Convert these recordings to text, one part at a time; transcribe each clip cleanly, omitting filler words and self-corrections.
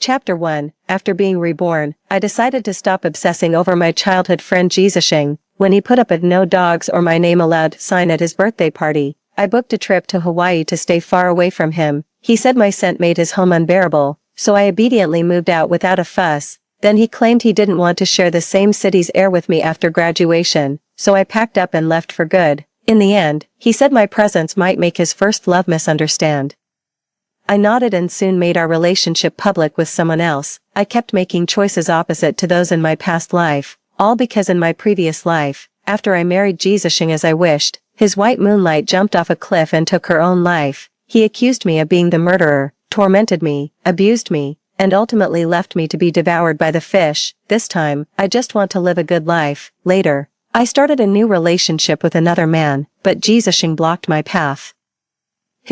Chapter 1. After being reborn, I decided to stop obsessing over my childhood friend Jisashing. When he put up a "no dogs or my name allowed" sign at his birthday party, I booked a trip to Hawaii to stay far away from him. He said my scent made his home unbearable, so I obediently moved out without a fuss. Then he claimed he didn't want to share the same city's air with me after graduation, so I packed up and left for good. In the end, he said my presence might make his first love misunderstand. I nodded and soon made our relationship public with someone else. I kept making choices opposite to those in my past life, all because in my previous life, after I married Jisashing as I wished, his white moonlight jumped off a cliff and took her own life. He accused me of being the murderer, tormented me, abused me, and ultimately left me to be devoured by the fish. This time, I just want to live a good life. Later, I started a new relationship with another man, but Jisashing blocked my path.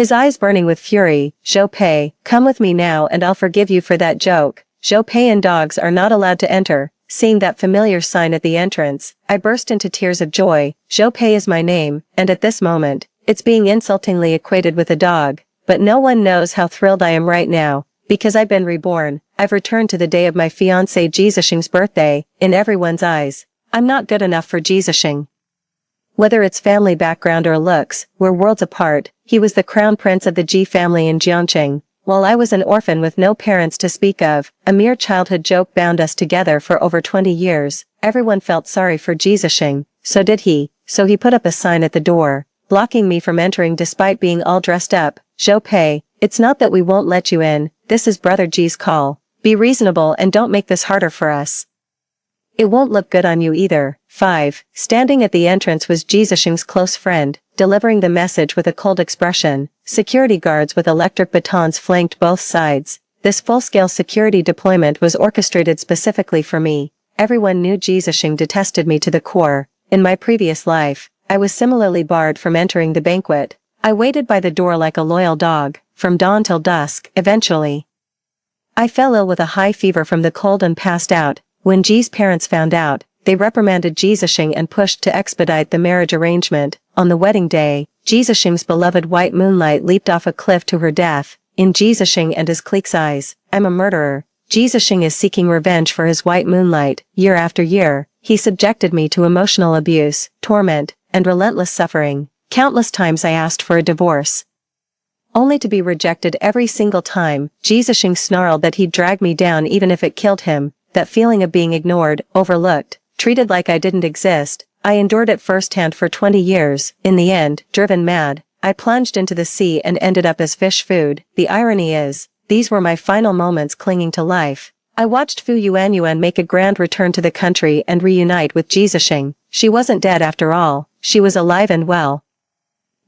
His eyes burning with fury. "Zhou Pei, come with me now and I'll forgive you for that joke. Zhou Pei and dogs are not allowed to enter." Seeing that familiar sign at the entrance, I burst into tears of joy. Zhou Pei is my name, and at this moment, it's being insultingly equated with a dog. But no one knows how thrilled I am right now, because I've been reborn. I've returned to the day of my fiancé Jisashing's birthday. In everyone's eyes, I'm not good enough for Jisashing. Whether it's family background or looks, we're worlds apart. He was the crown prince of the Ji family in Jiangqing, while I was an orphan with no parents to speak of. A mere childhood joke bound us together for over 20 years. Everyone felt sorry for Jisashing, so did he, so he put up a sign at the door, blocking me from entering despite being all dressed up. "Zhou Pei, it's not that we won't let you in, this is Brother Ji's call. Be reasonable and don't make this harder for us. It won't look good on you either." 5. Standing at the entrance was Jisashing's close friend, delivering the message with a cold expression. Security guards with electric batons flanked both sides. This full-scale security deployment was orchestrated specifically for me. Everyone knew Jisashing detested me to the core. In my previous life, I was similarly barred from entering the banquet. I waited by the door like a loyal dog, from dawn till dusk. Eventually, I fell ill with a high fever from the cold and passed out. When Ji's parents found out, they reprimanded Jisashing and pushed to expedite the marriage arrangement. On the wedding day, Jisashing's beloved white moonlight leaped off a cliff to her death. In Jisashing and his clique's eyes, I'm a murderer. Jisashing is seeking revenge for his white moonlight. Year after year, he subjected me to emotional abuse, torment, and relentless suffering. Countless times I asked for a divorce, only to be rejected every single time. Jisashing snarled that he'd drag me down even if it killed him. That feeling of being ignored, overlooked, treated like I didn't exist, I endured it firsthand for 20 years. In the end, driven mad, I plunged into the sea and ended up as fish food. The irony is, these were my final moments clinging to life. I watched Fu Yuanyuan make a grand return to the country and reunite with Jisashing. She wasn't dead after all, she was alive and well.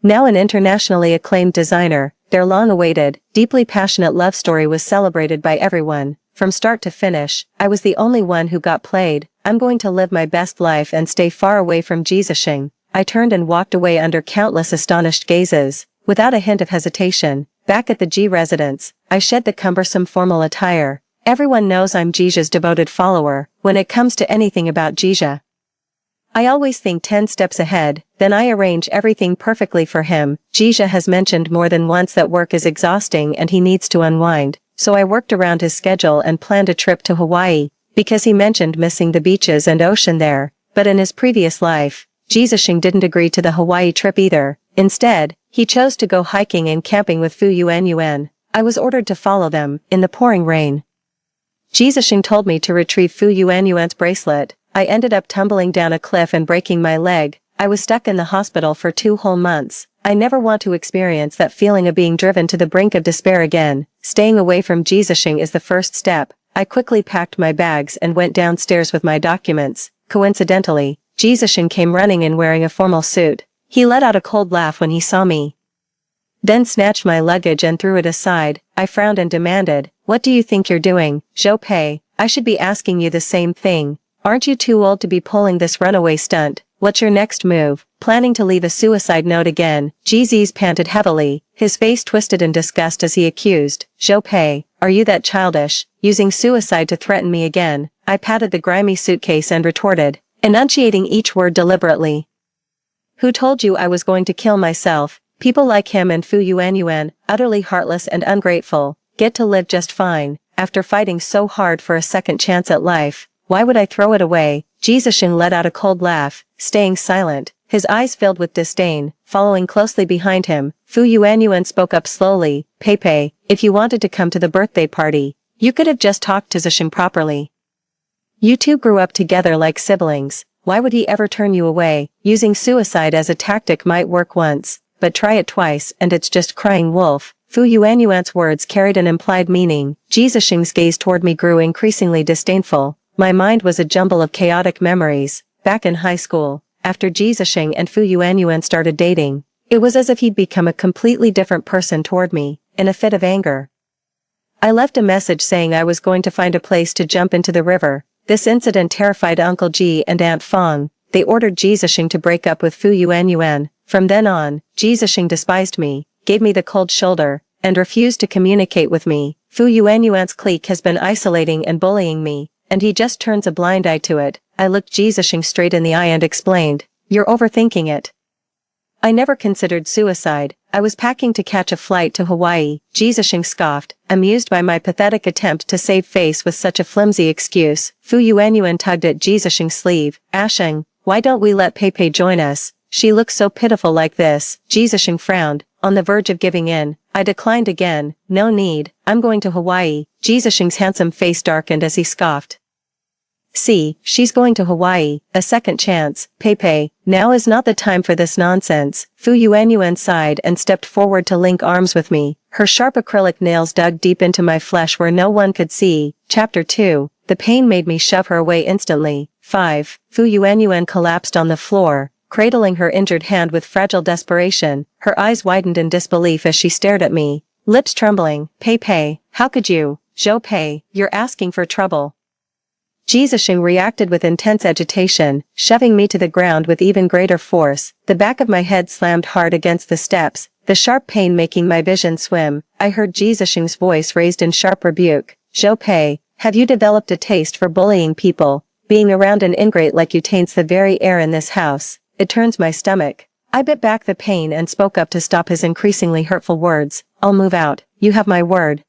Now an internationally acclaimed designer, their long-awaited, deeply passionate love story was celebrated by everyone. From start to finish, I was the only one who got played. I'm going to live my best life and stay far away from Jisashing. I turned and walked away under countless astonished gazes. Without a hint of hesitation, back at the Ji residence, I shed the cumbersome formal attire. Everyone knows I'm Jija's devoted follower. When it comes to anything about Jija, I always think 10 steps ahead, then I arrange everything perfectly for him. Jija has mentioned more than once that work is exhausting and he needs to unwind. So I worked around his schedule and planned a trip to Hawaii, because he mentioned missing the beaches and ocean there. But in his previous life, Jisashing didn't agree to the Hawaii trip either. Instead, he chose to go hiking and camping with Fu Yuanyuan. I was ordered to follow them, in the pouring rain. Jisashing told me to retrieve Fu Yuanyuan's bracelet. I ended up tumbling down a cliff and breaking my leg. I was stuck in the hospital for 2 whole months. I never want to experience that feeling of being driven to the brink of despair again. Staying away from Jisashing is the first step. I quickly packed my bags and went downstairs with my documents. Coincidentally, Jisashing came running in wearing a formal suit. He let out a cold laugh when he saw me, then snatched my luggage and threw it aside. I frowned and demanded, "What do you think you're doing, Zhou Pei? I should be asking you the same thing. Aren't you too old to be pulling this runaway stunt? What's your next move? Planning to leave a suicide note again?" Jizi's panted heavily, his face twisted in disgust as he accused, "Zhou Pei, are you that childish, using suicide to threaten me again?" I patted the grimy suitcase and retorted, enunciating each word deliberately. "Who told you I was going to kill myself? People like him and Fu Yuanyuan, utterly heartless and ungrateful, get to live just fine. after fighting so hard for a second chance at life, why would I throw it away? Jisashing let out a cold laugh, staying silent, his eyes filled with disdain. Following closely behind him, Fu Yuanyuan spoke up slowly, Peipei, if you wanted to come to the birthday party, you could have just talked to Zisheng properly. You two grew up together like siblings, why would he ever turn you away? Using suicide as a tactic might work once, but try it twice and it's just crying wolf. Fu Yuanyuan's words carried an implied meaning. Jisasheng's gaze toward me grew increasingly disdainful. My mind was a jumble of chaotic memories. Back in high school, after Jisasheng and Fu Yuanyuan started dating, it was as if he'd become a completely different person toward me, in a fit of anger. I left a message saying I was going to find a place to jump into the river. This incident terrified Uncle Ji and Aunt Fong. They ordered Jisasheng to break up with Fu Yuanyuan. From then on, Jisasheng despised me, gave me the cold shoulder, and refused to communicate with me. Fu Yuanyuan's clique has been isolating and bullying me, and he just turns a blind eye to it. I looked Jisasheng straight in the eye and explained, you're overthinking it. I never considered suicide, I was packing to catch a flight to Hawaii. Jisasheng scoffed, amused by my pathetic attempt to save face with such a flimsy excuse. Fu Yuanyuan tugged at Jisasheng's sleeve. Asheng, why don't we let Peipei join us? She looks so pitiful like this. Jisasheng frowned, on the verge of giving in. I declined again, no need, I'm going to Hawaii. Jisasheng's handsome face darkened as he scoffed. See, she's going to Hawaii, a second chance. Peipei, now is not the time for this nonsense. Fu Yuanyuan sighed and stepped forward to link arms with me. Her sharp acrylic nails dug deep into my flesh where no one could see. Chapter 2. The pain made me shove her away instantly. 5. Fu Yuanyuan collapsed on the floor, cradling her injured hand with fragile desperation. Her eyes widened in disbelief as she stared at me, lips trembling. Peipei, how could you? Zhou Pei, you're asking for trouble. Jisasheng reacted with intense agitation, shoving me to the ground with even greater force. The back of my head slammed hard against the steps, the sharp pain making my vision swim. I heard Jisasheng's voice raised in sharp rebuke. Zhou Pei, have you developed a taste for bullying people? Being around an ingrate like you taints the very air in this house. It turns my stomach. I bit back the pain and spoke up to stop his increasingly hurtful words. I'll move out, you have my word.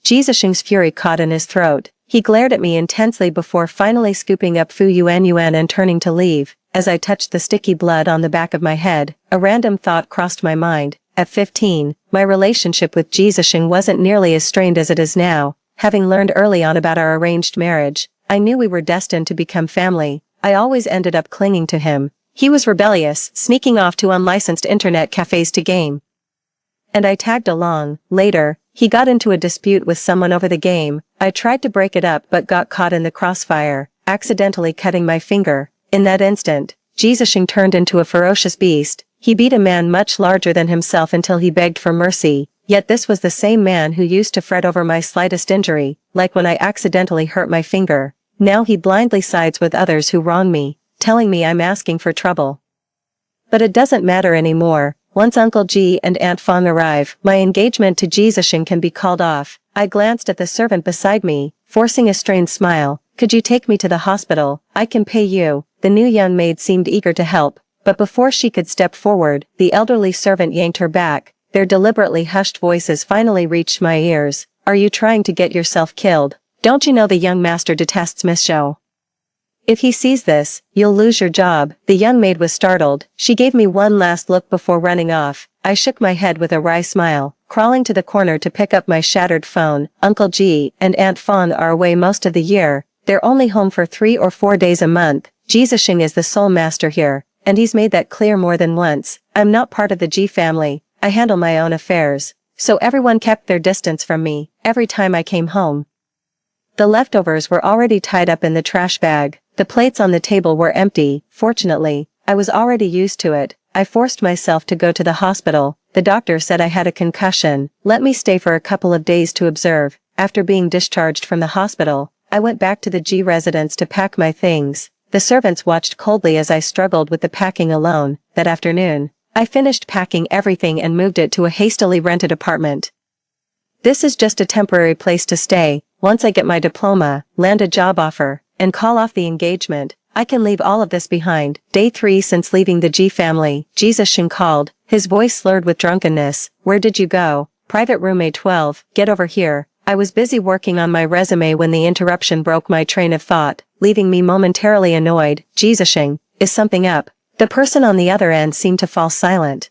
Jisasheng's fury caught in his throat. He glared at me intensely before finally scooping up Fu Yuanyuan and turning to leave. As I touched the sticky blood on the back of my head, a random thought crossed my mind. At 15, my relationship with Jisasheng wasn't nearly as strained as it is now. Having learned early on about our arranged marriage, I knew we were destined to become family. I always ended up clinging to him. He was rebellious, sneaking off to unlicensed internet cafes to game. And I tagged along. Later, he got into a dispute with someone over the game. I tried to break it up but got caught in the crossfire, accidentally cutting my finger. In that instant, Jisasheng turned into a ferocious beast. He beat a man much larger than himself until he begged for mercy. Yet this was the same man who used to fret over my slightest injury, like when I accidentally hurt my finger. Now he blindly sides with others who wrong me, telling me I'm asking for trouble. But it doesn't matter anymore. Once Uncle Ji and Aunt Fong arrive, my engagement to Jisasheng can be called off. I glanced at the servant beside me, forcing a strained smile. Could you take me to the hospital? I can pay you. The new young maid seemed eager to help, but before she could step forward, the elderly servant yanked her back. Their deliberately hushed voices finally reached my ears. Are you trying to get yourself killed? Don't you know the young master detests Miss Zhou? If he sees this, you'll lose your job. The young maid was startled. She gave me one last look before running off. I shook my head with a wry smile, crawling to the corner to pick up my shattered phone. Uncle Ji and Aunt Fong are away most of the year. They're only home for 3 or 4 days a month. Jisasheng is the sole master here, and he's made that clear more than once. I'm not part of the Ji family. I handle my own affairs. So everyone kept their distance from me, every time I came home. The leftovers were already tied up in the trash bag. The plates on the table were empty. Fortunately, I was already used to it. I forced myself to go to the hospital. The doctor said I had a concussion. Let me stay for a couple of days to observe. After being discharged from the hospital, I went back to the G residence to pack my things. The servants watched coldly as I struggled with the packing alone. That afternoon, I finished packing everything and moved it to a hastily rented apartment. This is just a temporary place to stay. Once I get my diploma, land a job offer, and call off the engagement, I can leave all of this behind. Day 3 since leaving the Ji family, Jisasheng called, his voice slurred with drunkenness. Where did you go? Private roommate 12, get over here. I was busy working on my resume when the interruption broke my train of thought, leaving me momentarily annoyed. "Jesus, is something up?" The person on the other end seemed to fall silent.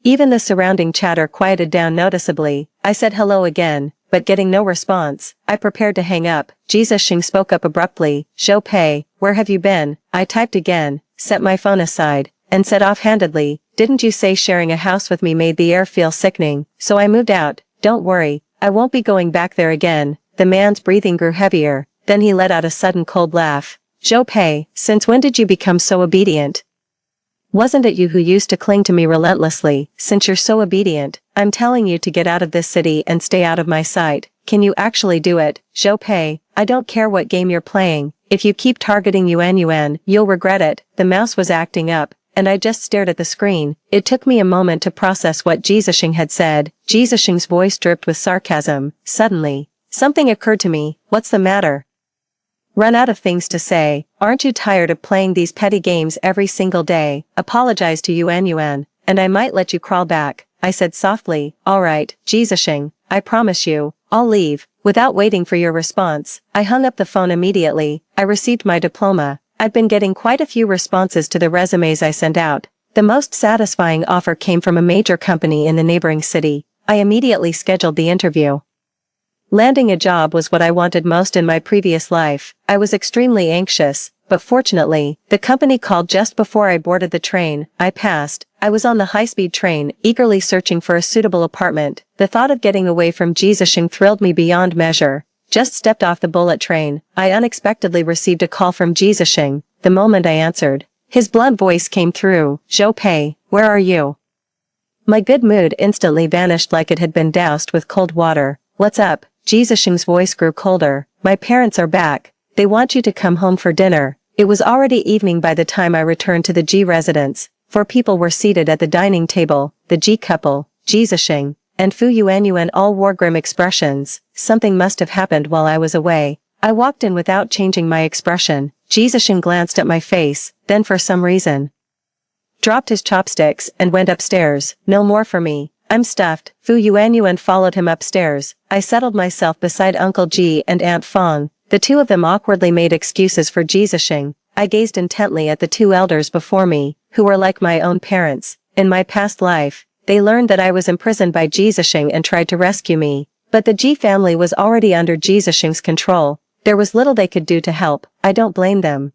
Even the surrounding chatter quieted down noticeably. I said hello again, but getting no response, I prepared to hang up. Jesus spoke up abruptly. "Pei, where have you been?" I typed again, set my phone aside, and said offhandedly, "Didn't you say sharing a house with me made the air feel sickening? So I moved out. Don't worry, I won't be going back there again." The man's breathing grew heavier, then he let out a sudden cold laugh. "Pei, since when did you become so obedient? Wasn't it you who used to cling to me relentlessly? Since you're so obedient, I'm telling you to get out of this city and stay out of my sight. Can you actually do it? Pei, I don't care what game you're playing. If you keep targeting Yuan, you'll regret it." The mouse was acting up, and I just stared at the screen. It took me a moment to process what Jesus had said. Jesus' voice dripped with sarcasm. Suddenly, something occurred to me. "What's the matter? Run out of things to say? Aren't you tired of playing these petty games every single day? Apologize to Yuan, and I might let you crawl back," I said softly. "Alright, Jesus, I promise you, I'll leave." Without waiting for your response, I hung up the phone immediately. I received my diploma. I'd been getting quite a few responses to the resumes I sent out. The most satisfying offer came from a major company in the neighboring city. I immediately scheduled the interview. Landing a job was what I wanted most in my previous life. I was extremely anxious, but fortunately, the company called just before I boarded the train. I passed. I was on the high-speed train, eagerly searching for a suitable apartment. The thought of getting away from Jesus thrilled me beyond measure. Just stepped off the bullet train, I unexpectedly received a call from Jesus. The moment I answered, his blunt voice came through. "Pei, where are you?" My good mood instantly vanished like it had been doused with cold water. "What's up?" Jesus' voice grew colder. "My parents are back. They want you to come home for dinner." It was already evening by the time I returned to the G residence. 4 people were seated at the dining table. The G couple, Jesus and Fu Yuan all wore grim expressions. Something must have happened while I was away. I walked in without changing my expression. Jesus glanced at my face, then for some reason dropped his chopsticks and went upstairs. "No more for me. I'm stuffed." Fu Yuan followed him upstairs. I settled myself beside Uncle G and Aunt Fong. The two of them awkwardly made excuses for Jesus. I gazed intently at the 2 elders before me, who were like my own parents. In my past life, they learned that I was imprisoned by Jesus and tried to rescue me. But the G family was already under Jesus' control. There was little they could do to help. I don't blame them.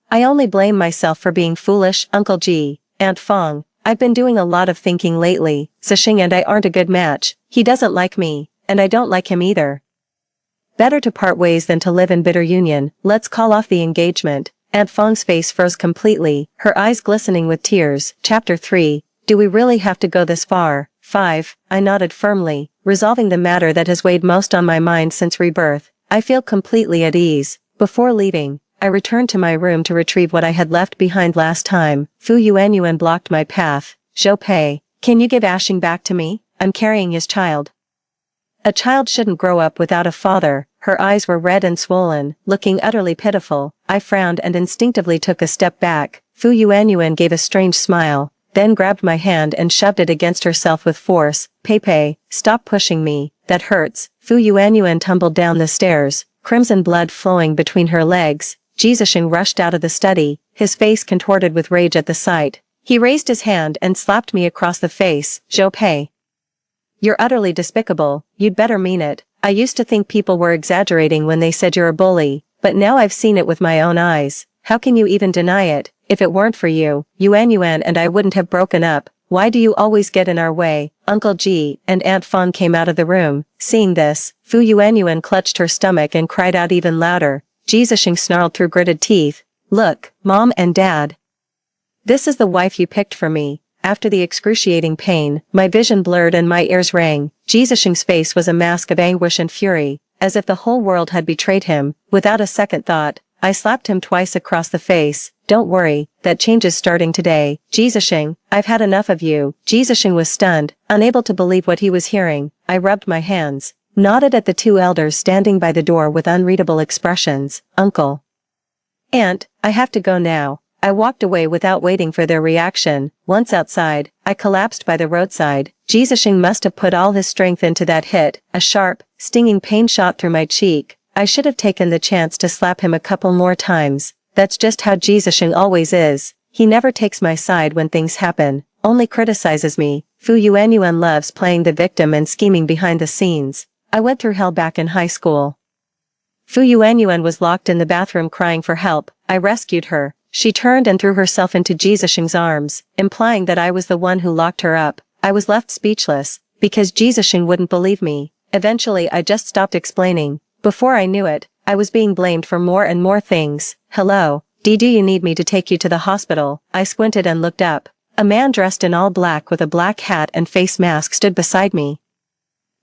I only blame myself for being foolish. "Uncle G, Aunt Fong, I've been doing a lot of thinking lately. Zixing and I aren't a good match. He doesn't like me, and I don't like him either. Better to part ways than to live in bitter union. Let's call off the engagement." Aunt Fong's face froze completely, her eyes glistening with tears. Chapter 3. Do we really have to go this far? 5. I nodded firmly, resolving the matter that has weighed most on my mind since rebirth. I feel completely at ease. Before leaving, I returned to my room to retrieve what I had left behind last time. Fu Yuan blocked my path. "Pei, can you give Ashing back to me? I'm carrying his child." A child shouldn't grow up without a father. Her eyes were red and swollen, looking utterly pitiful. I frowned and instinctively took a step back. Fu Yuan gave a strange smile, then grabbed my hand and shoved it against herself with force. Pei, stop pushing me. That hurts." Fu Yuan tumbled down the stairs, crimson blood flowing between her legs. Jesus rushed out of the study, his face contorted with rage at the sight. He raised his hand and slapped me across the face. "Pei, you're utterly despicable. You'd better mean it. I used to think people were exaggerating when they said you're a bully, but now I've seen it with my own eyes. How can you even deny it? If it weren't for you, Yuan and I wouldn't have broken up. Why do you always get in our way?" Uncle G and Aunt Fong came out of the room. Seeing this, Fu Yuan clutched her stomach and cried out even louder. Jesus snarled through gritted teeth. "Look, Mom and Dad. This is the wife you picked for me." After the excruciating pain, my vision blurred and my ears rang. Jesus' face was a mask of anguish and fury, as if the whole world had betrayed him. Without a second thought, I slapped him twice across the face. "Don't worry, that change is starting today. Jesus, I've had enough of you." Jesus was stunned, unable to believe what he was hearing. I rubbed my hands, nodded at the 2 elders standing by the door with unreadable expressions. "Uncle, Aunt, I have to go now. I walked away without waiting for their reaction. Once outside, I collapsed by the roadside. Jisashing must have put all his strength into that hit. A sharp, stinging pain shot through my cheek. I should have taken the chance to slap him a couple more times. That's just how Jisashing always is. He never takes my side when things happen, only criticizes me. Fu Yuanyuan loves playing the victim and scheming behind the scenes. I went through hell back in high school. Fu Yuanyuan was locked in the bathroom crying for help. I rescued her. She turned and threw herself into Jisashing's arms, implying that I was the one who locked her up. I was left speechless, because Jisashing wouldn't believe me. Eventually I just stopped explaining. Before I knew it, I was being blamed for more and more things. Hello, do you need me to take you to the hospital? I squinted and looked up. A man dressed in all black with a black hat and face mask stood beside me.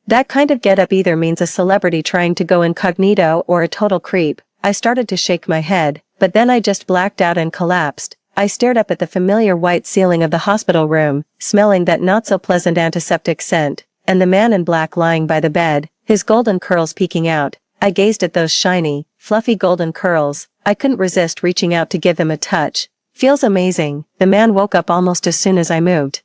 That kind of getup either means a celebrity trying to go incognito or a total creep. I started to shake my head, but then I just blacked out and collapsed. I stared up at the familiar white ceiling of the hospital room, smelling that not-so-pleasant antiseptic scent, and the man in black lying by the bed, his golden curls peeking out. I gazed at those shiny, fluffy golden curls. I couldn't resist reaching out to give them a touch. Feels amazing. The man woke up almost as soon as I moved.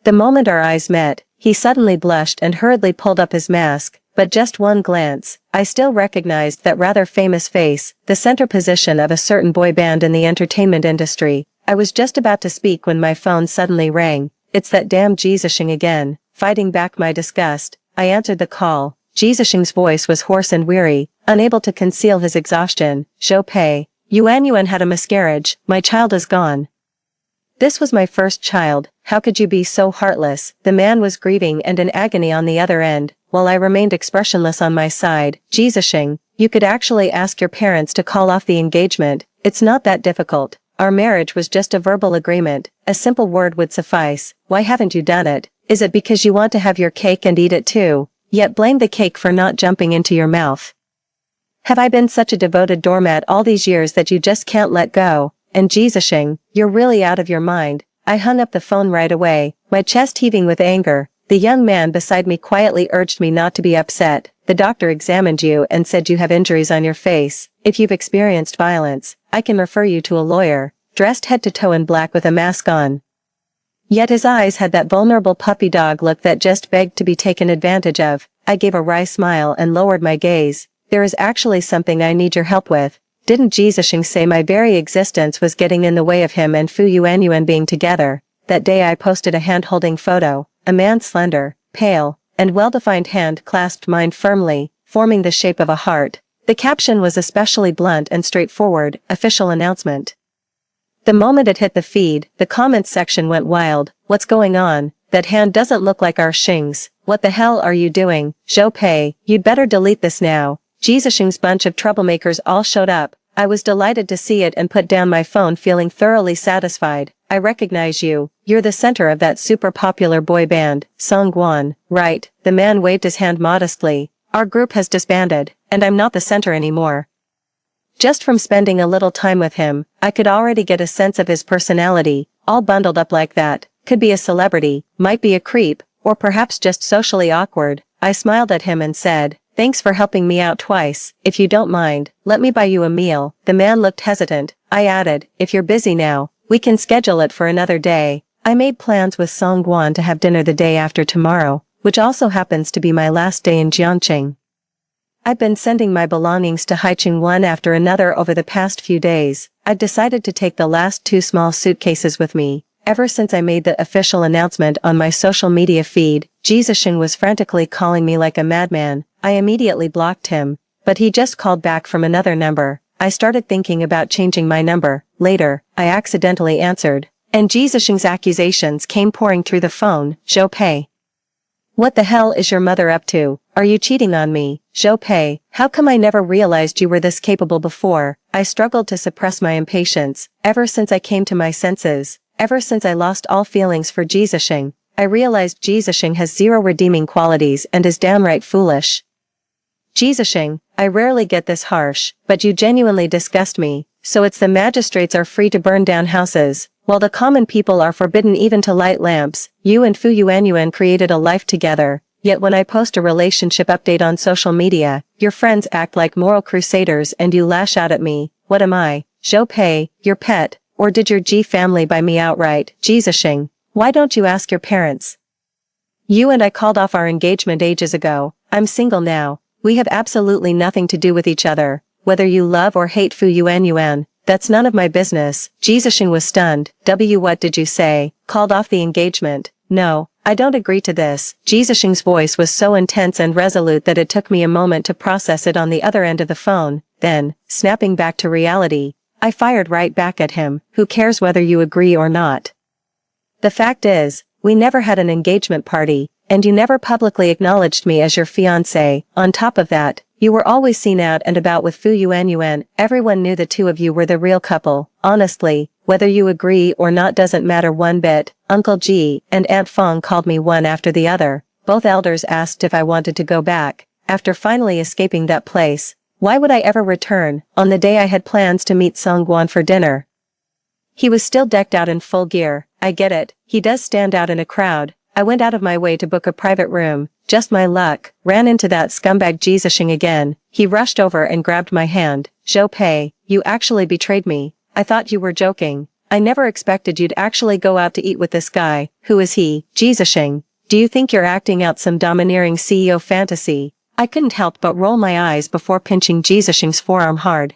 The moment our eyes met, he suddenly blushed and hurriedly pulled up his mask, but just one glance, I still recognized that rather famous face, the center position of a certain boy band in the entertainment industry. I was just about to speak when my phone suddenly rang. It's that damn Jisashing again. Fighting back my disgust, I answered the call. Jisashing's voice was hoarse and weary, unable to conceal his exhaustion. Zhou Pei, Yuanyuan had a miscarriage. My child is gone. This was my first child. How could you be so heartless? The man was grieving and in agony on the other end, while I remained expressionless on my side. Jisashing, you could actually ask your parents to call off the engagement. It's not that difficult. Our marriage was just a verbal agreement. A simple word would suffice. Why haven't you done it? Is it because you want to have your cake and eat it too? Yet blame the cake for not jumping into your mouth. Have I been such a devoted doormat all these years that you just can't let go? And Jisashing, you're really out of your mind. I hung up the phone right away, my chest heaving with anger. The young man beside me quietly urged me not to be upset. The doctor examined you and said you have injuries on your face. If you've experienced violence, I can refer you to a lawyer. Dressed head to toe in black with a mask on. Yet his eyes had that vulnerable puppy dog look that just begged to be taken advantage of. I gave a wry smile and lowered my gaze. There is actually something I need your help with. Didn't Jisashing say my very existence was getting in the way of him and Fu Yuanyuan being together? That day I posted a hand-holding photo. A man's slender, pale, and well-defined hand clasped mine firmly, forming the shape of a heart. The caption was especially blunt and straightforward, official announcement. The moment it hit the feed, the comments section went wild. What's going on? That hand doesn't look like our Shing's. What the hell are you doing? Zhou Pei, you'd better delete this now. Jisashing's bunch of troublemakers all showed up. I was delighted to see it and put down my phone feeling thoroughly satisfied. I recognize you. You're the center of that super popular boy band, Songguan, right? The man waved his hand modestly. Our group has disbanded, and I'm not the center anymore. Just from spending a little time with him, I could already get a sense of his personality, all bundled up like that. Could be a celebrity, might be a creep, or perhaps just socially awkward. I smiled at him and said, thanks for helping me out twice. If you don't mind, let me buy you a meal. The man looked hesitant. I added, if you're busy now, we can schedule it for another day. I made plans with Songguan to have dinner the day after tomorrow, which also happens to be my last day in Jiangqing. I've been sending my belongings to Haicheng one after another over the past few days. I'd decided to take the last 2 small suitcases with me. Ever since I made the official announcement on my social media feed, Jisashing was frantically calling me like a madman. I immediately blocked him, but he just called back from another number. I started thinking about changing my number. Later, I accidentally answered, and Jisashing's accusations came pouring through the phone. Zhou Pei. What the hell is your mother up to? Are you cheating on me? Zhou Pei, how come I never realized you were this capable before? I struggled to suppress my impatience. Ever since I came to my senses, ever since I lost all feelings for Jisashing, I realized Jisashing has 0 redeeming qualities and is downright foolish. Jisashing, I rarely get this harsh, but you genuinely disgust me. So it's the magistrates are free to burn down houses, while the common people are forbidden even to light lamps. You and Fu Yuanyuan created a life together, yet when I post a relationship update on social media, your friends act like moral crusaders and you lash out at me. What am I? Zhou Pei, your pet. Or did your G family buy me outright? Jesus-shing. Why don't you ask your parents? You and I called off our engagement ages ago. I'm single now. We have absolutely nothing to do with each other. Whether you love or hate Fu Yuan, that's none of my business. Jesus-shing was stunned. What did you say? Called off the engagement? No, I don't agree to this. Jesus-shing's voice was so intense and resolute that it took me a moment to process it on the other end of the phone. Then, snapping back to reality, I fired right back at him. Who cares whether you agree or not? The fact is, we never had an engagement party, and you never publicly acknowledged me as your fiancé. On top of that, you were always seen out and about with Fu Yuan. Everyone knew the two of you were the real couple. Honestly, whether you agree or not doesn't matter one bit. Uncle G and Aunt Fong called me one after the other. Both elders asked if I wanted to go back. After finally escaping that place, why would I ever return? On the day I had plans to meet Songguan for dinner. He was still decked out in full gear. I get it, he does stand out in a crowd. I went out of my way to book a private room. Just my luck, ran into that scumbag Jesus-shing again. He rushed over and grabbed my hand. Zhou Pei, you actually betrayed me. I thought you were joking. I never expected you'd actually go out to eat with this guy. Who is he? Jesus-shing. Do you think you're acting out some domineering CEO fantasy? I couldn't help but roll my eyes before pinching Jesus-shing's forearm hard.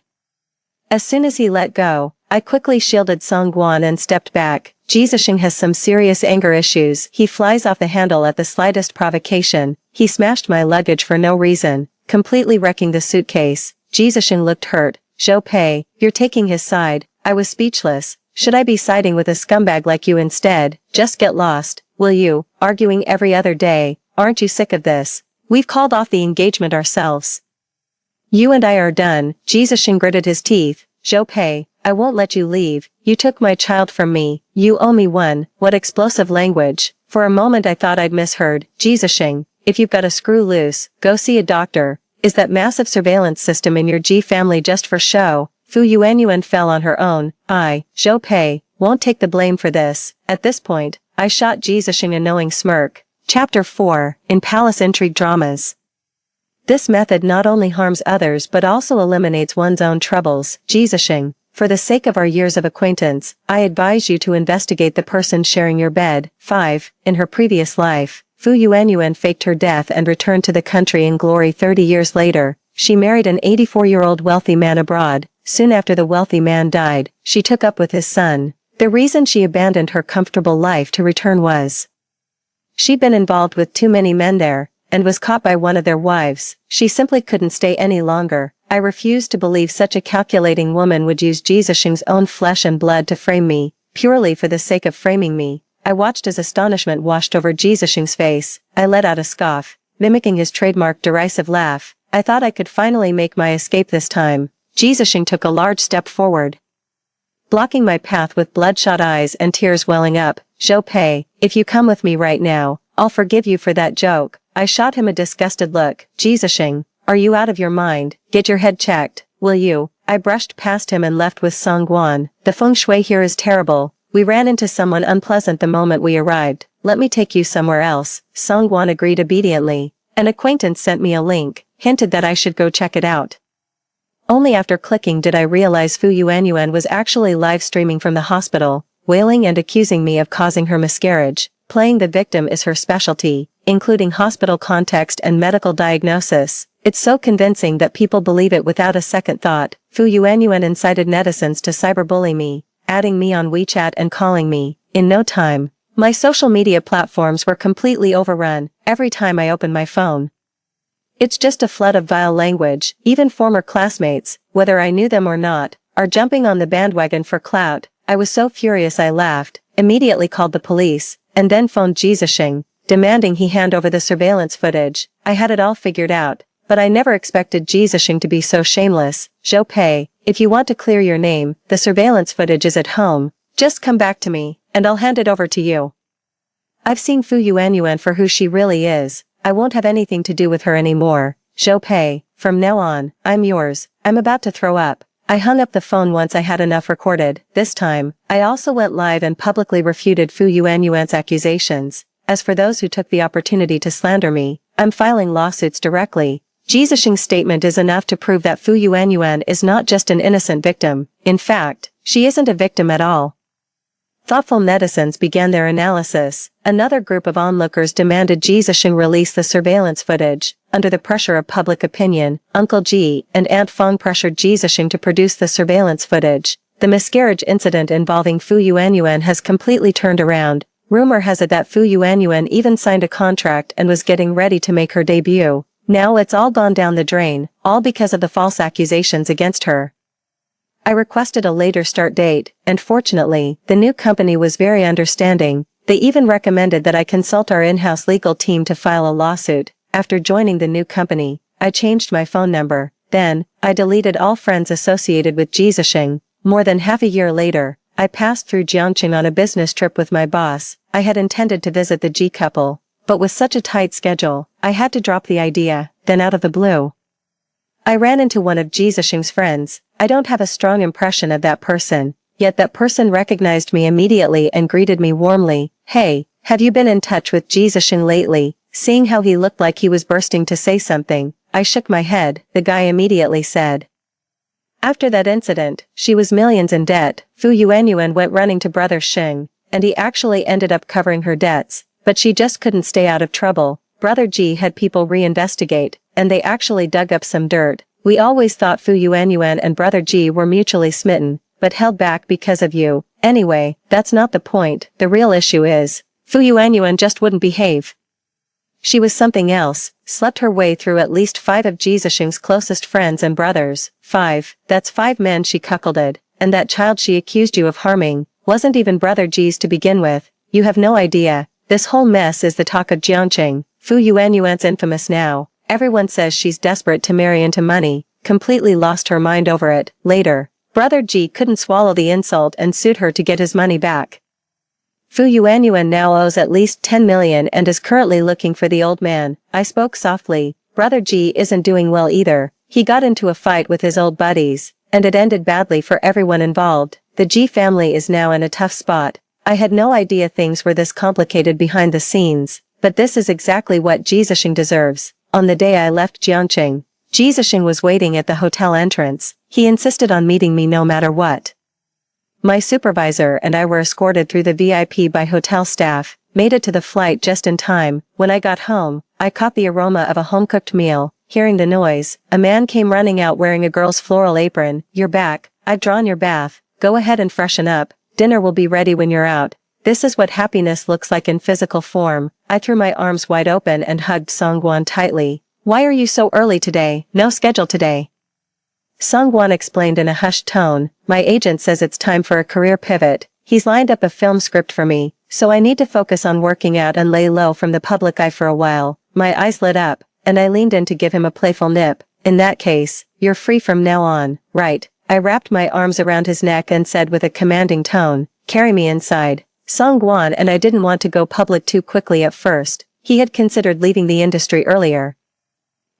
As soon as he let go, I quickly shielded Songguan and stepped back. Jesus-shing has some serious anger issues. He flies off the handle at the slightest provocation. He smashed my luggage for no reason, completely wrecking the suitcase. Jesus-shing looked hurt. Zhou Pei, you're taking his side. I was speechless. Should I be siding with a scumbag like you instead? Just get lost, will you? Arguing every other day. Aren't you sick of this? We've called off the engagement ourselves. You and I are done. Jesus-shing gritted his teeth. Zhou Pei, I won't let you leave. You took my child from me. You owe me one. What explosive language. For a moment I thought I'd misheard. Jesus-shing, if you've got a screw loose, go see a doctor. Is that massive surveillance system in your G family just for show? Fu Yuan fell on her own. I, Zhou Pei, won't take the blame for this. At this point, I shot Jesus-shing a knowing smirk. Chapter 4, in Palace Intrigue Dramas. This method not only harms others but also eliminates one's own troubles. Jesus-shing, for the sake of our years of acquaintance, I advise you to investigate the person sharing your bed. 5. In her previous life, Fu Yuan faked her death and returned to the country in glory 30 years later. She married an 84-year-old wealthy man abroad. Soon after the wealthy man died, she took up with his son. The reason she abandoned her comfortable life to return was she'd been involved with too many men there, and was caught by one of their wives. She simply couldn't stay any longer. I refused to believe such a calculating woman would use Jesus-shing's own flesh and blood to frame me, purely for the sake of framing me. I watched as astonishment washed over Jesus-shing's face. I let out a scoff, mimicking his trademark derisive laugh. I thought I could finally make my escape this time. Jesus-shing took a large step forward, blocking my path with bloodshot eyes and tears welling up. Zhou Pei, if you come with me right now, I'll forgive you for that joke. I shot him a disgusted look. Jesus-shing, are you out of your mind? Get your head checked, will you? I brushed past him and left with Songguan. The feng shui here is terrible. We ran into someone unpleasant the moment we arrived. Let me take you somewhere else. Songguan agreed obediently. An acquaintance sent me a link, hinted that I should go check it out. Only after clicking did I realize Fu Yuan was actually live streaming from the hospital, wailing and accusing me of causing her miscarriage. Playing the victim is her specialty, including hospital context and medical diagnosis. It's so convincing that people believe it without a second thought. Fu Yuan incited netizens to cyberbully me, adding me on WeChat and calling me. In no time, my social media platforms were completely overrun. Every time I open my phone, it's just a flood of vile language. Even former classmates, whether I knew them or not, are jumping on the bandwagon for clout. I was so furious I laughed, immediately called the police, and then phoned Jesus-shing, demanding he hand over the surveillance footage. I had it all figured out, but I never expected Jesus-shing to be so shameless. Zhou Pei, if you want to clear your name, the surveillance footage is at home. Just come back to me, and I'll hand it over to you. I've seen Fu Yuan for who she really is. I won't have anything to do with her anymore. Zhou Pei, from now on, I'm yours. I'm about to throw up. I hung up the phone once I had enough recorded. This time, I also went live and publicly refuted Fu Yuan's accusations. As for those who took the opportunity to slander me, I'm filing lawsuits directly. Jesus-shing's statement is enough to prove that Fu Yuan is not just an innocent victim. In fact, She isn't a victim at all. Thoughtful netizens began their analysis. Another group of onlookers demanded Ji Zhisheng release the surveillance footage. Under the pressure of public opinion, Uncle Ji and Aunt Feng pressured Ji Zhisheng to produce the surveillance footage. The miscarriage incident involving Fu Yuanyuan has completely turned around. Rumor has it that Fu Yuanyuan even signed a contract and was getting ready to make her debut. Now it's all gone down the drain, all because of the false accusations against her. I requested a later start date, and fortunately, the new company was very understanding. They even recommended that I consult our in-house legal team to file a lawsuit. After joining the new company, I changed my phone number. Then, I deleted all friends associated with Ji Zhisheng. More than half a year later, I passed through Jiangqing on a business trip with my boss. I had intended to visit the Ji couple, but with such a tight schedule, I had to drop the idea. Then out of the blue, I ran into one of Ji Zhisheng's friends. I don't have a strong impression of that person, yet that person recognized me immediately and greeted me warmly. "Hey, have you been in touch with Ji Zhisheng lately?" Seeing how he looked like he was bursting to say something, I shook my head. The guy immediately said, "After that incident, she was millions in debt. Fu Yuanyuan went running to brother Sheng, and he actually ended up covering her debts, but she just couldn't stay out of trouble. Brother Ji had people reinvestigate, and they actually dug up some dirt. We always thought Fu Yuanyuan and brother Ji were mutually smitten, but held back because of you. Anyway, that's not the point. The real issue is, Fu Yuanyuan just wouldn't behave. She was something else, slept her way through at least 5 of Ji Zhisheng's closest friends and brothers. 5, that's 5 men she cuckolded, and that child she accused you of harming, wasn't even brother Ji's to begin with. You have no idea. This whole mess is the talk of Jiangqing. Fu Yuanyuan's infamous now. Everyone says she's desperate to marry into money, completely lost her mind over it. Later, brother Ji couldn't swallow the insult and sued her to get his money back. Fu Yuanyuan now owes at least 10 million and is currently looking for the old man." I spoke softly. Brother Ji isn't doing well either. He got into a fight with his old buddies, and it ended badly for everyone involved. The Ji family is now in a tough spot. I had no idea things were this complicated behind the scenes, but this is exactly what Ji Zhisheng deserves. On the day I left Jiangqing, Ji Zhisheng was waiting at the hotel entrance. He insisted on meeting me no matter what. My supervisor and I were escorted through the VIP by hotel staff, made it to the flight just in time. When I got home, I caught the aroma of a home-cooked meal. Hearing the noise, a man came running out wearing a girl's floral apron. "You're back. I've drawn your bath. Go ahead and freshen up. Dinner will be ready when you're out." This is what happiness looks like in physical form. I threw my arms wide open and hugged Songguan tightly. "Why are you so early today? No schedule today." Songguan explained in a hushed tone. "My agent says it's time for a career pivot. He's lined up a film script for me, so I need to focus on working out and lay low from the public eye for a while." My eyes lit up, and I leaned in to give him a playful nip. "In that case, you're free from now on, right?" I wrapped my arms around his neck and said with a commanding tone, "Carry me inside." Songguan and I didn't want to go public too quickly at first. He had considered leaving the industry earlier,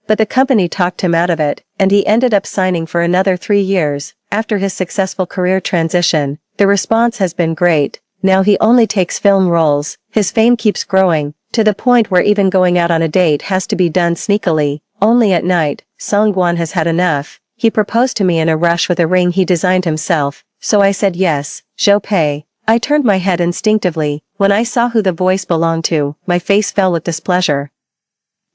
but the company talked him out of it, and he ended up signing for another 3 years. After his successful career transition, the response has been great. Now he only takes film roles. His fame keeps growing, to the point where even going out on a date has to be done sneakily, only at night. Songguan has had enough. He proposed to me in a rush with a ring he designed himself, so I said yes. "Zhou Pei." I turned my head instinctively. When I saw who the voice belonged to, my face fell with displeasure.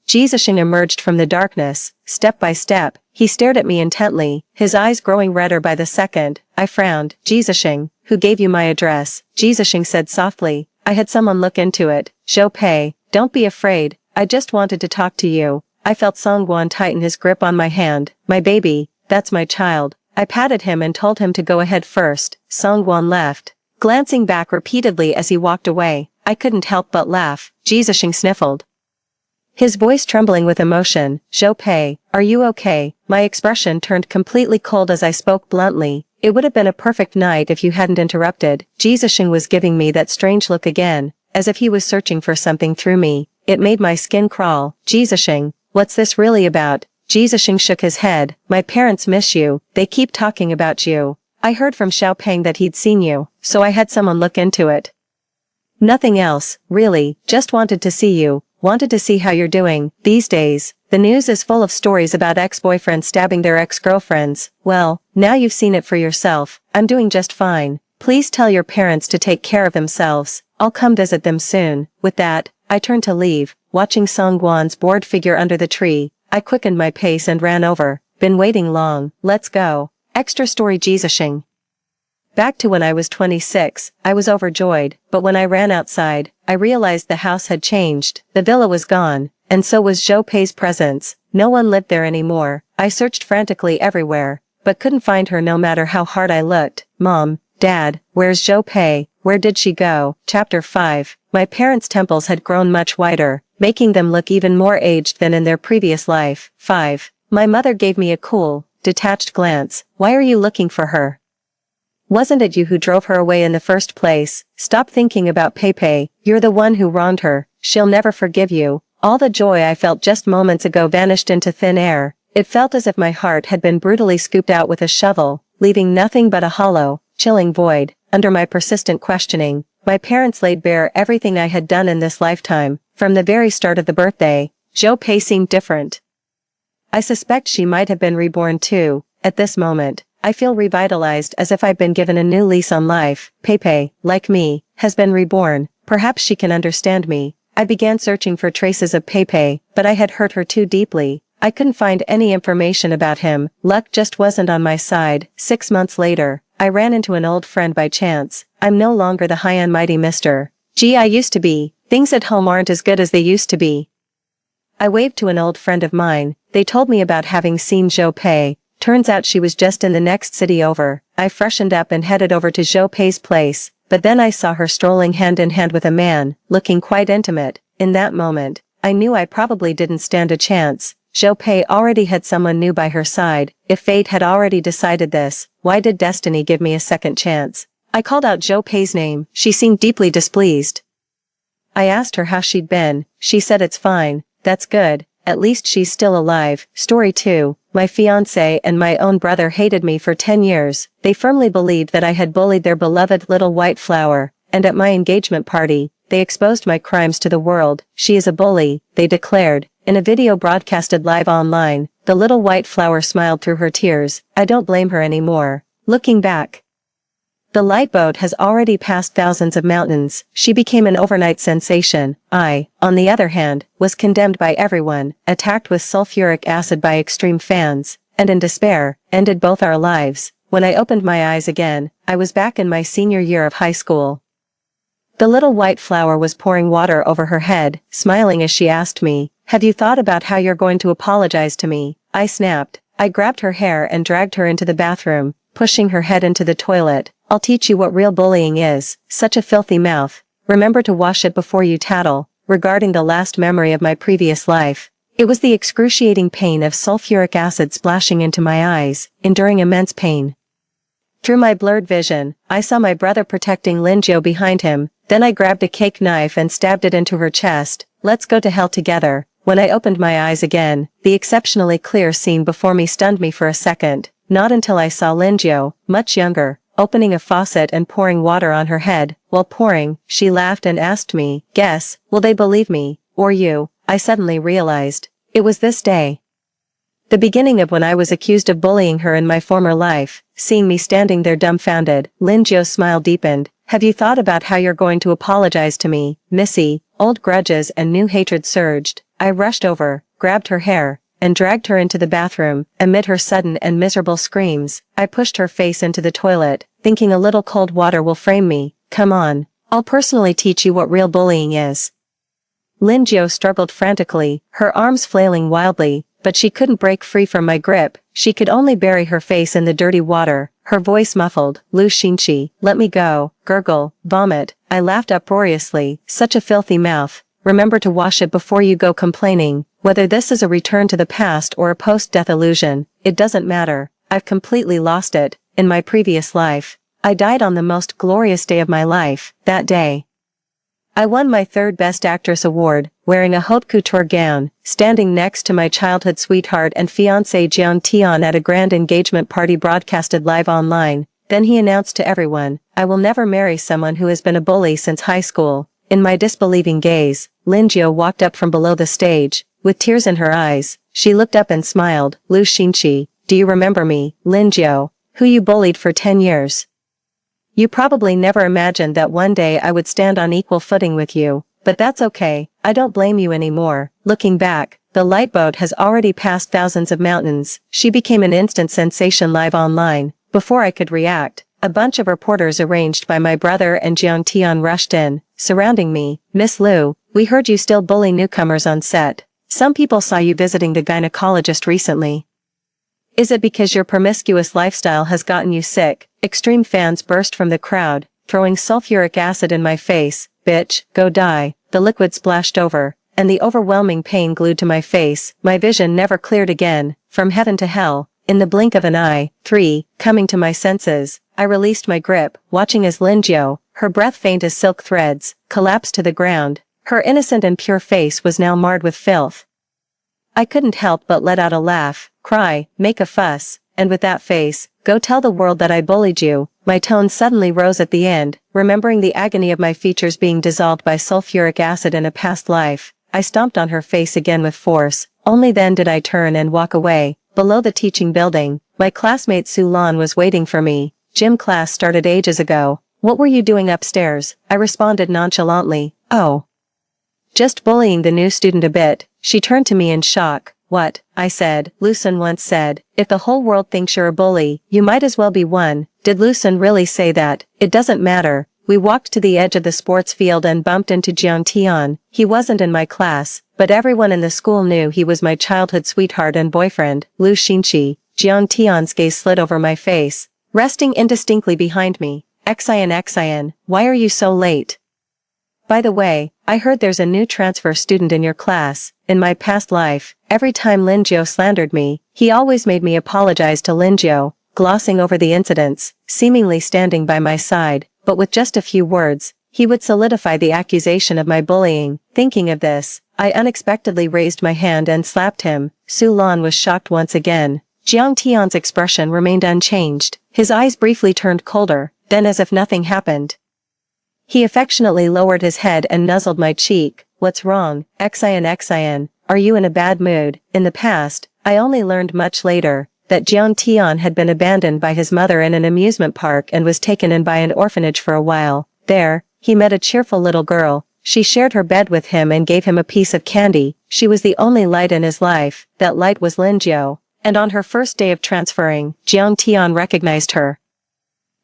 Ji Zhisheng emerged from the darkness. Step by step, he stared at me intently, his eyes growing redder by the second. I frowned. "Ji Zhisheng, who gave you my address?" Ji Zhisheng said softly. "I had someone look into it." "Zhou Pei, don't be afraid. I just wanted to talk to you." I felt Songguan tighten his grip on my hand. "My baby, that's my child." I patted him and told him to go ahead first. Songguan left, glancing back repeatedly as he walked away. I couldn't help but laugh. Ji Zhisheng sniffled, his voice trembling with emotion. "Zhou Pei, are you okay?" My expression turned completely cold as I spoke bluntly. "It would have been a perfect night if you hadn't interrupted." Ji Zhisheng was giving me that strange look again, as if he was searching for something through me. It made my skin crawl. "Ji Zhisheng, what's this really about?" Ji Zhisheng shook his head. "My parents miss you. They keep talking about you. I heard from Xiaopeng that he'd seen you, so I had someone look into it. Nothing else, really, just wanted to see you, wanted to see how you're doing these days." The news is full of stories about ex-boyfriends stabbing their ex-girlfriends. Well, now you've seen it for yourself. I'm doing just fine. Please tell your parents to take care of themselves. I'll come visit them soon." With that, I turned to leave, watching Songguan's bored figure under the tree. I quickened my pace and ran over. "Been waiting long, let's go." Extra story Jizashing. Back to when I was 26, I was overjoyed, but when I ran outside, I realized the house had changed. The villa was gone, and so was Zhou Pei's presence. No one lived there anymore. I searched frantically everywhere, but couldn't find her no matter how hard I looked. "Mom, Dad, where's Zhou Pei? Where did she go?" Chapter 5. My parents' temples had grown much wider, making them look even more aged than in their previous life. 5. My mother gave me a cool, detached glance. "Why are you looking for her? Wasn't it you who drove her away in the first place? Stop thinking about Pei. You're the one who wronged her. She'll never forgive you." All the joy I felt just moments ago vanished into thin air. It felt as if my heart had been brutally scooped out with a shovel, leaving nothing but a hollow, chilling void. Under my persistent questioning, my parents laid bare everything I had done in this lifetime. From the very start of the birthday, Zhou Pei seemed different. I suspect she might have been reborn too. At this moment, I feel revitalized, as if I've been given a new lease on life. Pei, like me, has been reborn. Perhaps she can understand me. I began searching for traces of Pei, but I had hurt her too deeply. I couldn't find any information about him. Luck just wasn't on my side. 6 months later, I ran into an old friend by chance. I'm no longer the high and mighty Mr. G I used to be. Things at home aren't as good as they used to be. I waved to an old friend of mine. They told me about having seen Zhou Pei. Turns out she was just in the next city over. I freshened up and headed over to Zhou Pei's place, but then I saw her strolling hand in hand with a man, looking quite intimate. In that moment, I knew I probably didn't stand a chance. Zhou Pei already had someone new by her side. If fate had already decided this, why did destiny give me a second chance? I called out Zhou Pei's name. She seemed deeply displeased. I asked her how she'd been. She said it's fine. That's good. At least she's still alive. Story 2. My fiancé and my own brother hated me for 10 years. They firmly believed that I had bullied their beloved little white flower, and at my engagement party, they exposed my crimes to the world. "She is a bully," they declared. In a video broadcasted live online, the little white flower smiled through her tears. I don't blame her anymore. Looking back, the light boat has already passed thousands of mountains. She became an overnight sensation. I, on the other hand, was condemned by everyone, attacked with sulfuric acid by extreme fans, and in despair, ended both our lives. When I opened my eyes again, I was back in my senior year of high school. The little white flower was pouring water over her head, smiling as she asked me, "Have you thought about how you're going to apologize to me?" I snapped. I grabbed her hair and dragged her into the bathroom, pushing her head into the toilet. "I'll teach you what real bullying is. Such a filthy mouth. Remember to wash it before you tattle." Regarding the last memory of my previous life, it was the excruciating pain of sulfuric acid splashing into my eyes, enduring immense pain. Through my blurred vision, I saw my brother protecting Linjiao behind him. Then I grabbed a cake knife and stabbed it into her chest. "Let's go to hell together." When I opened my eyes again, the exceptionally clear scene before me stunned me for a second. Not until I saw Linjiao, much younger, opening a faucet and pouring water on her head. While pouring, she laughed and asked me, "Guess, will they believe me, or you?" I suddenly realized. It was this day, the beginning of when I was accused of bullying her in my former life. Seeing me standing there dumbfounded, Linjiao's smile deepened. "Have you thought about how you're going to apologize to me, Missy?" Old grudges and new hatred surged. I rushed over, grabbed her hair, and dragged her into the bathroom. Amid her sudden and miserable screams, I pushed her face into the toilet, thinking a little cold water will frame me. "Come on. I'll personally teach you what real bullying is." Linjiao struggled frantically, her arms flailing wildly, but she couldn't break free from my grip. She could only bury her face in the dirty water, her voice muffled. "Lu Xinqi, let me go." Gurgle, vomit. I laughed uproariously. "Such a filthy mouth. Remember to wash it before you go complaining." Whether this is a return to the past or a post-death illusion, it doesn't matter. I've completely lost it. In my previous life, I died on the most glorious day of my life. That day, I won my third Best Actress award, wearing a haute couture gown, standing next to my childhood sweetheart and fiancé Jiang Tian at a grand engagement party broadcasted live online. Then he announced to everyone, "I will never marry someone who has been a bully since high school." In my disbelieving gaze, Linjiao walked up from below the stage, with tears in her eyes. She looked up and smiled. Lu Xinqi, do you remember me, Lin Jiu, who you bullied for 10 years? You probably never imagined that one day I would stand on equal footing with you, but that's okay, I don't blame you anymore. Looking back, the light boat has already passed thousands of mountains. She became an instant sensation live online. Before I could react, a bunch of reporters arranged by my brother and Jiang Tian rushed in, surrounding me. Miss Liu, we heard you still bully newcomers on set. Some people saw you visiting the gynecologist recently. Is it because your promiscuous lifestyle has gotten you sick? Extreme fans burst from the crowd, throwing sulfuric acid in my face. Bitch, go die. The liquid splashed over, and the overwhelming pain glued to my face. My vision never cleared again. From heaven to hell, in the blink of an eye. 3. Coming to my senses, I released my grip, watching as Lin Jiu, her breath faint as silk threads, collapsed to the ground. Her innocent and pure face was now marred with filth. I couldn't help but let out a laugh, cry, make a fuss, and with that face, go tell the world that I bullied you. My tone suddenly rose at the end, remembering the agony of my features being dissolved by sulfuric acid in a past life. I stomped on her face again with force. Only then did I turn and walk away. Below the teaching building, my classmate Su Lan was waiting for me. Gym class started ages ago. What were you doing upstairs? I responded nonchalantly. Oh. Just bullying the new student a bit. She turned to me in shock. What? I said. Lucen once said, if the whole world thinks you're a bully, you might as well be one. Did Lucen really say that? It doesn't matter. We walked to the edge of the sports field and bumped into Jiang Tian. He wasn't in my class, but everyone in the school knew he was my childhood sweetheart and boyfriend, Lu Xinqi. Jiang Tian's gaze slid over my face, resting indistinctly behind me. Xian, why are you so late? By the way, I heard there's a new transfer student in your class. In my past life, every time Lin Jiu slandered me, he always made me apologize to Lin Jiu, glossing over the incidents, seemingly standing by my side, but with just a few words, he would solidify the accusation of my bullying. Thinking of this, I unexpectedly raised my hand and slapped him. Su Lan was shocked once again. Jiang Tian's expression remained unchanged. His eyes briefly turned colder, then as if nothing happened. He affectionately lowered his head and nuzzled my cheek. What's wrong, Xian? Are you in a bad mood? In the past, I only learned much later, that Jiang Tian had been abandoned by his mother in an amusement park and was taken in by an orphanage for a while. There, he met a cheerful little girl. She shared her bed with him and gave him a piece of candy. She was the only light in his life. That light was Lin Jiu. And on her first day of transferring, Jiang Tian recognized her.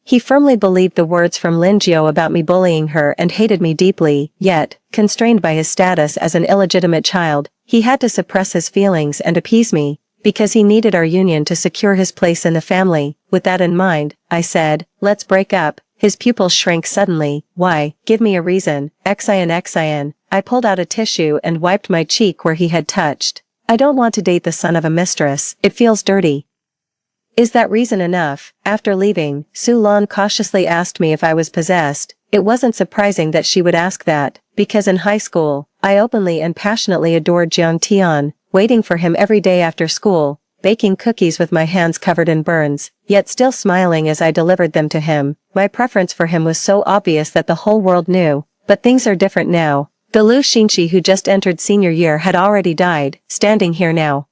He firmly believed the words from Lin Jiu about me bullying her and hated me deeply, yet, constrained by his status as an illegitimate child, he had to suppress his feelings and appease me, because he needed our union to secure his place in the family. With that in mind, I said, let's break up. His pupils shrank suddenly. Why? Give me a reason. Xian. I pulled out a tissue and wiped my cheek where he had touched. I don't want to date the son of a mistress. It feels dirty. Is that reason enough? After leaving, Su Lan cautiously asked me if I was possessed. It wasn't surprising that she would ask that, because in high school, I openly and passionately adored Jiang Tian, waiting for him every day after school, baking cookies with my hands covered in burns, yet still smiling as I delivered them to him. My preference for him was so obvious that the whole world knew, but things are different now. The Lu Xinqi who just entered senior year had already died. Standing here now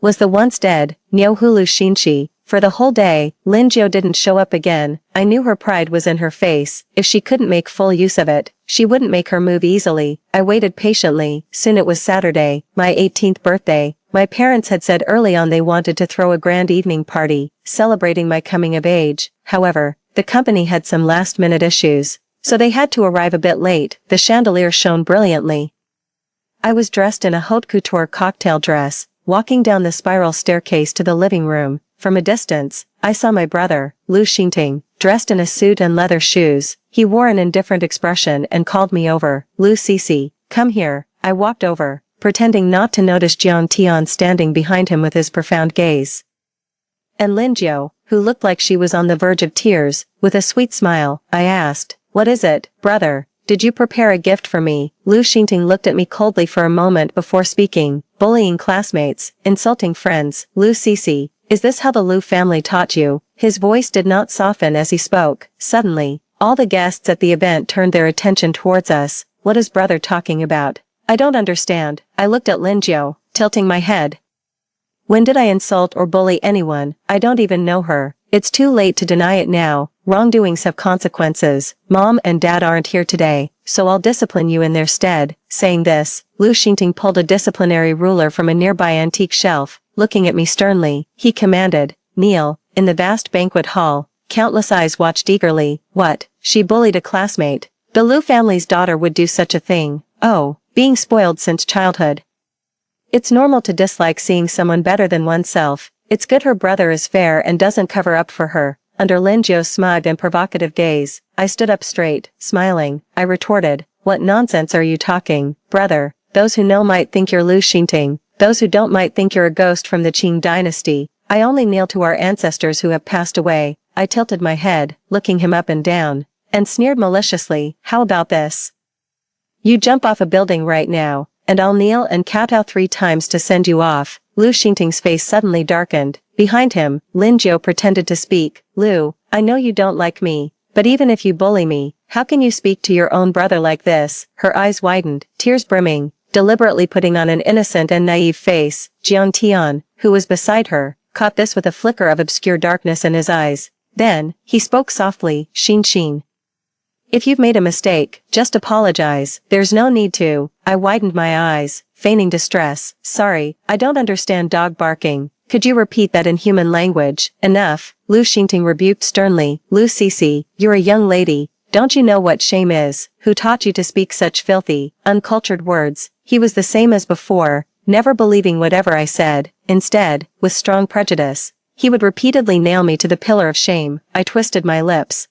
was the once dead, Niuhu Lu Xinqi. For the whole day, Lin Jiu didn't show up again. I knew her pride was in her face. If she couldn't make full use of it, she wouldn't make her move easily. I waited patiently. Soon it was Saturday, my 18th birthday. My parents had said early on they wanted to throw a grand evening party, celebrating my coming of age. However, the company had some last-minute issues, so they had to arrive a bit late. The chandelier shone brilliantly. I was dressed in a haute couture cocktail dress, walking down the spiral staircase to the living room. From a distance, I saw my brother, Lu Xinting, dressed in a suit and leather shoes. He wore an indifferent expression and called me over. Lu Cici, come here. I walked over, pretending not to notice Jiang Tian standing behind him with his profound gaze. And Lin Jiu, who looked like she was on the verge of tears, with a sweet smile, I asked, what is it, brother? Did you prepare a gift for me? Lu Xinting looked at me coldly for a moment before speaking. Bullying classmates, insulting friends. Lu Cici, is this how the Lu family taught you? His voice did not soften as he spoke. Suddenly, all the guests at the event turned their attention towards us. What is brother talking about? I don't understand. I looked at Linjiao, tilting my head. When did I insult or bully anyone? I don't even know her. It's too late to deny it now. Wrongdoings have consequences. Mom and Dad aren't here today, so I'll discipline you in their stead. Saying this, Lu Xingting pulled a disciplinary ruler from a nearby antique shelf. Looking at me sternly, he commanded, "Kneel." In the vast banquet hall, countless eyes watched eagerly. What? She bullied a classmate. The Lu family's daughter would do such a thing. Oh, being spoiled since childhood. It's normal to dislike seeing someone better than oneself. It's good her brother is fair and doesn't cover up for her. Under Lin Jiao's smug and provocative gaze, I stood up straight, smiling. I retorted, "What nonsense are you talking, brother? Those who know might think you're Lu Xingting. Those who don't might think you're a ghost from the Qing dynasty. I only kneel to our ancestors who have passed away." I tilted my head, looking him up and down, and sneered maliciously, "How about this? You jump off a building right now, and I'll kneel and kowtow 3 times to send you off." Lu Xingting's face suddenly darkened. Behind him, Lin Jiao pretended to speak. "Lu, I know you don't like me, but even if you bully me, how can you speak to your own brother like this?" Her eyes widened, tears brimming, deliberately putting on an innocent and naive face. Jiang Tian, who was beside her, caught this with a flicker of obscure darkness in his eyes. Then, he spoke softly, "Xin Xin. If you've made a mistake, just apologize. There's no need to." I widened my eyes, feigning distress. "Sorry, I don't understand dog barking. Could you repeat that in human language?" "Enough," Lu Xingting rebuked sternly. "Lu Cici, you're a young lady. Don't you know what shame is? Who taught you to speak such filthy, uncultured words?" He was the same as before, never believing whatever I said. Instead, with strong prejudice, he would repeatedly nail me to the pillar of shame. I twisted my lips,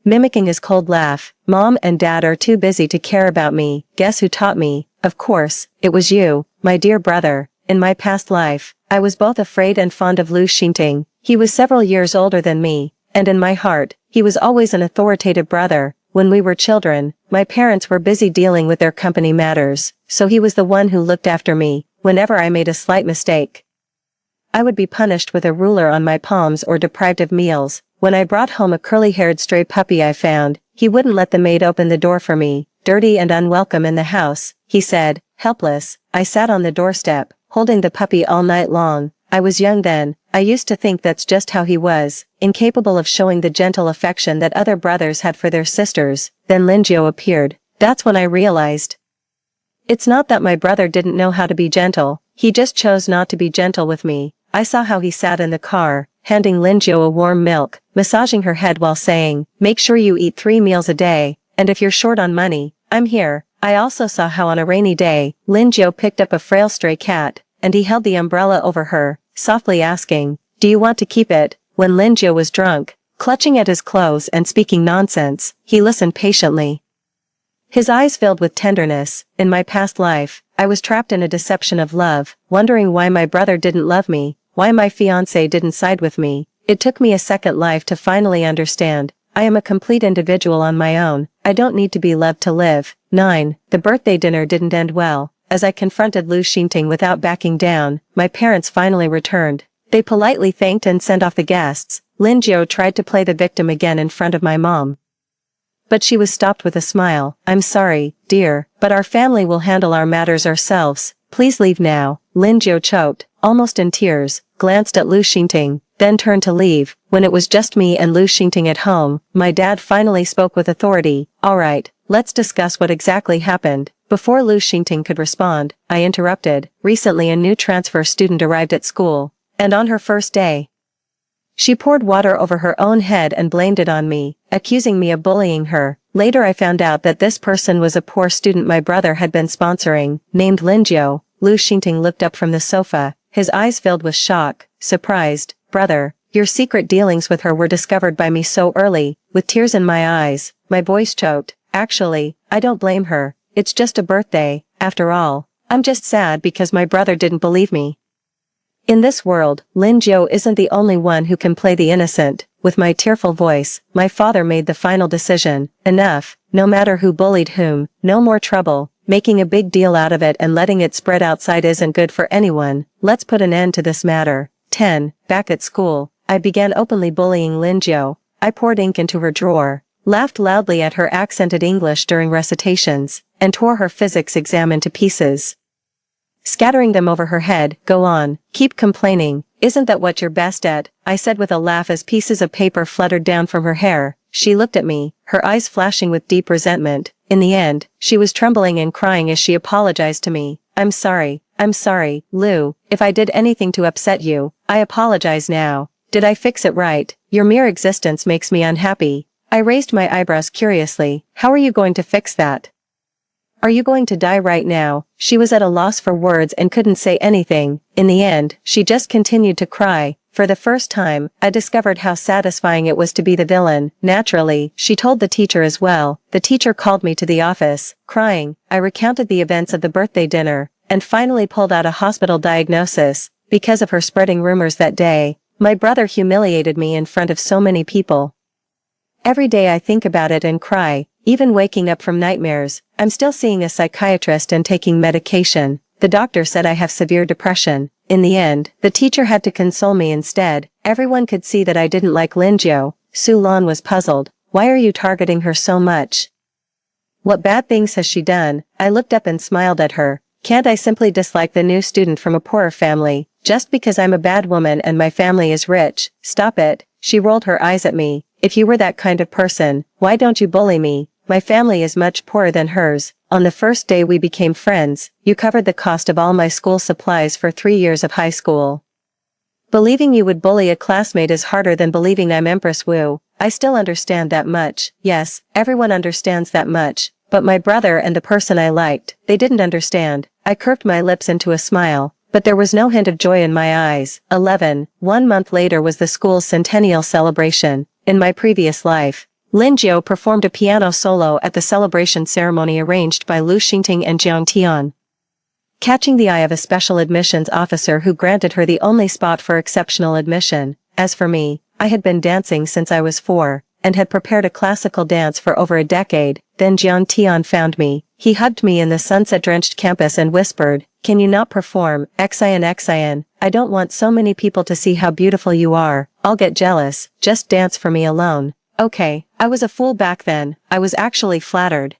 mimicking his cold laugh. "Mom and Dad are too busy to care about me. Guess who taught me? Of course, it was you, my dear brother. In my past life, I was both afraid and fond of Lu Xingting. He was several years older than me, and in my heart, he was always an authoritative brother. When we were children, my parents were busy dealing with their company matters, so he was the one who looked after me. Whenever I made a slight mistake, I would be punished with a ruler on my palms or deprived of meals. When I brought home a curly-haired stray puppy I found, he wouldn't let the maid open the door for me. "Dirty and unwelcome in the house," he said, helpless. I sat on the doorstep, holding the puppy all night long. I was young then. I used to think that's just how he was, incapable of showing the gentle affection that other brothers had for their sisters. Then Lin Jiao appeared. That's when I realized. It's not that my brother didn't know how to be gentle, he just chose not to be gentle with me. I saw how he sat in the car, handing Lin Jiao a warm milk, massaging her head while saying, "Make sure you eat 3 meals a day, and if you're short on money, I'm here." I also saw how on a rainy day, Lin Jiao picked up a frail stray cat, and he held the umbrella over her, softly asking, "Do you want to keep it?" When Lin Jiao was drunk, clutching at his clothes and speaking nonsense, he listened patiently. His eyes filled with tenderness. In my past life, I was trapped in a deception of love, wondering why my brother didn't love me, why my fiancé didn't side with me. It took me a second life to finally understand. I am a complete individual on my own. I don't need to be loved to live. 9. The birthday dinner didn't end well. As I confronted Lu Xingting without backing down, my parents finally returned. They politely thanked and sent off the guests. Lin Jiao tried to play the victim again in front of my mom, but she was stopped with a smile. "I'm sorry, dear, but our family will handle our matters ourselves. Please leave now." Lin Jiao choked, almost in tears, glanced at Lu Xingting, then turned to leave. When it was just me and Lu Xingting at home, my dad finally spoke with authority. "All right, let's discuss what exactly happened." Before Lu Xingting could respond, I interrupted. "Recently a new transfer student arrived at school, and on her first day, she poured water over her own head and blamed it on me, accusing me of bullying her. Later I found out that this person was a poor student my brother had been sponsoring, named Lin Jiao." Lu Xingting looked up from the sofa, his eyes filled with shock, surprised. "Brother, your secret dealings with her were discovered by me so early." With tears in my eyes, my voice choked. "Actually, I don't blame her. It's just a birthday, after all. I'm just sad because my brother didn't believe me." In this world, Lin Jiao isn't the only one who can play the innocent. With my tearful voice, my father made the final decision. Enough, no matter who bullied whom, no more trouble. Making a big deal out of it and letting it spread outside isn't good for anyone. Let's put an end to this matter. 10. Back at school, I began openly bullying Lin Jiao. I poured ink into her drawer, laughed loudly at her accented English during recitations, and tore her physics exam into pieces. Scattering them over her head, "Go on, keep complaining, isn't that what you're best at?" I said with a laugh as pieces of paper fluttered down from her hair. She looked at me, her eyes flashing with deep resentment. In the end, she was trembling and crying as she apologized to me. I'm sorry, Lou, if I did anything to upset you, I apologize now. Did I fix it right? Your mere existence makes me unhappy." I raised my eyebrows curiously. "How are you going to fix that? Are you going to die right now?" She was at a loss for words and couldn't say anything. In the end, she just continued to cry. For the first time, I discovered how satisfying it was to be the villain. Naturally, she told the teacher as well. The teacher called me to the office. Crying, I recounted the events of the birthday dinner, and finally pulled out a hospital diagnosis. Because of her spreading rumors that day, my brother humiliated me in front of so many people. Every day I think about it and cry, even waking up from nightmares. I'm still seeing a psychiatrist and taking medication. The doctor said I have severe depression. In the end, the teacher had to console me instead. Everyone could see that I didn't like Linjo. Su Lan was puzzled. Why are you targeting her so much? What bad things has she done? I looked up and smiled at her. Can't I simply dislike the new student from a poorer family, just because I'm a bad woman and my family is rich? Stop it. She rolled her eyes at me. If you were that kind of person, why don't you bully me? My family is much poorer than hers. On the first day we became friends, you covered the cost of all my school supplies for 3 years of high school. Believing you would bully a classmate is harder than believing I'm Empress Wu. I still understand that much. Yes, everyone understands that much. But my brother and the person I liked, they didn't understand. I curved my lips into a smile, but there was no hint of joy in my eyes. 11. 1 month later was the school's centennial celebration. In my previous life, Lin Jiao performed a piano solo at the celebration ceremony arranged by Lu Xingting and Jiang Tian, catching the eye of a special admissions officer who granted her the only spot for exceptional admission. As for me, I had been dancing since I was 4, and had prepared a classical dance for over a decade. Then Jiang Tian found me. He hugged me in the sunset-drenched campus and whispered, "Can you not perform? Xian, I don't want so many people to see how beautiful you are. I'll get jealous. Just dance for me alone." Okay, I was a fool back then. I was actually flattered,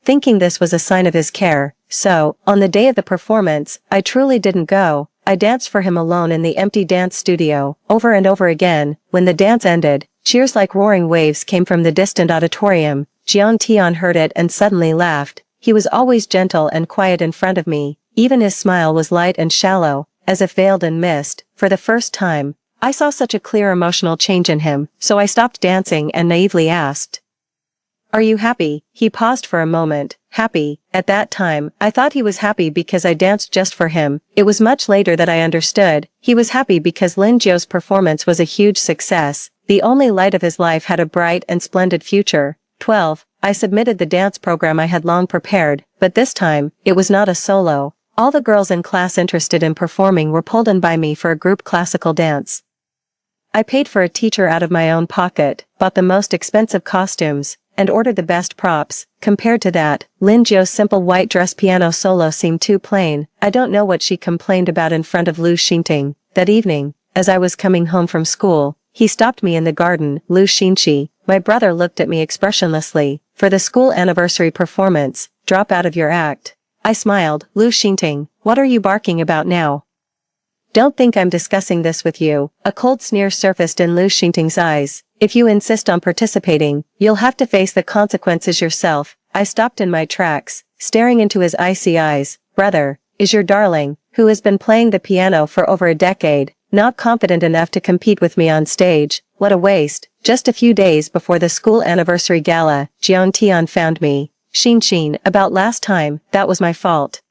thinking this was a sign of his care. So, on the day of the performance, I truly didn't go. I danced for him alone in the empty dance studio, over and over again. When the dance ended, cheers like roaring waves came from the distant auditorium. Jiang Tian heard it and suddenly laughed. He was always gentle and quiet in front of me. Even his smile was light and shallow, as if veiled in mist. For the first time, I saw such a clear emotional change in him, so I stopped dancing and naively asked, "Are you happy?" He paused for a moment. Happy? At that time, I thought he was happy because I danced just for him. It was much later that I understood. He was happy because Lin Jiao's performance was a huge success. The only light of his life had a bright and splendid future. 12. I submitted the dance program I had long prepared, but this time, it was not a solo. All the girls in class interested in performing were pulled in by me for a group classical dance. I paid for a teacher out of my own pocket, bought the most expensive costumes, and ordered the best props. Compared to that, Lin Jiao's simple white dress piano solo seemed too plain. I don't know what she complained about in front of Lu Xingting. That evening, as I was coming home from school, he stopped me in the garden. "Lu Xingqi." My brother looked at me expressionlessly. "For the school anniversary performance, drop out of your act." I smiled. "Lu Xingting, what are you barking about now? Don't think I'm discussing this with you." A cold sneer surfaced in Lu Xingting's eyes. "If you insist on participating, you'll have to face the consequences yourself." I stopped in my tracks, staring into his icy eyes. "Brother, is your darling, who has been playing the piano for over a decade, not confident enough to compete with me on stage? What a waste." Just a few days before the school anniversary gala, Jiang Tian found me. "Xin, about last time, that was my fault.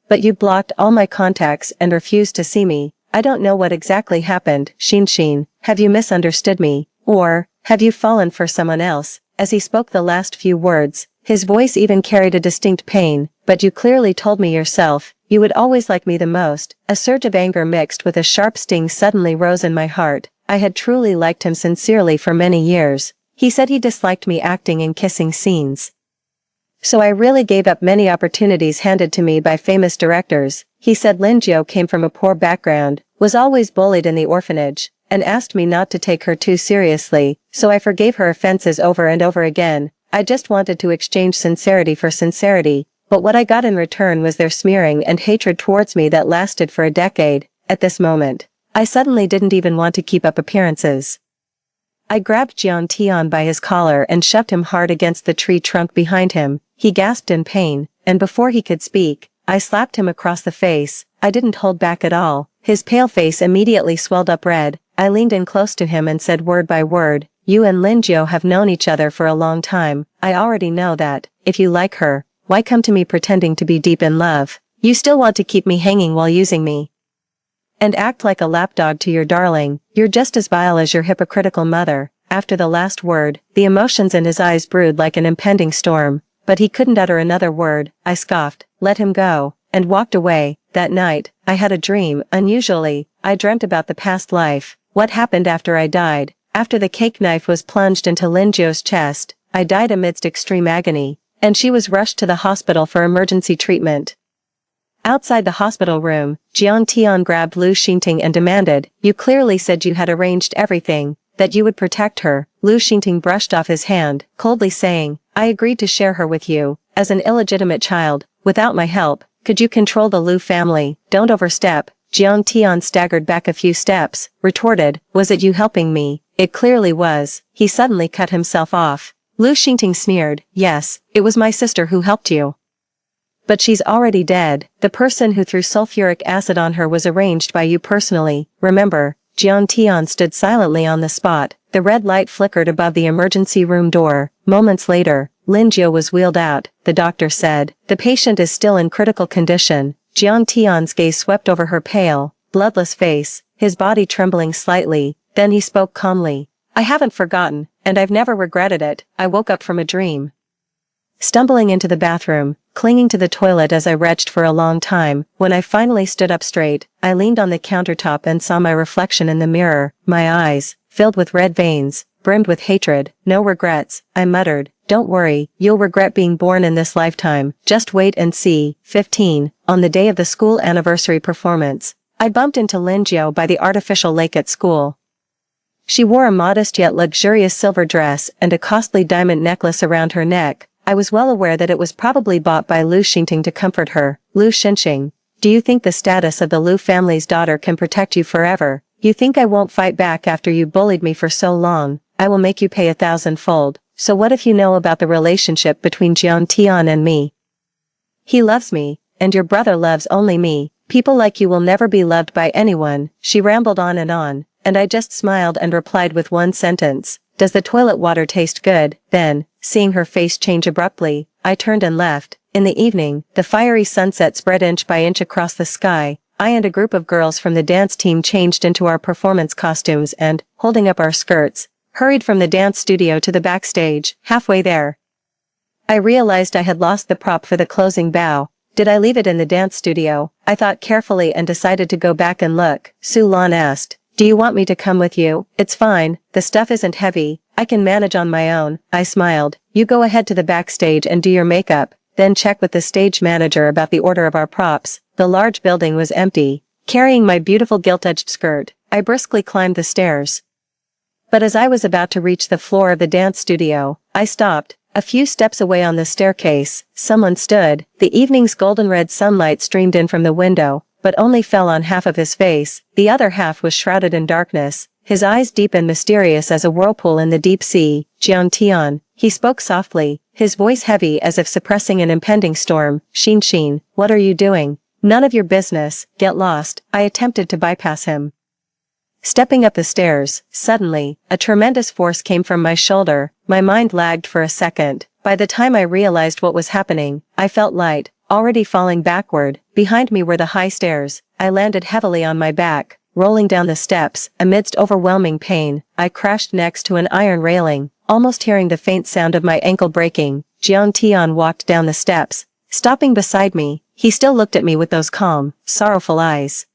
But you blocked all my contacts and refused to see me. I don't know what exactly happened." Xin, have you misunderstood me? Or, have you fallen for someone else?" As he spoke the last few words, his voice even carried a distinct pain. "But you clearly told me yourself, you would always like me the most." A surge of anger mixed with a sharp sting suddenly rose in my heart. I had truly liked him sincerely for many years. He said he disliked me acting in kissing scenes. So I really gave up many opportunities handed to me by famous directors. He said Lin Jiao came from a poor background, was always bullied in the orphanage, and asked me not to take her too seriously, so I forgave her offenses over and over again. I just wanted to exchange sincerity for sincerity, but what I got in return was their smearing and hatred towards me that lasted for a decade. At this moment, I suddenly didn't even want to keep up appearances. I grabbed Jian Tian by his collar and shoved him hard against the tree trunk behind him. He gasped in pain, and before he could speak, I slapped him across the face. I didn't hold back at all. His pale face immediately swelled up red. I leaned in close to him and said word by word, "You and Lin Jiao have known each other for a long time. I already know that. If you like her, why come to me pretending to be deep in love? You still want to keep me hanging while using me and act like a lapdog to your darling. You're just as vile as your hypocritical mother." After the last word, the emotions in his eyes brewed like an impending storm, but he couldn't utter another word. I scoffed, let him go, and walked away. That night, I had a dream. Unusually, I dreamt about the past life, what happened after I died. After the cake knife was plunged into Lin Jiao's chest, I died amidst extreme agony, and she was rushed to the hospital for emergency treatment. Outside the hospital room, Jian Tian grabbed Lu Xingting and demanded, "You clearly said you had arranged everything, that you would protect her." Lu Xingting brushed off his hand, coldly saying, "I agreed to share her with you, as an illegitimate child, without my help. Could you control the Lu family? Don't overstep." Jian Tian staggered back a few steps, retorted, "Was it you helping me?" It clearly was. He suddenly cut himself off. Lu Xingting sneered, "Yes, it was my sister who helped you. But she's already dead. The person who threw sulfuric acid on her was arranged by you personally, remember?" Jian Tian stood silently on the spot. The red light flickered above the emergency room door. Moments later, Lin Jiao was wheeled out. The doctor said, "The patient is still in critical condition." Jian Tian's gaze swept over her pale, bloodless face, his body trembling slightly. Then he spoke calmly. "I haven't forgotten, and I've never regretted it. I woke up from a dream." Stumbling into the bathroom, clinging to the toilet as I retched for a long time, when I finally stood up straight, I leaned on the countertop and saw my reflection in the mirror. My eyes, filled with red veins, brimmed with hatred. "No regrets," I muttered. "Don't worry, you'll regret being born in this lifetime. Just wait and see." 15. On the day of the school anniversary performance, I bumped into Lin Jiao by the artificial lake at school. She wore a modest yet luxurious silver dress and a costly diamond necklace around her neck. I was well aware that it was probably bought by Lu Xingting to comfort her. "Lu Xingting, do you think the status of the Lu family's daughter can protect you forever? You think I won't fight back after you bullied me for so long? I will make you pay 1,000-fold. So what if you know about the relationship between Jian Tian and me? He loves me, and your brother loves only me. People like you will never be loved by anyone." She rambled on, and I just smiled and replied with one sentence, "Does the toilet water taste good?" Then, seeing her face change abruptly, I turned and left. In the evening, the fiery sunset spread inch by inch across the sky. I and a group of girls from the dance team changed into our performance costumes and, holding up our skirts, hurried from the dance studio to the backstage. Halfway there, I realized I had lost the prop for the closing bow. Did I leave it in the dance studio? I thought carefully and decided to go back and look. Su Lan asked, "Do you want me to come with you?" "It's fine, the stuff isn't heavy. I can manage on my own." I smiled. "You go ahead to the backstage and do your makeup, then check with the stage manager about the order of our props." The large building was empty. Carrying my beautiful gilt-edged skirt, I briskly climbed the stairs. But as I was about to reach the floor of the dance studio, I stopped. A few steps away on the staircase, someone stood. The evening's golden-red sunlight streamed in from the window, but only fell on half of his face. The other half was shrouded in darkness, his eyes deep and mysterious as a whirlpool in the deep sea. "Jian Tian," he spoke softly, his voice heavy as if suppressing an impending storm. Xin, what are you doing?" "None of your business, get lost." I attempted to bypass him. Stepping up the stairs, suddenly, a tremendous force came from my shoulder. My mind lagged for a second. By the time I realized what was happening, I felt light, already falling backward. Behind me were the high stairs. I landed heavily on my back, rolling down the steps. Amidst overwhelming pain, I crashed next to an iron railing, almost hearing the faint sound of my ankle breaking. Jian Tian walked down the steps, stopping beside me. He still looked at me with those calm, sorrowful eyes.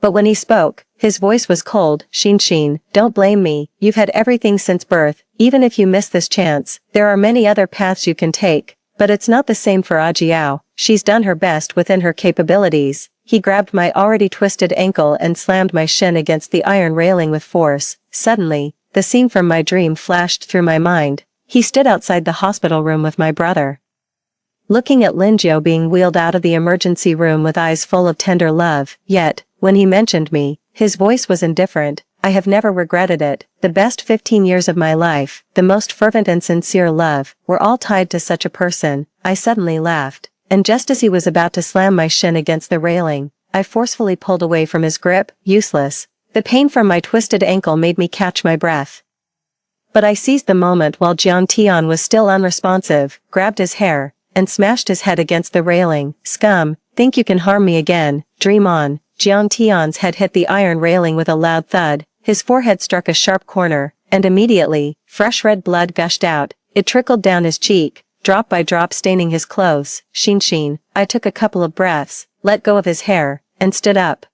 But when he spoke, his voice was cold. "Xin, don't blame me. You've had everything since birth. Even if you miss this chance, there are many other paths you can take. But it's not the same for Ajiao. She's done her best within her capabilities." He grabbed my already twisted ankle and slammed my shin against the iron railing with force. Suddenly, the scene from my dream flashed through my mind. He stood outside the hospital room with my brother, looking at Linjo being wheeled out of the emergency room with eyes full of tender love. Yet, when he mentioned me, his voice was indifferent. I have never regretted it. The best 15 years of my life, the most fervent and sincere love, were all tied to such a person. I suddenly laughed, and just as he was about to slam my shin against the railing, I forcefully pulled away from his grip. Useless. The pain from my twisted ankle made me catch my breath. But I seized the moment while Jiang Tian was still unresponsive, grabbed his hair, and smashed his head against the railing. Scum, think you can harm me again? Dream on. Jiang Tian's head hit the iron railing with a loud thud, his forehead struck a sharp corner, and immediately, fresh red blood gushed out. It trickled down his cheek, drop by drop staining his clothes. Shin. I took a couple of breaths, let go of his hair, and stood up.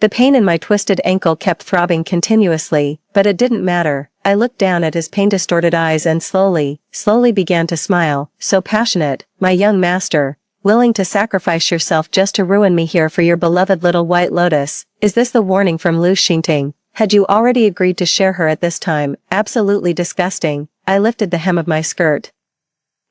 The pain in my twisted ankle kept throbbing continuously, but it didn't matter. I looked down at his pain-distorted eyes and slowly began to smile. So passionate, my young master, willing to sacrifice yourself just to ruin me here for your beloved little white lotus. Is this the warning from Lu Xingting? Had you already agreed to share her at this time? Absolutely disgusting. I lifted the hem of my skirt,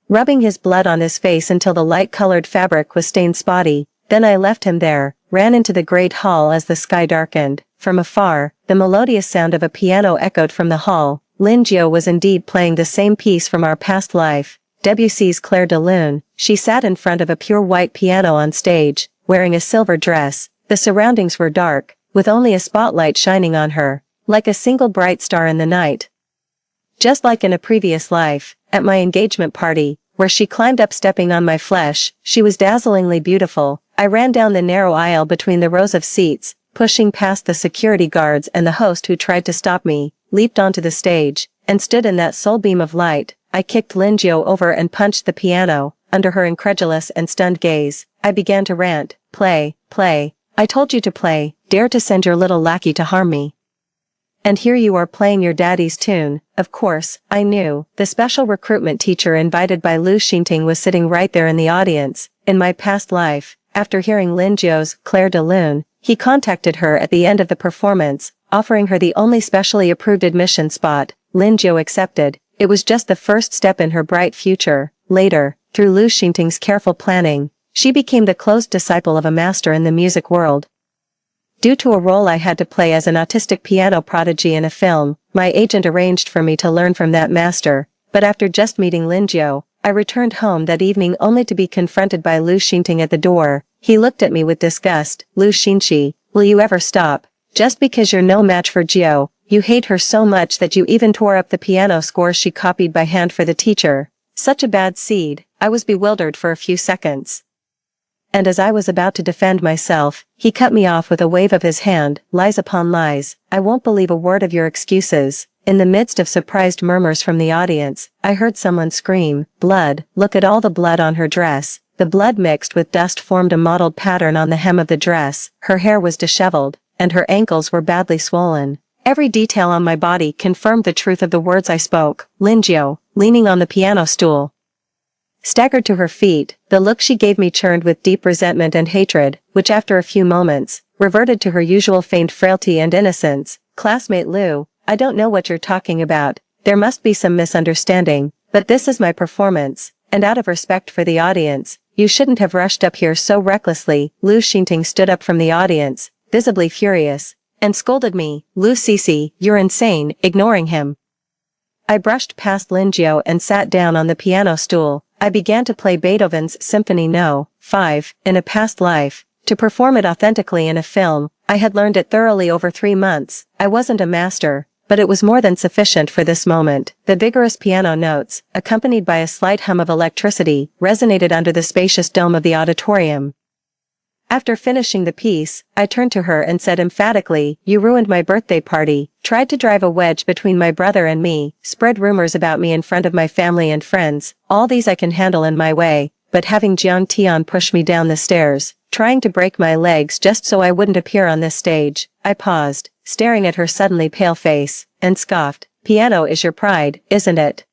rubbing his blood on his face until the light-colored fabric was stained spotty. Then I left him there, ran into the great hall as the sky darkened. From afar, the melodious sound of a piano echoed from the hall. Lin Jiao was indeed playing the same piece from our past life, Debussy's Clair de Lune. She sat in front of a pure white piano on stage, wearing a silver dress. The surroundings were dark, with only a spotlight shining on her, like a single bright star in the night. Just like in a previous life, at my engagement party, where she climbed up stepping on my flesh, she was dazzlingly beautiful. I ran down the narrow aisle between the rows of seats, pushing past the security guards and the host who tried to stop me, leaped onto the stage, and stood in that sole beam of light. I kicked Lin Jiao over and punched the piano. Under her incredulous and stunned gaze, I began to rant. Play. I told you to play. Dare to send your little lackey to harm me. And here you are playing your daddy's tune. Of course, I knew. The special recruitment teacher invited by Lu Xingting was sitting right there in the audience. In my past life, after hearing Lin Jiao's Clair de Lune, he contacted her at the end of the performance, offering her the only specially approved admission spot. Lin Jiao accepted. It was just the first step in her bright future. Later, through Lu Xingting's careful planning, she became the close disciple of a master in the music world. Due to a role I had to play as an autistic piano prodigy in a film, my agent arranged for me to learn from that master. But after just meeting Lin Jiao, I returned home that evening only to be confronted by Lu Xingting at the door. He looked at me with disgust. Lu Xingqi, will you ever stop? Just because you're no match for Jiao, you hate her so much that you even tore up the piano score she copied by hand for the teacher. Such a bad seed. I was bewildered for a few seconds. And as I was about to defend myself, he cut me off with a wave of his hand. Lies upon lies. I won't believe a word of your excuses. In the midst of surprised murmurs from the audience, I heard someone scream, blood, look at all the blood on her dress. The blood mixed with dust formed a mottled pattern on the hem of the dress. Her hair was disheveled, and her ankles were badly swollen. Every detail on my body confirmed the truth of the words I spoke. Lin Jiao, leaning on the piano stool, staggered to her feet. The look she gave me churned with deep resentment and hatred, which after a few moments, reverted to her usual feigned frailty and innocence. Classmate Lu, I don't know what you're talking about. There must be some misunderstanding, but this is my performance, and out of respect for the audience, you shouldn't have rushed up here so recklessly. Lu Xingting stood up from the audience, visibly furious, and scolded me. Lu Cece, you're insane, ignoring him. I brushed past Lin Jiao and sat down on the piano stool. I began to play Beethoven's Symphony No. 5, in a past life. To perform it authentically in a film, I had learned it thoroughly over 3 months. I wasn't a master, but it was more than sufficient for this moment. The vigorous piano notes, accompanied by a slight hum of electricity, resonated under the spacious dome of the auditorium. After finishing the piece, I turned to her and said emphatically, you ruined my birthday party, tried to drive a wedge between my brother and me, spread rumors about me in front of my family and friends. All these I can handle in my way, but having Jiang Tian push me down the stairs, trying to break my legs just so I wouldn't appear on this stage. I paused, staring at her suddenly pale face, and scoffed. Piano is your pride, isn't it?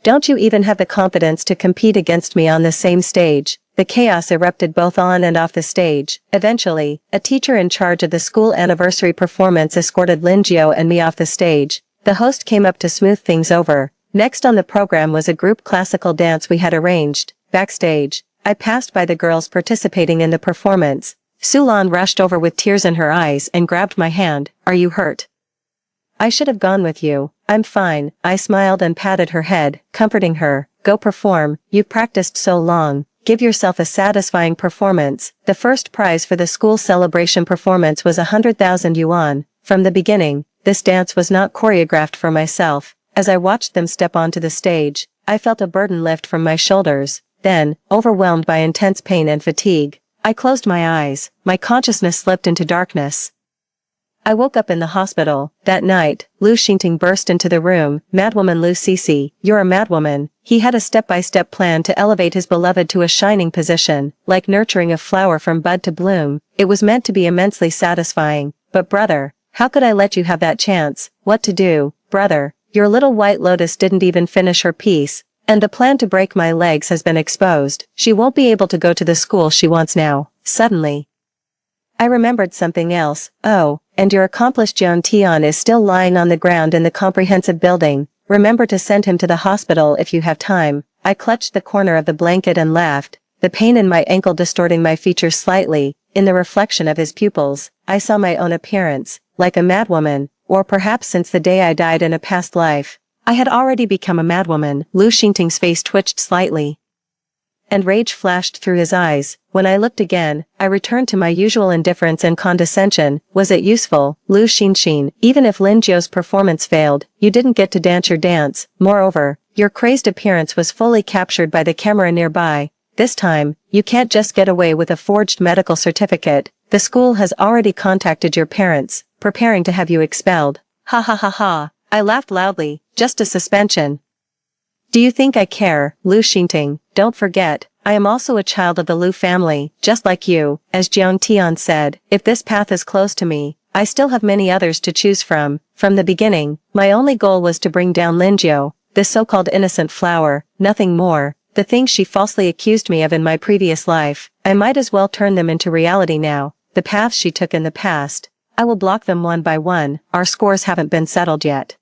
Don't you even have the confidence to compete against me on the same stage? The chaos erupted both on and off the stage. Eventually, a teacher in charge of the school anniversary performance escorted Lin Jiao and me off the stage. The host came up to smooth things over, Next on the program was a group classical dance we had arranged. Backstage, I passed by the girls participating in the performance. Sulan rushed over with tears in her eyes and grabbed my hand. "Are you hurt?" "I should have gone with you." "I'm fine." I smiled and patted her head, comforting her. "Go perform, you've practiced so long. Give yourself a satisfying performance." The first prize for the school celebration performance was 100,000 yuan. From the beginning, this dance was not choreographed for myself. As I watched them step onto the stage, I felt a burden lift from my shoulders. Then, overwhelmed by intense pain and fatigue, I closed my eyes. My consciousness slipped into darkness. I woke up in the hospital. That night, Lu Xingting burst into the room. "Madwoman Lu Cece, you're a madwoman." He had a step-by-step plan to elevate his beloved to a shining position, like nurturing a flower from bud to bloom. It was meant to be immensely satisfying. But brother, how could I let you have that chance? What to do, brother? Your little white lotus didn't even finish her piece, and the plan to break my legs has been exposed. She won't be able to go to the school she wants now. Suddenly, I remembered something else. "Oh, and your accomplice Jiang Tian is still lying on the ground in the comprehensive building. Remember to send him to the hospital if you have time." I clutched the corner of the blanket and laughed, the pain in my ankle distorting my features slightly. In the reflection of his pupils, I saw my own appearance, like a madwoman, or perhaps since the day I died in a past life, I had already become a madwoman. Lu Xingting's face twitched slightly, and rage flashed through his eyes. When I looked again, I returned to my usual indifference and condescension. "Was it useful, Lu Xingxin? Even if Lin Jiu's performance failed, you didn't get to dance your dance. Moreover, your crazed appearance was fully captured by the camera nearby. This time, you can't just get away with a forged medical certificate. The school has already contacted your parents, preparing to have you expelled." "Ha ha ha ha." I laughed loudly. "Just a suspension. Do you think I care, Lu Xingting? Don't forget, I am also a child of the Lu family, just like you." As Jiang Tian said, "If this path is closed to me, I still have many others to choose from." From the beginning, my only goal was to bring down Lin Jiu, this so-called innocent flower, nothing more. The things she falsely accused me of in my previous life, I might as well turn them into reality now. The paths she took in the past, I will block them one by one. Our scores haven't been settled yet.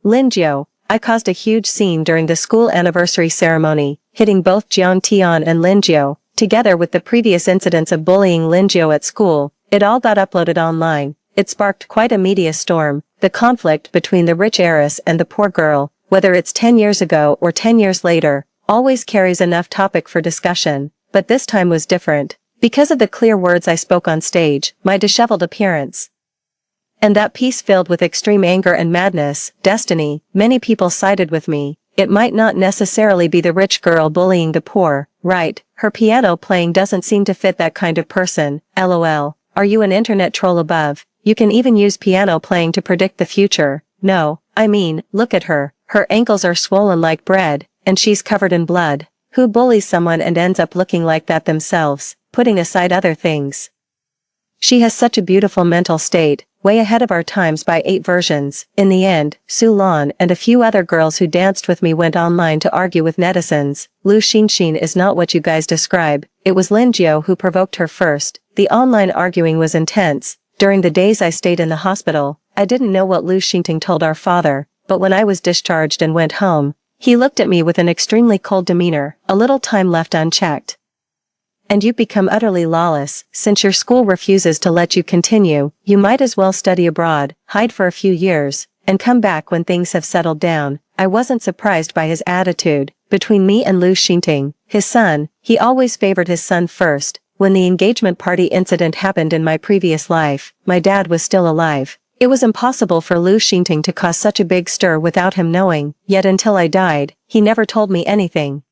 Lin Jiu, I caused a huge scene during the school anniversary ceremony, hitting both Jiang Tian and Lin Jiu. Together with the previous incidents of bullying Lin Jiu at school, it all got uploaded online. It sparked quite a media storm. The conflict between the rich heiress and the poor girl, whether it's 10 years ago or 10 years later, always carries enough topic for discussion. But this time was different, because of the clear words I spoke on stage, my disheveled appearance, and that piece filled with extreme anger and madness. Destiny. Many people sided with me. It might not necessarily be the rich girl bullying the poor, right? Her piano playing doesn't seem to fit that kind of person. LOL. Are you an internet troll above? You can even use piano playing to predict the future. No, I mean, look at her. Her ankles are swollen like bread, and she's covered in blood. Who bullies someone and ends up looking like that themselves, putting aside other things? She has such a beautiful mental state, way ahead of our times by 8 versions. In the end, Su Lan and a few other girls who danced with me went online to argue with netizens. Lu Xingxin is not what you guys describe. It was Lin Jiu who provoked her first. The online arguing was intense. During the days I stayed in the hospital, I didn't know what Lu Xingting told our father, but when I was discharged and went home, he looked at me with an extremely cold demeanor. "A little time left unchecked, and you've become utterly lawless. Since your school refuses to let you continue, you might as well study abroad, hide for a few years, and come back when things have settled down." I wasn't surprised by his attitude. Between me and Lu Xingting, his son, he always favored his son first. When the engagement party incident happened in my previous life, my dad was still alive. It was impossible for Lu Xingting to cause such a big stir without him knowing, yet until I died, he never told me anything.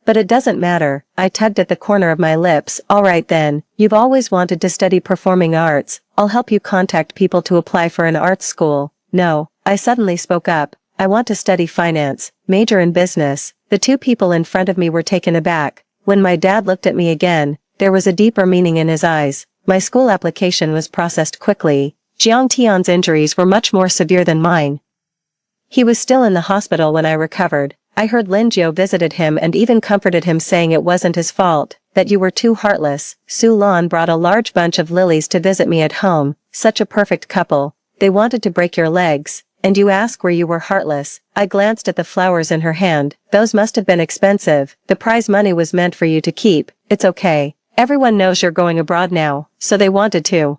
But it doesn't matter. I tugged at the corner of my lips. "All right then, you've always wanted to study performing arts. I'll help you contact people to apply for an arts school." "No," I suddenly spoke up. "I want to study finance, major in business." The two people in front of me were taken aback. When my dad looked at me again, there was a deeper meaning in his eyes. My school application was processed quickly. Jiang Tian's injuries were much more severe than mine. He was still in the hospital when I recovered. I heard Lin Jiu visited him and even comforted him, saying it wasn't his fault, that you were too heartless. Su Lan brought a large bunch of lilies to visit me at home. Such a perfect couple. They wanted to break your legs, and you ask where you were heartless. I glanced at the flowers in her hand. Those must have been expensive. The prize money was meant for you to keep. It's okay. Everyone knows you're going abroad now, so they wanted to.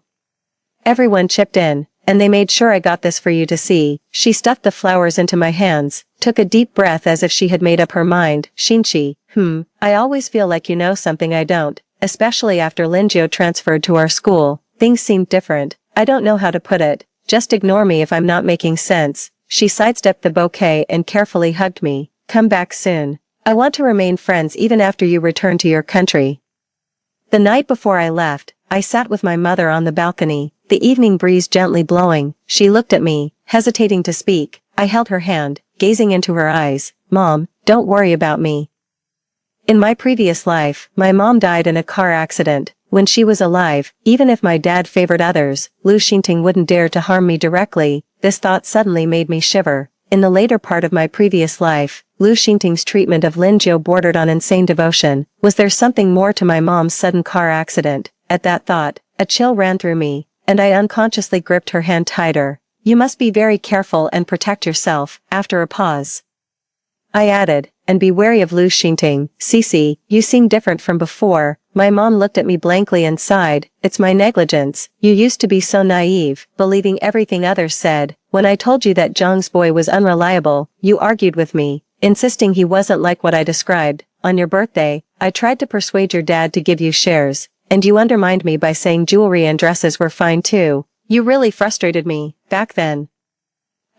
Everyone chipped in, and they made sure I got this for you to see. She stuffed the flowers into my hands, took a deep breath as if she had made up her mind. Shinchi, I always feel like you know something I don't, especially after Linjo transferred to our school. Things seemed different. I don't know how to put it. Just ignore me if I'm not making sense. She sidestepped the bouquet and carefully hugged me. Come back soon. I want to remain friends even after you return to your country. The night before I left, I sat with my mother on the balcony, the evening breeze gently blowing. She looked at me, hesitating to speak. I held her hand, gazing into her eyes. Mom, don't worry about me. In my previous life, my mom died in a car accident. When she was alive, even if my dad favored others, Lu Xingting wouldn't dare to harm me directly. This thought suddenly made me shiver. In the later part of my previous life, Lu Xingting's treatment of Lin Jiu bordered on insane devotion. Was there something more to my mom's sudden car accident? At that thought, a chill ran through me, and I unconsciously gripped her hand tighter. You must be very careful and protect yourself. After a pause, I added, and be wary of Lu Xingting. Cece, you seem different from before. My mom looked at me blankly and sighed. It's my negligence. You used to be so naive, believing everything others said. When I told you that Zhang's boy was unreliable, you argued with me, insisting he wasn't like what I described. On your birthday, I tried to persuade your dad to give you shares, and you undermined me by saying jewelry and dresses were fine too. You really frustrated me, back then.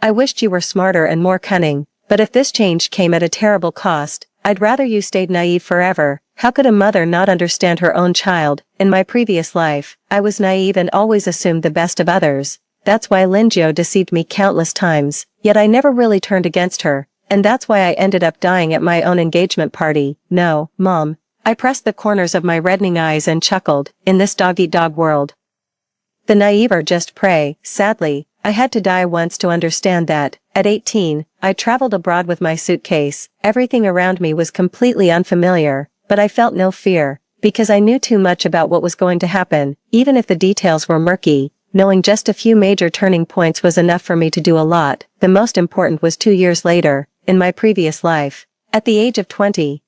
I wished you were smarter and more cunning, but if this change came at a terrible cost, I'd rather you stayed naive forever. How could a mother not understand her own child? In my previous life, I was naive and always assumed the best of others. That's why Lin Jiu deceived me countless times, yet I never really turned against her, and that's why I ended up dying at my own engagement party. No, Mom. I pressed the corners of my reddening eyes and chuckled. In this dog-eat-dog world, the naive are just prey. Sadly, I had to die once to understand that. At 18, I traveled abroad with my suitcase. Everything around me was completely unfamiliar, but I felt no fear, because I knew too much about what was going to happen. Even if the details were murky, knowing just a few major turning points was enough for me to do a lot. The most important was 2 years later, in my previous life. At the age of 20,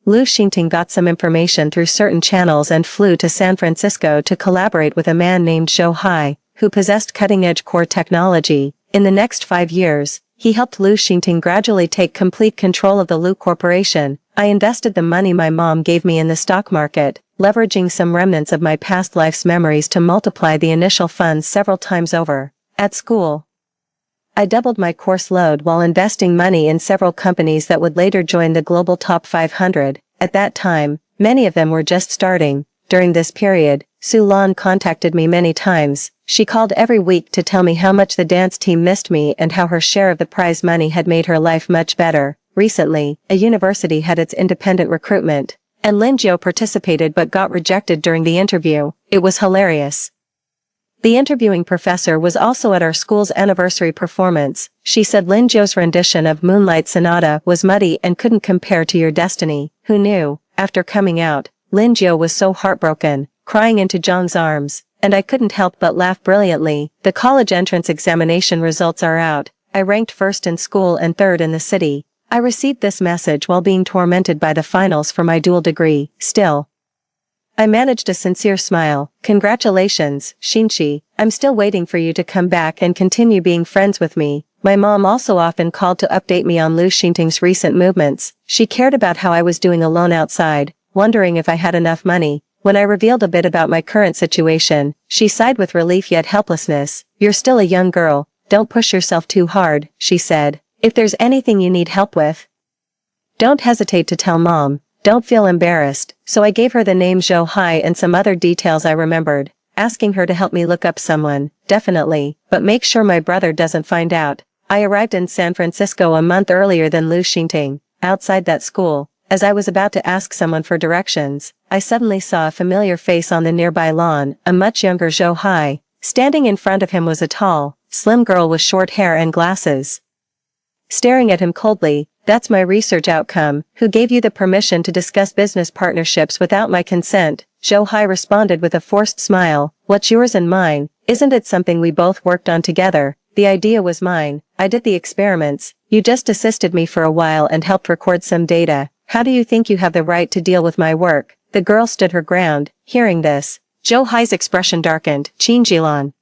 Lu Xingting got some information through certain channels and flew to San Francisco to collaborate with a man named Zhou Hai, who possessed cutting-edge core technology. In the next 5 years, he helped Lu Xingting gradually take complete control of the Lu Corporation. I invested the money my mom gave me in the stock market, leveraging some remnants of my past life's memories to multiply the initial funds several times over. At school, I doubled my course load while investing money in several companies that would later join the global top 500. At that time, many of them were just starting. During this period, Su Lan contacted me many times. She called every week to tell me how much the dance team missed me and how her share of the prize money had made her life much better. Recently, a university had its independent recruitment, and Lin Jiu participated but got rejected during the interview. It was hilarious. The interviewing professor was also at our school's anniversary performance. She said Lin Jiu's rendition of Moonlight Sonata was muddy and couldn't compare to Your Destiny. Who knew? After coming out, Lin Jiu was so heartbroken, crying into Zhang's arms, and I couldn't help but laugh brilliantly. The college entrance examination results are out. I ranked first in school and third in the city. I received this message while being tormented by the finals for my dual degree. Still, I managed a sincere smile. Congratulations, Shinchi. I'm still waiting for you to come back and continue being friends with me. My mom also often called to update me on Lu Xingting's recent movements. She cared about how I was doing alone outside, wondering if I had enough money. When I revealed a bit about my current situation, she sighed with relief yet helplessness. You're still a young girl. Don't push yourself too hard, she said. If there's anything you need help with, don't hesitate to tell Mom. Don't feel embarrassed. So I gave her the name Zhou Hai and some other details I remembered, asking her to help me look up someone. Definitely, but make sure my brother doesn't find out. I arrived in San Francisco a month earlier than Lu Xingting. Outside that school, as I was about to ask someone for directions, I suddenly saw a familiar face on the nearby lawn, a much younger Zhou Hai. Standing in front of him was a tall, slim girl with short hair and glasses. Staring at him coldly, that's my research outcome. Who gave you the permission to discuss business partnerships without my consent? Zhou Hai responded with a forced smile. What's yours and mine? Isn't it something we both worked on together? The idea was mine. I did the experiments. You just assisted me for a while and helped record some data. How do you think you have the right to deal with my work? The girl stood her ground. Hearing this, Zhou Hai's expression darkened. Qingjilan.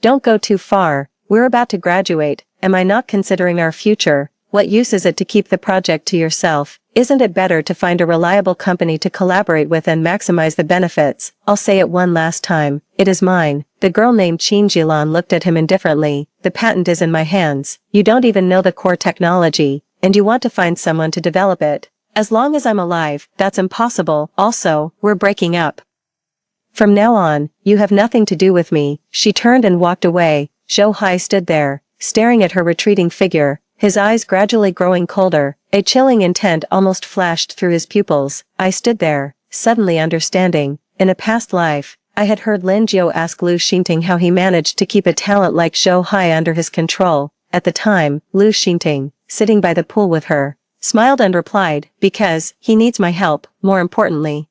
Don't go too far. We're about to graduate. Am I not considering our future? What use is it to keep the project to yourself? Isn't it better to find a reliable company to collaborate with and maximize the benefits? I'll say it one last time. It is mine. The girl named Qingjilan looked at him indifferently. The patent is in my hands. You don't even know the core technology, and you want to find someone to develop it. As long as I'm alive, that's impossible. Also, we're breaking up. From now on, you have nothing to do with me. She turned and walked away. Zhou Hai stood there, staring at her retreating figure, his eyes gradually growing colder. A chilling intent almost flashed through his pupils. I stood there, suddenly understanding. In a past life, I had heard Lin Jiu ask Lu Xingting how he managed to keep a talent like Zhou Hai under his control. At the time, Lu Xingting, sitting by the pool with her, smiled and replied, because he needs my help, more importantly.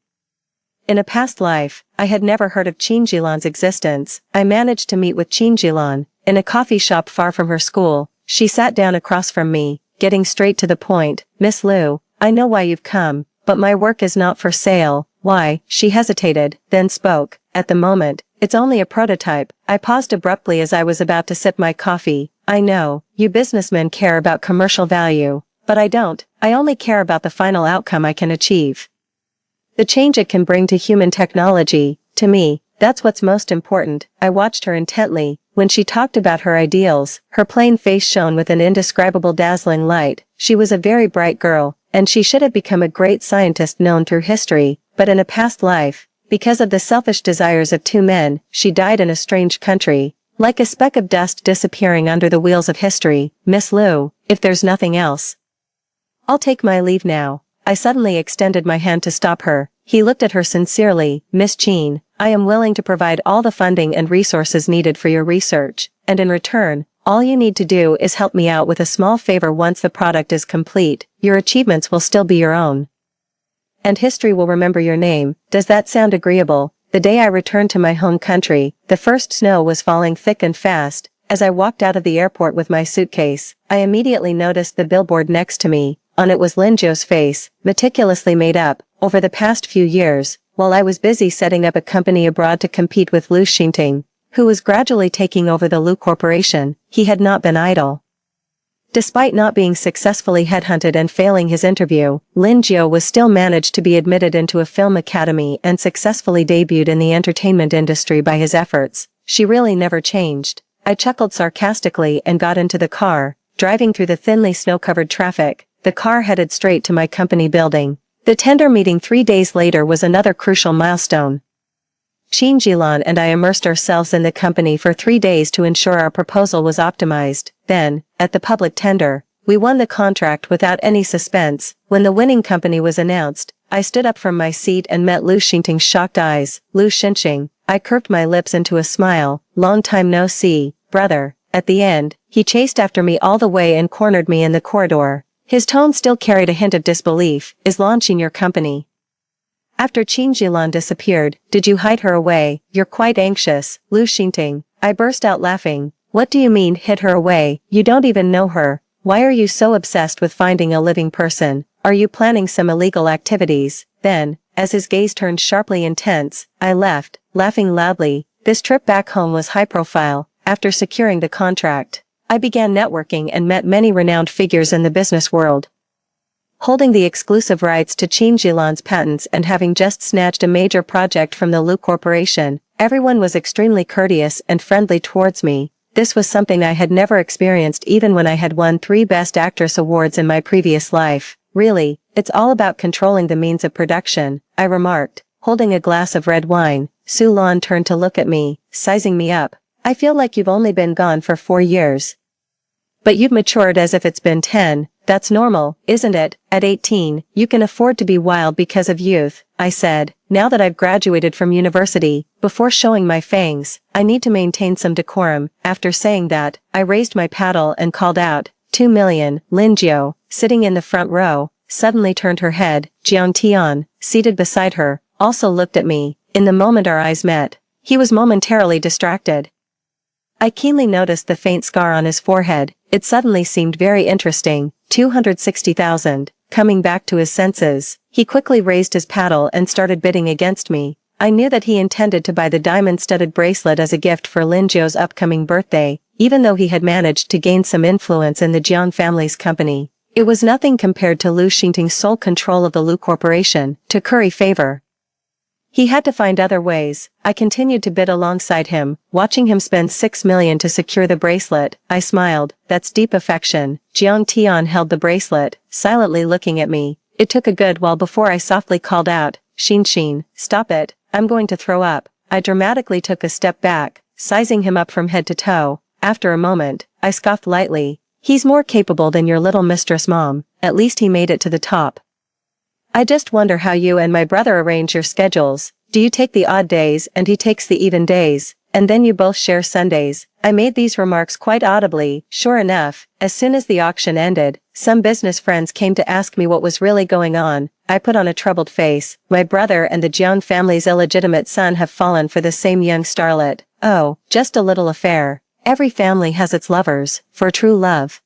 In a past life, I had never heard of Qingjilan's existence. I managed to meet with Qingjilan in a coffee shop far from her school. She sat down across from me, getting straight to the point. Miss Lu, I know why you've come, but my work is not for sale. Why? She hesitated, then spoke. At the moment, it's only a prototype. I paused abruptly as I was about to sip my coffee. I know, you businessmen care about commercial value, but I don't. I only care about the final outcome I can achieve. The change it can bring to human technology. To me, that's what's most important. I watched her intently. When she talked about her ideals, her plain face shone with an indescribable dazzling light. She was a very bright girl, and she should have become a great scientist known through history, but in a past life, because of the selfish desires of two men, she died in a strange country, like a speck of dust disappearing under the wheels of history. Miss Lu, if there's nothing else, I'll take my leave now. I suddenly extended my hand to stop her. He looked at her sincerely. Miss Qin, I am willing to provide all the funding and resources needed for your research, and in return, all you need to do is help me out with a small favor. Once the product is complete, your achievements will still be your own. And history will remember your name. Does that sound agreeable? The day I returned to my home country, the first snow was falling thick and fast. As I walked out of the airport with my suitcase, I immediately noticed the billboard next to me. On it was Lin Jiu's face, meticulously made up. Over the past few years, while I was busy setting up a company abroad to compete with Lu Xingting, who was gradually taking over the Lu Corporation, he had not been idle. Despite not being successfully headhunted and failing his interview, Lin Jiu was still managed to be admitted into a film academy and successfully debuted in the entertainment industry by his efforts. She really never changed. I chuckled sarcastically and got into the car, driving through the thinly snow-covered traffic. The car headed straight to my company building. The tender meeting 3 days later was another crucial milestone. Qingjilan and I immersed ourselves in the company for 3 days to ensure our proposal was optimized. Then, at the public tender, we won the contract without any suspense. When the winning company was announced, I stood up from my seat and met Lu Xingting's shocked eyes. Lu Xingting, I curved my lips into a smile. Long time no see, brother. At the end, he chased after me all the way and cornered me in the corridor. His tone still carried a hint of disbelief. Is launching your company? After Qingjilan disappeared, did you hide her away? You're quite anxious, Lu Xingting. I burst out laughing. What do you mean, hid her away? You don't even know her. Why are you so obsessed with finding a living person? Are you planning some illegal activities? Then, as his gaze turned sharply intense, I left, laughing loudly. This trip back home was high profile. After securing the contract, I began networking and met many renowned figures in the business world. Holding the exclusive rights to Qingjilan's patents and having just snatched a major project from the Lu Corporation, everyone was extremely courteous and friendly towards me. This was something I had never experienced even when I had won 3 Best Actress awards in my previous life. Really, it's all about controlling the means of production, I remarked, holding a glass of red wine. Su Lan turned to look at me, sizing me up. I feel like you've only been gone for 4 years. But you've matured as if it's been 10, that's normal, isn't it? At 18, you can afford to be wild because of youth, I said. Now that I've graduated from university, before showing my fangs, I need to maintain some decorum. After saying that, I raised my paddle and called out, 2 million. Lin Jiu, sitting in the front row, suddenly turned her head. Jiang Tian, seated beside her, also looked at me. In the moment our eyes met, he was momentarily distracted. I keenly noticed the faint scar on his forehead. It suddenly seemed very interesting. 260,000. Coming back to his senses, he quickly raised his paddle and started bidding against me. I knew that he intended to buy the diamond-studded bracelet as a gift for Lin Jiu's upcoming birthday, even though he had managed to gain some influence in the Jiang family's company. It was nothing compared to Lu Xingting's sole control of the Lu Corporation, to curry favor. He had to find other ways. I continued to bid alongside him, watching him spend 6 million to secure the bracelet. I smiled. That's deep affection. Jiang Tian held the bracelet, silently looking at me. It took a good while before I softly called out, Xin, stop it, I'm going to throw up. I dramatically took a step back, sizing him up from head to toe. After a moment, I scoffed lightly. He's more capable than your little mistress mom, at least he made it to the top. I just wonder how you and my brother arrange your schedules. Do you take the odd days and he takes the even days, and then you both share Sundays? I made these remarks quite audibly. Sure enough, as soon as the auction ended, some business friends came to ask me what was really going on. I put on a troubled face. My brother and the Jiang family's illegitimate son have fallen for the same young starlet. Oh, just a little affair. Every family has its lovers. For true love,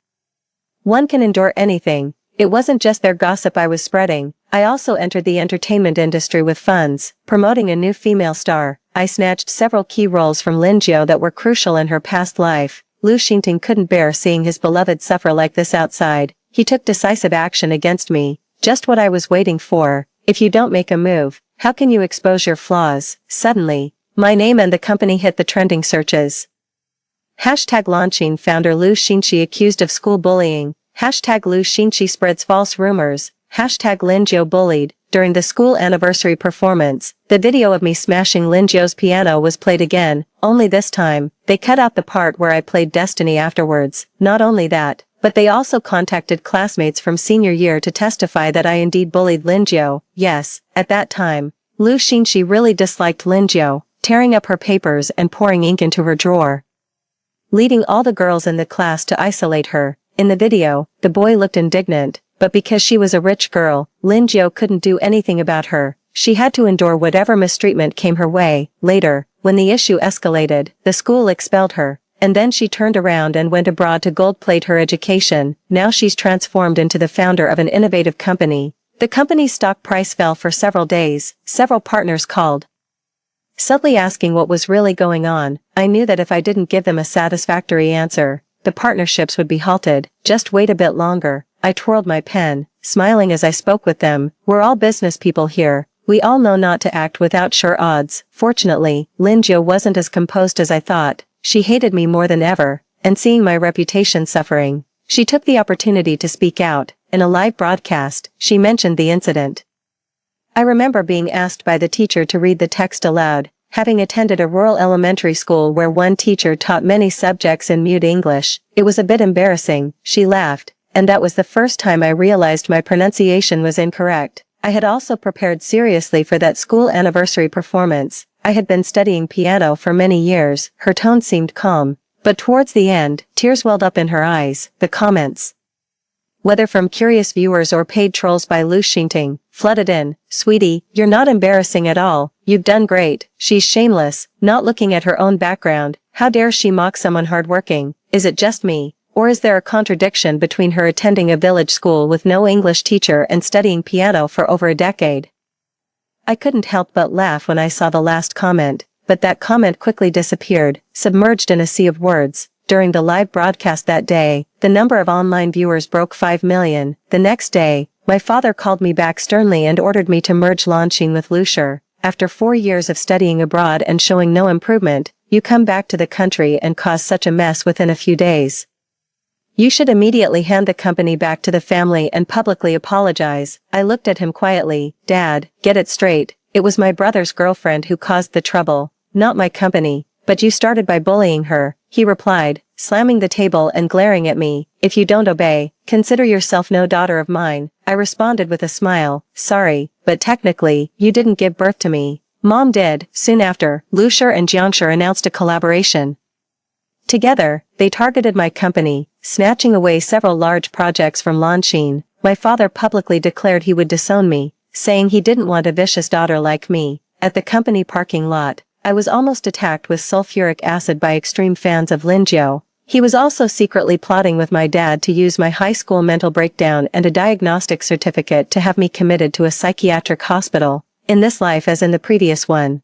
one can endure anything. It wasn't just their gossip I was spreading. I also entered the entertainment industry with funds, promoting a new female star. I snatched several key roles from Lin Jiu that were crucial in her past life. Lu Xingting couldn't bear seeing his beloved suffer like this outside. He took decisive action against me. Just what I was waiting for. If you don't make a move, how can you expose your flaws? Suddenly, my name and the company hit the trending searches. Hashtag launching founder Lu Xingqi accused of school bullying. Hashtag Lu Xingqi spreads false rumors. Hashtag Lin Jiu bullied. During the school anniversary performance, the video of me smashing Lin Jiu's piano was played again, only this time, they cut out the part where I played Destiny afterwards. Not only that, but they also contacted classmates from senior year to testify that I indeed bullied Lin Jiu. Yes, at that time, Lu Xingqi really disliked Lin Jiu, tearing up her papers and pouring ink into her drawer, leading all the girls in the class to isolate her. In the video, the boy looked indignant, but because she was a rich girl, Lin Jiu couldn't do anything about her. She had to endure whatever mistreatment came her way. Later, when the issue escalated, the school expelled her, and then she turned around and went abroad to gold-plate her education. Now she's transformed into the founder of an innovative company. The company's stock price fell for several days. Several partners called, subtly asking what was really going on. I knew that if I didn't give them a satisfactory answer, the partnerships would be halted. Just wait a bit longer. I twirled my pen, smiling as I spoke with them. We're all business people here. We all know not to act without sure odds. Fortunately, Lin Jiu wasn't as composed as I thought. She hated me more than ever, and seeing my reputation suffering, she took the opportunity to speak out. In a live broadcast, she mentioned the incident. I remember being asked by the teacher to read the text aloud, having attended a rural elementary school where one teacher taught many subjects in mute English. It was a bit embarrassing. She laughed, and that was the first time I realized my pronunciation was incorrect. I had also prepared seriously for that school anniversary performance. I had been studying piano for many years. Her tone seemed calm, but towards the end, tears welled up in her eyes. The comments, whether from curious viewers or paid trolls by Lu Xingting, flooded in. Sweetie, you're not embarrassing at all. You've done great. She's shameless, not looking at her own background. How dare she mock someone hardworking? Is it just me? Or is there a contradiction between her attending a village school with no English teacher and studying piano for over a decade? I couldn't help but laugh when I saw the last comment, but that comment quickly disappeared, submerged in a sea of words. During the live broadcast that day, the number of online viewers broke 5 million. The next day, my father called me back sternly and ordered me to merge launching with Lucier. After 4 years of studying abroad and showing no improvement, you come back to the country and cause such a mess within a few days. You should immediately hand the company back to the family and publicly apologize. I looked at him quietly. Dad, get it straight. It was my brother's girlfriend who caused the trouble, not my company. But you started by bullying her, he replied, slamming the table and glaring at me. If you don't obey, consider yourself no daughter of mine. I responded with a smile. Sorry, but technically, you didn't give birth to me. Mom did. Soon after, Lucier and Jiangshi announced a collaboration. Together, they targeted my company, snatching away several large projects from Lanxin. My father publicly declared he would disown me, saying he didn't want a vicious daughter like me. At the company parking lot, I was almost attacked with sulfuric acid by extreme fans of Lin Jiu. He was also secretly plotting with my dad to use my high school mental breakdown and a diagnostic certificate to have me committed to a psychiatric hospital, in this life as in the previous one.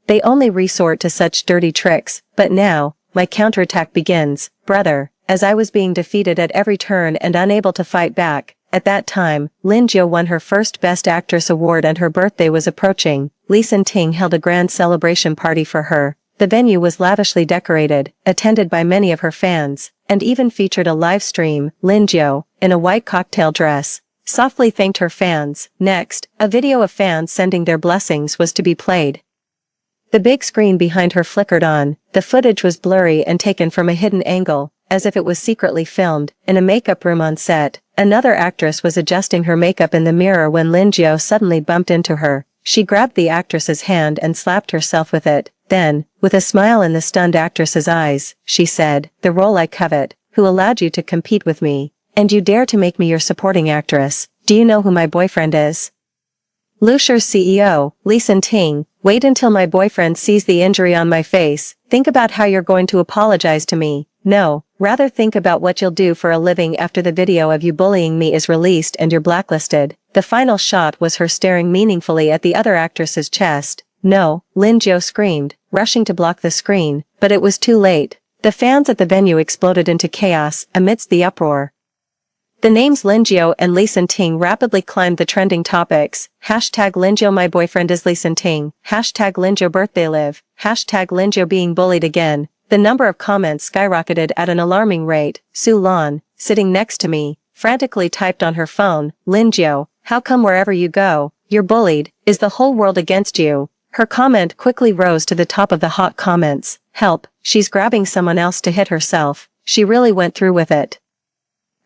They only resort to such dirty tricks, but now, my counterattack begins, brother, as I was being defeated at every turn and unable to fight back. At that time, Lin Jiu won her first Best Actress award and her birthday was approaching. Lee Sun-ting held a grand celebration party for her. The venue was lavishly decorated, attended by many of her fans, and even featured a live stream. Lin Jiu, in a white cocktail dress, softly thanked her fans. Next, a video of fans sending their blessings was to be played. The big screen behind her flickered on. The footage was blurry and taken from a hidden angle, as if it was secretly filmed, in a makeup room on set. Another actress was adjusting her makeup in the mirror when Lin Jiu suddenly bumped into her. She grabbed the actress's hand and slapped herself with it. Then, with a smile in the stunned actress's eyes, she said, "The role I covet, who allowed you to compete with me, and you dare to make me your supporting actress. Do you know who my boyfriend is?" Lucire's CEO, Lee Sun-ting, "Wait until my boyfriend sees the injury on my face. Think about how you're going to apologize to me. No, rather think about what you'll do for a living after the video of you bullying me is released and you're blacklisted." The final shot was her staring meaningfully at the other actress's chest. "No," Lin Jiu screamed, rushing to block the screen, but it was too late. The fans at the venue exploded into chaos amidst the uproar. The names Lin Jiu and Lee Sun-ting rapidly climbed the trending topics. Hashtag Lin Jiu my boyfriend is Lee Sun-ting. Hashtag Lin Jiu birthday live. Hashtag Lin Jiu being bullied again. The number of comments skyrocketed at an alarming rate. Su Lan, sitting next to me, frantically typed on her phone, "Lin Jiu, how come wherever you go, you're bullied? Is the whole world against you?" Her comment quickly rose to the top of the hot comments. "Help, she's grabbing someone else to hit herself. She really went through with it.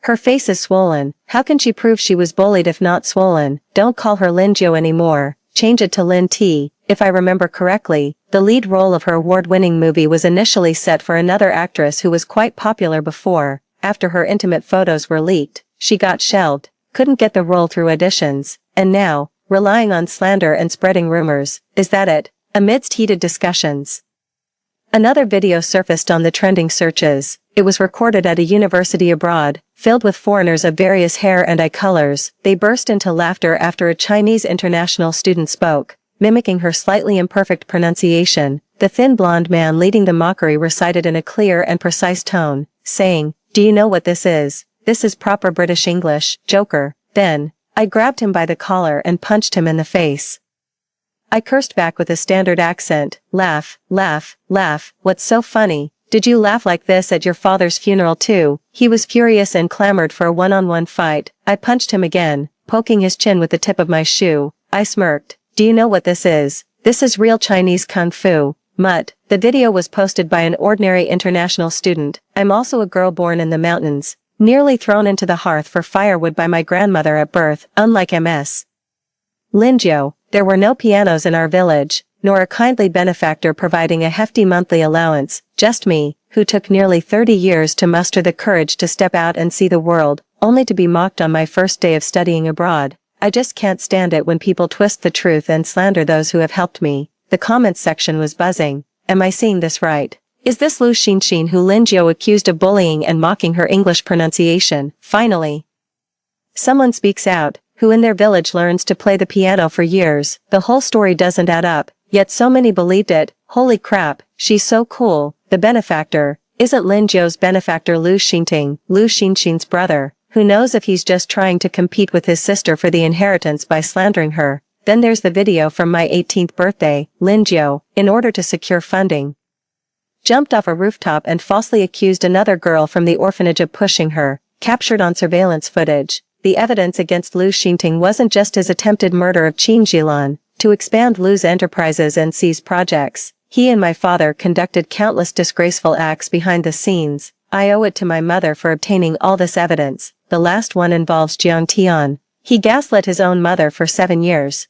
Her face is swollen. How can she prove she was bullied if not swollen? Don't call her Lin Jiu anymore. Change it to Lin T." If I remember correctly, the lead role of her award-winning movie was initially set for another actress who was quite popular before. After her intimate photos were leaked, she got shelved, couldn't get the role through auditions, and now, relying on slander and spreading rumors. Is that it? Amidst heated discussions, another video surfaced on the trending searches. It was recorded at a university abroad, filled with foreigners of various hair and eye colors. They burst into laughter after a Chinese international student spoke, mimicking her slightly imperfect pronunciation. The thin blonde man leading the mockery recited in a clear and precise tone, saying, "Do you know what this is? This is proper British English, joker." Then, I grabbed him by the collar and punched him in the face. I cursed back with a standard accent, "Laugh, laugh, laugh, what's so funny? Did you laugh like this at your father's funeral too?" He was furious and clamored for a one-on-one fight. I punched him again, poking his chin with the tip of my shoe. I smirked. "Do you know what this is? This is real Chinese Kung Fu." Mutt. The video was posted by an ordinary international student. "I'm also a girl born in the mountains, nearly thrown into the hearth for firewood by my grandmother at birth, unlike MS. Lin Jiu. There were no pianos in our village, nor a kindly benefactor providing a hefty monthly allowance, just me, who took nearly 30 years to muster the courage to step out and see the world, only to be mocked on my first day of studying abroad. I just can't stand it when people twist the truth and slander those who have helped me." The comments section was buzzing. Am I seeing this right? Is this Lu Xinxin who Lin Jiu accused of bullying and mocking her English pronunciation? Finally, someone speaks out, who in their village learns to play the piano for years. The whole story doesn't add up, yet so many believed it. Holy crap, she's so cool. The benefactor, isn't Lin Jiu's benefactor Lu Xinxin's brother, who knows if he's just trying to compete with his sister for the inheritance by slandering her. Then there's the video from my 18th birthday. Lin Jiu, in order to secure funding, jumped off a rooftop and falsely accused another girl from the orphanage of pushing her, captured on surveillance footage. The evidence against Lu Xinting wasn't just his attempted murder of Qin Jilan, to expand Lu's enterprises and seize projects. He and my father conducted countless disgraceful acts behind the scenes. I owe it to my mother for obtaining all this evidence. The last one involves Jiang Tian. He gaslit his own mother for 7 years,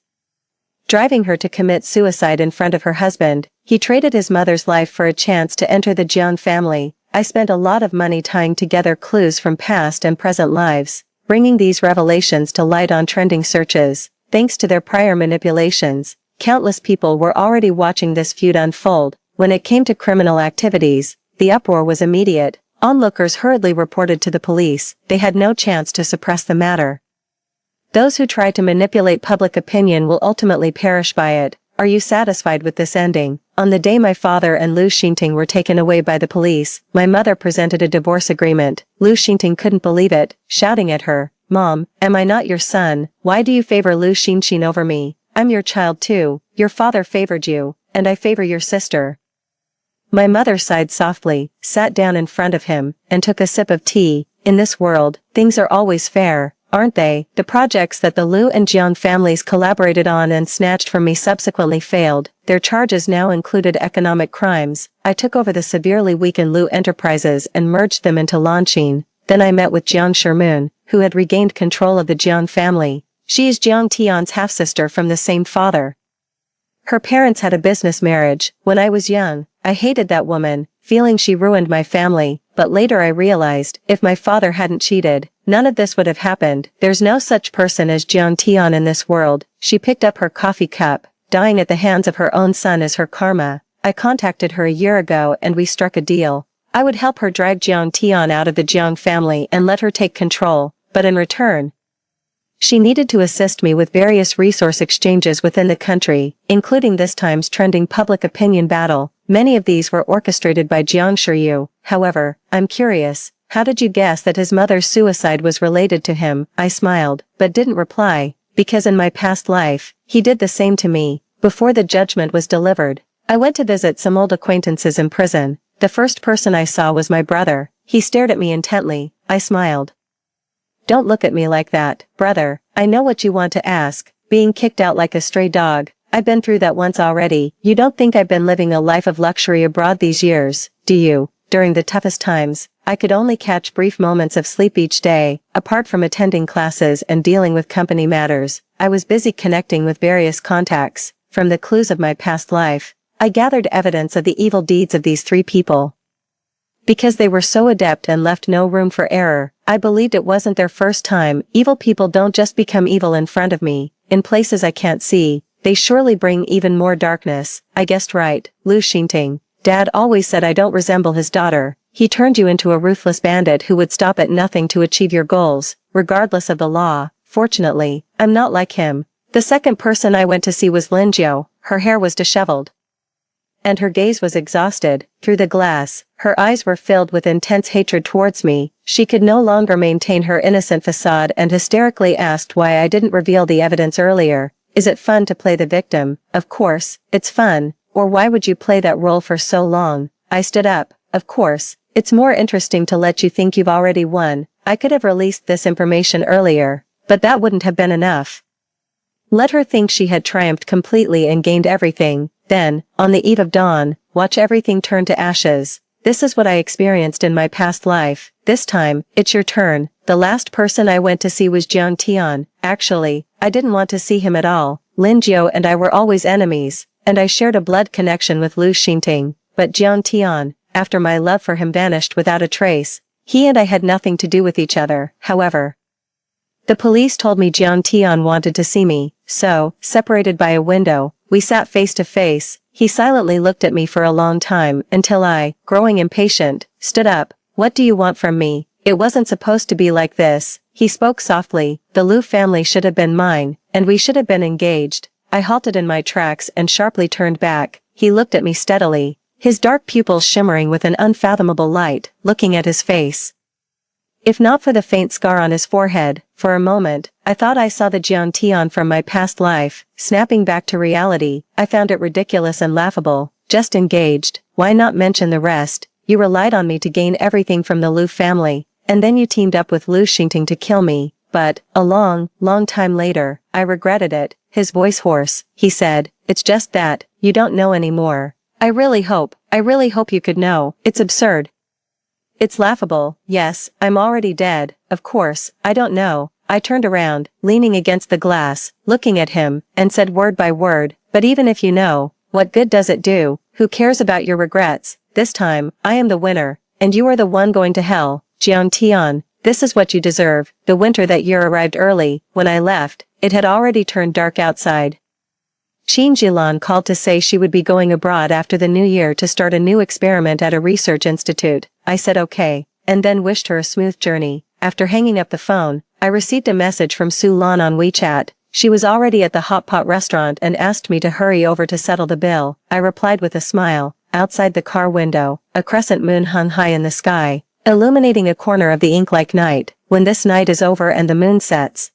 driving her to commit suicide in front of her husband. He traded his mother's life for a chance to enter the Jiang family. I spent a lot of money tying together clues from past and present lives, bringing these revelations to light on trending searches. Thanks to their prior manipulations, Countless people were already watching this feud unfold. When it came to criminal activities, the uproar was immediate. Onlookers hurriedly reported to the police. They had no chance to suppress the matter. Those who try to manipulate public opinion will ultimately perish by it. Are you satisfied with this ending? On the day my father and Lu Xingting were taken away by the police, my mother presented a divorce agreement. Lu Xingting couldn't believe it, shouting at her, "Mom, am I not your son? Why do you favor Lu Xingting over me? I'm your child too. Your father favored you, and I favor your sister." My mother sighed softly, sat down in front of him, and took a sip of tea. In this world, things are always fair, aren't they? The projects that the Lu and Jiang families collaborated on and snatched from me subsequently failed. Their charges now included economic crimes. I took over the severely weakened Lu enterprises and merged them into Lanqing. Then I met with Jiang Shermoon, who had regained control of the Jiang family. She is Jiang Tian's half-sister from the same father. Her parents had a business marriage. When I was young, I hated that woman, feeling she ruined my family, but later I realized, if my father hadn't cheated, none of this would have happened. There's no such person as Jiang Tian in this world. She picked up her coffee cup. Dying at the hands of her own son is her karma. I contacted her a year ago and we struck a deal. I would help her drag Jiang Tian out of the Jiang family and let her take control, but in return, she needed to assist me with various resource exchanges within the country, including this time's trending public opinion battle. Many of these were orchestrated by Jiang Shiyu. However, I'm curious, how did you guess that his mother's suicide was related to him? I smiled, but didn't reply, because in my past life, he did the same to me. Before the judgment was delivered, I went to visit some old acquaintances in prison. The first person I saw was my brother. He stared at me intently. I smiled. Don't look at me like that, brother. I know what you want to ask. Being kicked out like a stray dog. I've been through that once already. You don't think I've been living a life of luxury abroad these years, do you? During the toughest times, I could only catch brief moments of sleep each day. Apart from attending classes and dealing with company matters, I was busy connecting with various contacts. From the clues of my past life, I gathered evidence of the evil deeds of these three people. Because they were so adept and left no room for error, I believed it wasn't their first time. Evil people don't just become evil in front of me, in places I can't see. They surely bring even more darkness. I guessed right. Lu Xingting. Dad always said I don't resemble his daughter. He turned you into a ruthless bandit who would stop at nothing to achieve your goals, regardless of the law. Fortunately, I'm not like him. The second person I went to see was Lin Jiu. Her hair was disheveled, and her gaze was exhausted. Through the glass, her eyes were filled with intense hatred towards me. She could no longer maintain her innocent facade and hysterically asked why I didn't reveal the evidence earlier. Is it fun to play the victim? Of course, it's fun. Or why would you play that role for so long? I stood up. Of course, it's more interesting to let you think you've already won. I could have released this information earlier, but that wouldn't have been enough. Let her think she had triumphed completely and gained everything. Then, on the eve of dawn, watch everything turn to ashes. This is what I experienced in my past life. This time, it's your turn. The last person I went to see was Jiang Tian. Actually, I didn't want to see him at all. Lin Jiu and I were always enemies, and I shared a blood connection with Lu Xingting. But Jiang Tian, after my love for him vanished without a trace, he and I had nothing to do with each other. However, the police told me Jiang Tian wanted to see me, so, separated by a window, we sat face to face. He silently looked at me for a long time until I, growing impatient, stood up. What do you want from me? It wasn't supposed to be like this. He spoke softly. The Lu family should have been mine, and we should have been engaged. I halted in my tracks and sharply turned back. He looked at me steadily, his dark pupils shimmering with an unfathomable light. Looking at his face, if not for the faint scar on his forehead, for a moment, I thought I saw the Jiang Tian from my past life. Snapping back to reality, I found it ridiculous and laughable. Just engaged, why not mention the rest? You relied on me to gain everything from the Lu family, and then you teamed up with Lu Xingting to kill me. But, a long, long time later, I regretted it. His voice hoarse, he said, it's just that, you don't know anymore. I really hope you could know. It's absurd. It's laughable. Yes, I'm already dead. Of course, I don't know. I turned around, leaning against the glass, looking at him, and said word by word, but even if you know, what good does it do? Who cares about your regrets? This time, I am the winner, and you are the one going to hell. Jiang Tian, this is what you deserve. The winter that year arrived early. When I left, it had already turned dark outside. Shin Jilan called to say she would be going abroad after the new year to start a new experiment at a research institute. I said okay, and then wished her a smooth journey. After hanging up the phone, I received a message from Su Lan on WeChat. She was already at the hot pot restaurant and asked me to hurry over to settle the bill. I replied with a smile. Outside the car window, a crescent moon hung high in the sky, illuminating a corner of the ink-like night. When this night is over and the moon sets,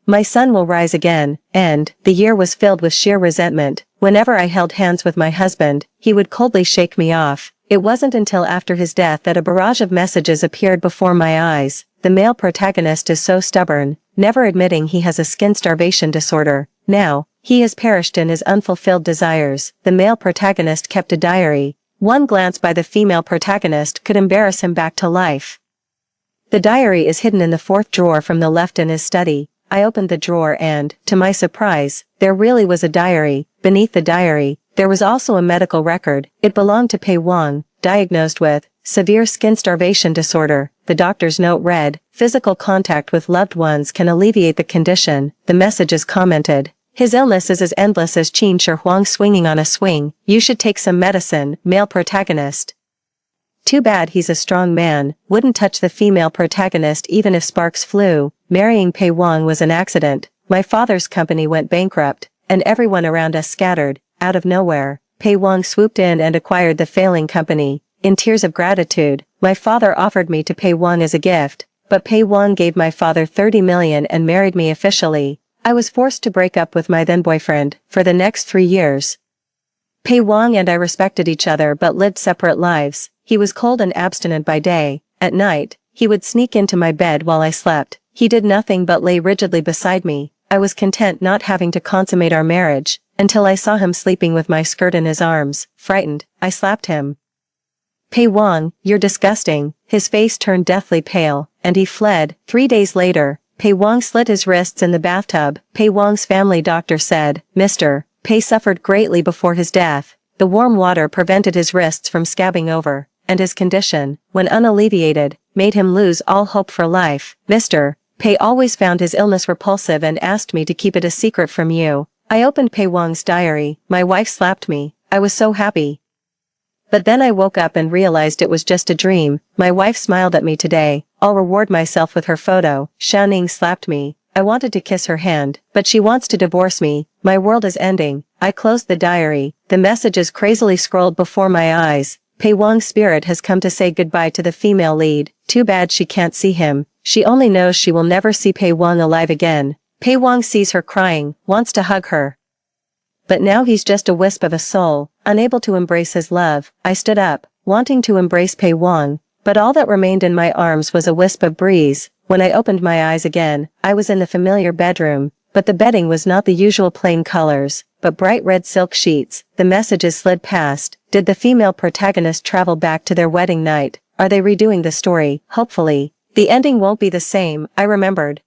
my sun will rise again, and the year was filled with sheer resentment. Whenever I held hands with my husband, he would coldly shake me off. It wasn't until after his death that a barrage of messages appeared before my eyes. The male protagonist is so stubborn, never admitting he has a skin starvation disorder. Now, he has perished in his unfulfilled desires. The male protagonist kept a diary. One glance by the female protagonist could embarrass him back to life. The diary is hidden in the fourth drawer from the left in his study. I opened the drawer and, to my surprise, there really was a diary. Beneath the diary, there was also a medical record. It belonged to Pei Wang, diagnosed with severe skin starvation disorder. The doctor's note read, "Physical contact with loved ones can alleviate the condition." The messages commented, "His illness is as endless as Qin Shi Huang swinging on a swing. You should take some medicine." Male protagonist: "Too bad he's a strong man, wouldn't touch the female protagonist even if sparks flew. Marrying Pei Wang was an accident. My father's company went bankrupt, and everyone around us scattered." Out of nowhere, Pei Wang swooped in and acquired the failing company. In tears of gratitude, my father offered me to Pei Wang as a gift, but Pei Wang gave my father 30 million and married me officially. I was forced to break up with my then-boyfriend. For the next 3 years, Pei Wang and I respected each other but lived separate lives. He was cold and abstinent by day. At night, he would sneak into my bed while I slept. He did nothing but lay rigidly beside me. I was content not having to consummate our marriage, until I saw him sleeping with my skirt in his arms. Frightened, I slapped him. "Pei Wang, you're disgusting." His face turned deathly pale, and he fled. 3 days later, Pei Wang slit his wrists in the bathtub. Pei Wang's family doctor said, "Mr. Pei suffered greatly before his death. The warm water prevented his wrists from scabbing over, and his condition, when unalleviated, made him lose all hope for life. Mr. Pei always found his illness repulsive and asked me to keep it a secret from you." I opened Pei Wang's diary. My wife slapped me. I was so happy. But then I woke up and realized it was just a dream. My wife smiled at me today. I'll reward myself with her photo. Xiaoning slapped me. I wanted to kiss her hand, but she wants to divorce me. My world is ending. I closed the diary. The messages crazily scrolled before my eyes. Pei Wang's spirit has come to say goodbye to the female lead. Too bad she can't see him. She only knows she will never see Pei Wang alive again. Pei Wang sees her crying, wants to hug her. But now he's just a wisp of a soul, unable to embrace his love. I stood up, wanting to embrace Pei Wang, but all that remained in my arms was a wisp of breeze. When I opened my eyes again, I was in the familiar bedroom, but the bedding was not the usual plain colors, but bright red silk sheets. The messages slid past. Did the female protagonist travel back to their wedding night? Are they redoing the story? Hopefully. The ending won't be the same, I remembered.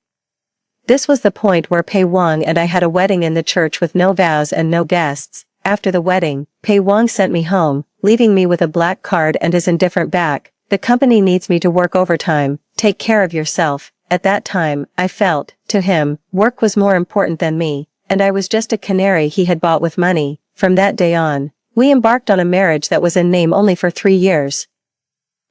This was the point where Pei Wang and I had a wedding in the church with no vows and no guests. After the wedding, Pei Wang sent me home, leaving me with a black card and his indifferent back. "The company needs me to work overtime. Take care of yourself." At that time, I felt, to him, work was more important than me, and I was just a canary he had bought with money. From that day on, we embarked on a marriage that was in name only for 3 years.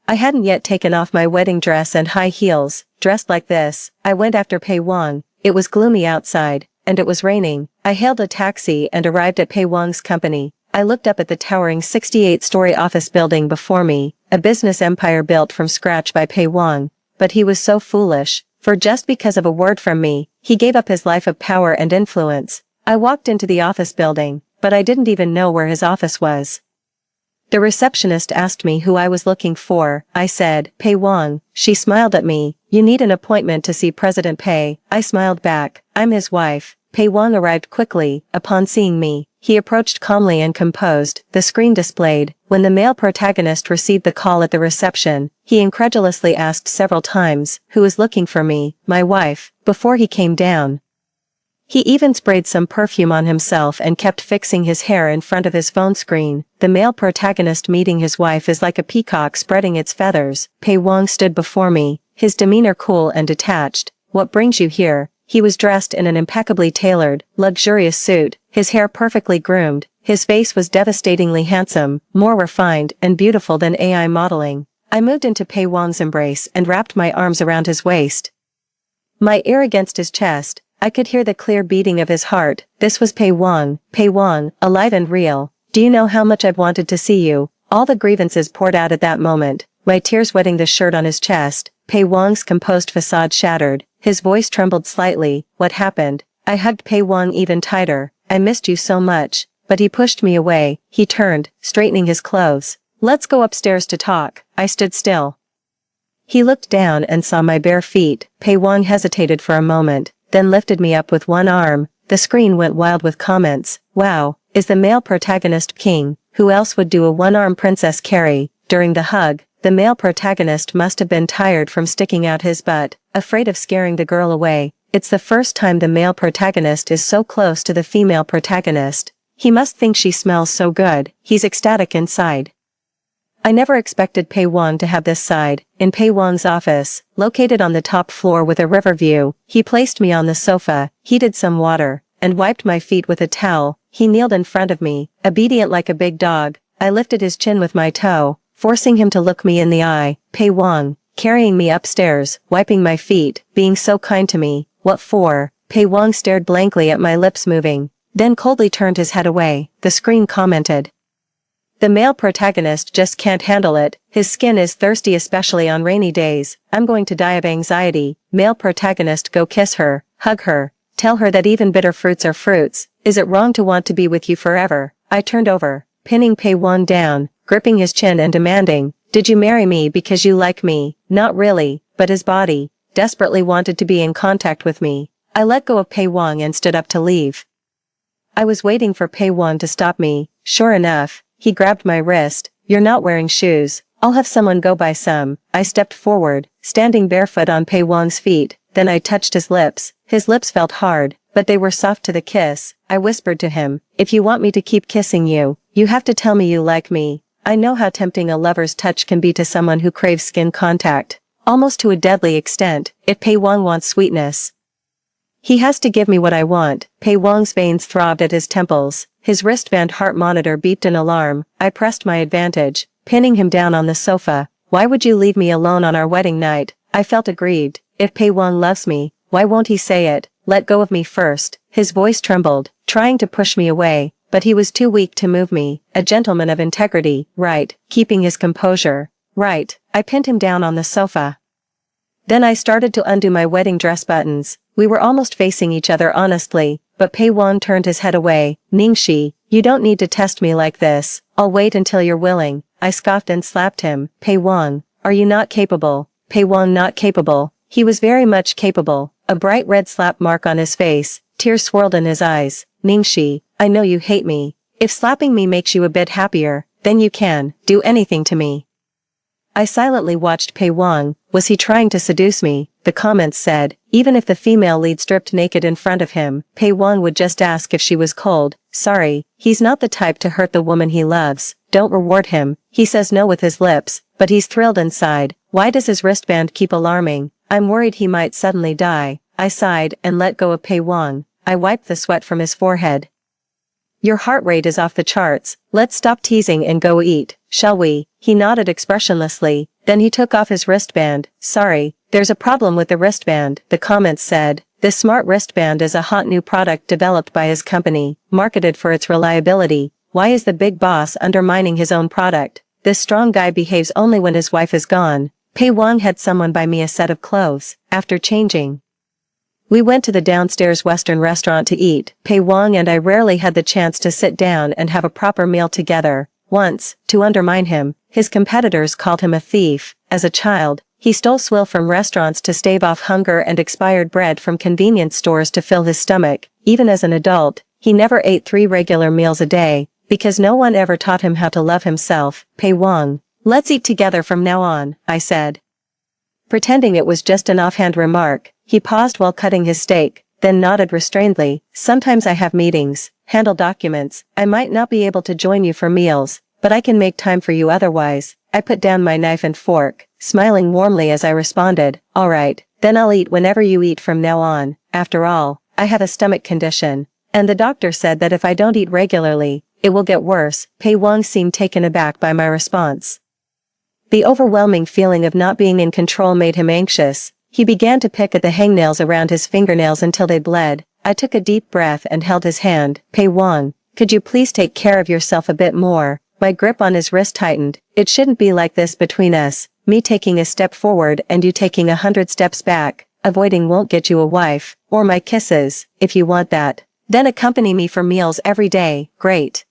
I hadn't yet taken off my wedding dress and high heels. Dressed like this, I went after Pei Wang. It was gloomy outside, and it was raining. I hailed a taxi and arrived at Pei Wang's company. I looked up at the towering 68-story office building before me, a business empire built from scratch by Pei Wang. But he was so foolish, for just because of a word from me, he gave up his life of power and influence. I walked into the office building, but I didn't even know where his office was. The receptionist asked me who I was looking for. I said, "Pei Wang." She smiled at me. "You need an appointment to see President Pei." I smiled back. "I'm his wife." Pei Wang arrived quickly. Upon seeing me, he approached calmly and composed. The screen displayed. When the male protagonist received the call at the reception, he incredulously asked several times, "Who is looking for me?" "My wife," before he came down. He even sprayed some perfume on himself and kept fixing his hair in front of his phone screen. The male protagonist meeting his wife is like a peacock spreading its feathers. Pei Wang stood before me, his demeanor cool and detached. "What brings you here?" He was dressed in an impeccably tailored, luxurious suit, his hair perfectly groomed, his face was devastatingly handsome, more refined and beautiful than AI modeling. I moved into Pei Wang's embrace and wrapped my arms around his waist. My ear against his chest, I could hear the clear beating of his heart. This was Pei Wang, alive and real. Do you know how much I've wanted to see you? All the grievances poured out at that moment, my tears wetting the shirt on his chest. Pei Wang's composed facade shattered, his voice trembled slightly. What happened? I hugged Pei Wang even tighter. I missed you so much. But he pushed me away. He turned, straightening his clothes. Let's go upstairs to talk. I stood still. He looked down and saw my bare feet. Pei Wang hesitated for a moment, then lifted me up with one arm. The screen went wild with comments. Wow, is the male protagonist king? Who else would do a one-arm princess carry? During the hug, the male protagonist must have been tired from sticking out his butt, afraid of scaring the girl away. It's the first time the male protagonist is so close to the female protagonist. He must think she smells so good. He's ecstatic inside. I never expected Pei Wang to have this side. In Pei Wang's office, located on the top floor with a river view, he placed me on the sofa, heated some water, and wiped my feet with a towel. He kneeled in front of me, obedient like a big dog. I lifted his chin with my toe, forcing him to look me in the eye. Pei Wang, carrying me upstairs, wiping my feet, being so kind to me. What for? Pei Wang stared blankly at my lips moving, then coldly turned his head away. The screen commented. The male protagonist just can't handle it. His skin is thirsty, especially on rainy days. I'm going to die of anxiety. Male protagonist, go kiss her, hug her, tell her that even bitter fruits are fruits. Is it wrong to want to be with you forever? I turned over, pinning Pei Wang down, gripping his chin and demanding, did you marry me because you like me? Not really, but his body desperately wanted to be in contact with me. I let go of Pei Wang and stood up to leave. I was waiting for Pei Wang to stop me. Sure enough, he grabbed my wrist. You're not wearing shoes. I'll have someone go buy some. I stepped forward, standing barefoot on Pei Wang's feet. Then I touched his lips. His lips felt hard, but they were soft to the kiss. I whispered to him, if you want me to keep kissing you, you have to tell me you like me. I know how tempting a lover's touch can be to someone who craves skin contact. Almost to a deadly extent, if Pei Wang wants sweetness. He has to give me what I want. Pei Wang's veins throbbed at his temples. His wristband heart monitor beeped an alarm. I pressed my advantage, pinning him down on the sofa. Why would you leave me alone on our wedding night? I felt aggrieved. If Pei Wang loves me, why won't he say it? Let go of me first. His voice trembled, trying to push me away, but he was too weak to move me. A gentleman of integrity, right, keeping his composure. Right. I pinned him down on the sofa. Then I started to undo my wedding dress buttons. We were almost facing each other honestly, but Pei Wang turned his head away. Ningxi, you don't need to test me like this. I'll wait until you're willing. I scoffed and slapped him. Pei Wang, are you not capable? Pei Wang not capable. He was very much capable. A bright red slap mark on his face. Tears swirled in his eyes. Ningxi, I know you hate me. If slapping me makes you a bit happier, then you can do anything to me. I silently watched Pei Wang. Was he trying to seduce me? The comments said, even if the female lead stripped naked in front of him, Pei Wang would just ask if she was cold. Sorry, he's not the type to hurt the woman he loves. Don't reward him. He says no with his lips, but he's thrilled inside. Why does his wristband keep alarming? I'm worried he might suddenly die. I sighed and let go of Pei Wang. I wiped the sweat from his forehead. Your heart rate is off the charts. Let's stop teasing and go eat, shall we? He nodded expressionlessly. Then he took off his wristband. Sorry, there's a problem with the wristband, the comments said. This smart wristband is a hot new product developed by his company, marketed for its reliability. Why is the big boss undermining his own product? This strong guy behaves only when his wife is gone. Pei Wang had someone buy me a set of clothes. After changing, we went to the downstairs Western restaurant to eat. Pei Wang and I rarely had the chance to sit down and have a proper meal together. Once, to undermine him, his competitors called him a thief. As a child, he stole swill from restaurants to stave off hunger and expired bread from convenience stores to fill his stomach. Even as an adult, he never ate 3 regular meals a day, because no one ever taught him how to love himself. Pei Wang, let's eat together from now on, I said. Pretending it was just an offhand remark, he paused while cutting his steak, then nodded restrainedly. Sometimes I have meetings, handle documents. I might not be able to join you for meals, but I can make time for you otherwise. I put down my knife and fork, smiling warmly as I responded, all right, then I'll eat whenever you eat from now on. after all, I have a stomach condition. And the doctor said that if I don't eat regularly, it will get worse. Pei Wang seemed taken aback by my response. The overwhelming feeling of not being in control made him anxious. He began to pick at the hangnails around his fingernails until they bled. I took a deep breath and held his hand. Pei Wang, could you please take care of yourself a bit more? My grip on his wrist tightened. It shouldn't be like this between us. Me taking a step forward and you taking 100 steps back. Avoiding won't get you a wife, or my kisses, if you want that. Then accompany me for meals every day. Great.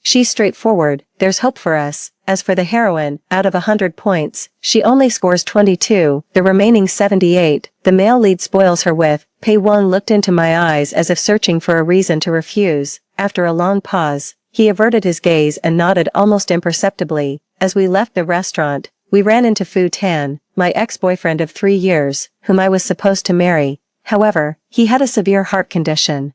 She's straightforward, there's hope for us. As for the heroine, out of 100 points, she only scores 22, the remaining 78, the male lead spoils her with. Pei Wang looked into my eyes as if searching for a reason to refuse. After a long pause, he averted his gaze and nodded almost imperceptibly. As we left the restaurant, we ran into Fu Tan, my ex-boyfriend of 3 years, whom I was supposed to marry. However, he had a severe heart condition.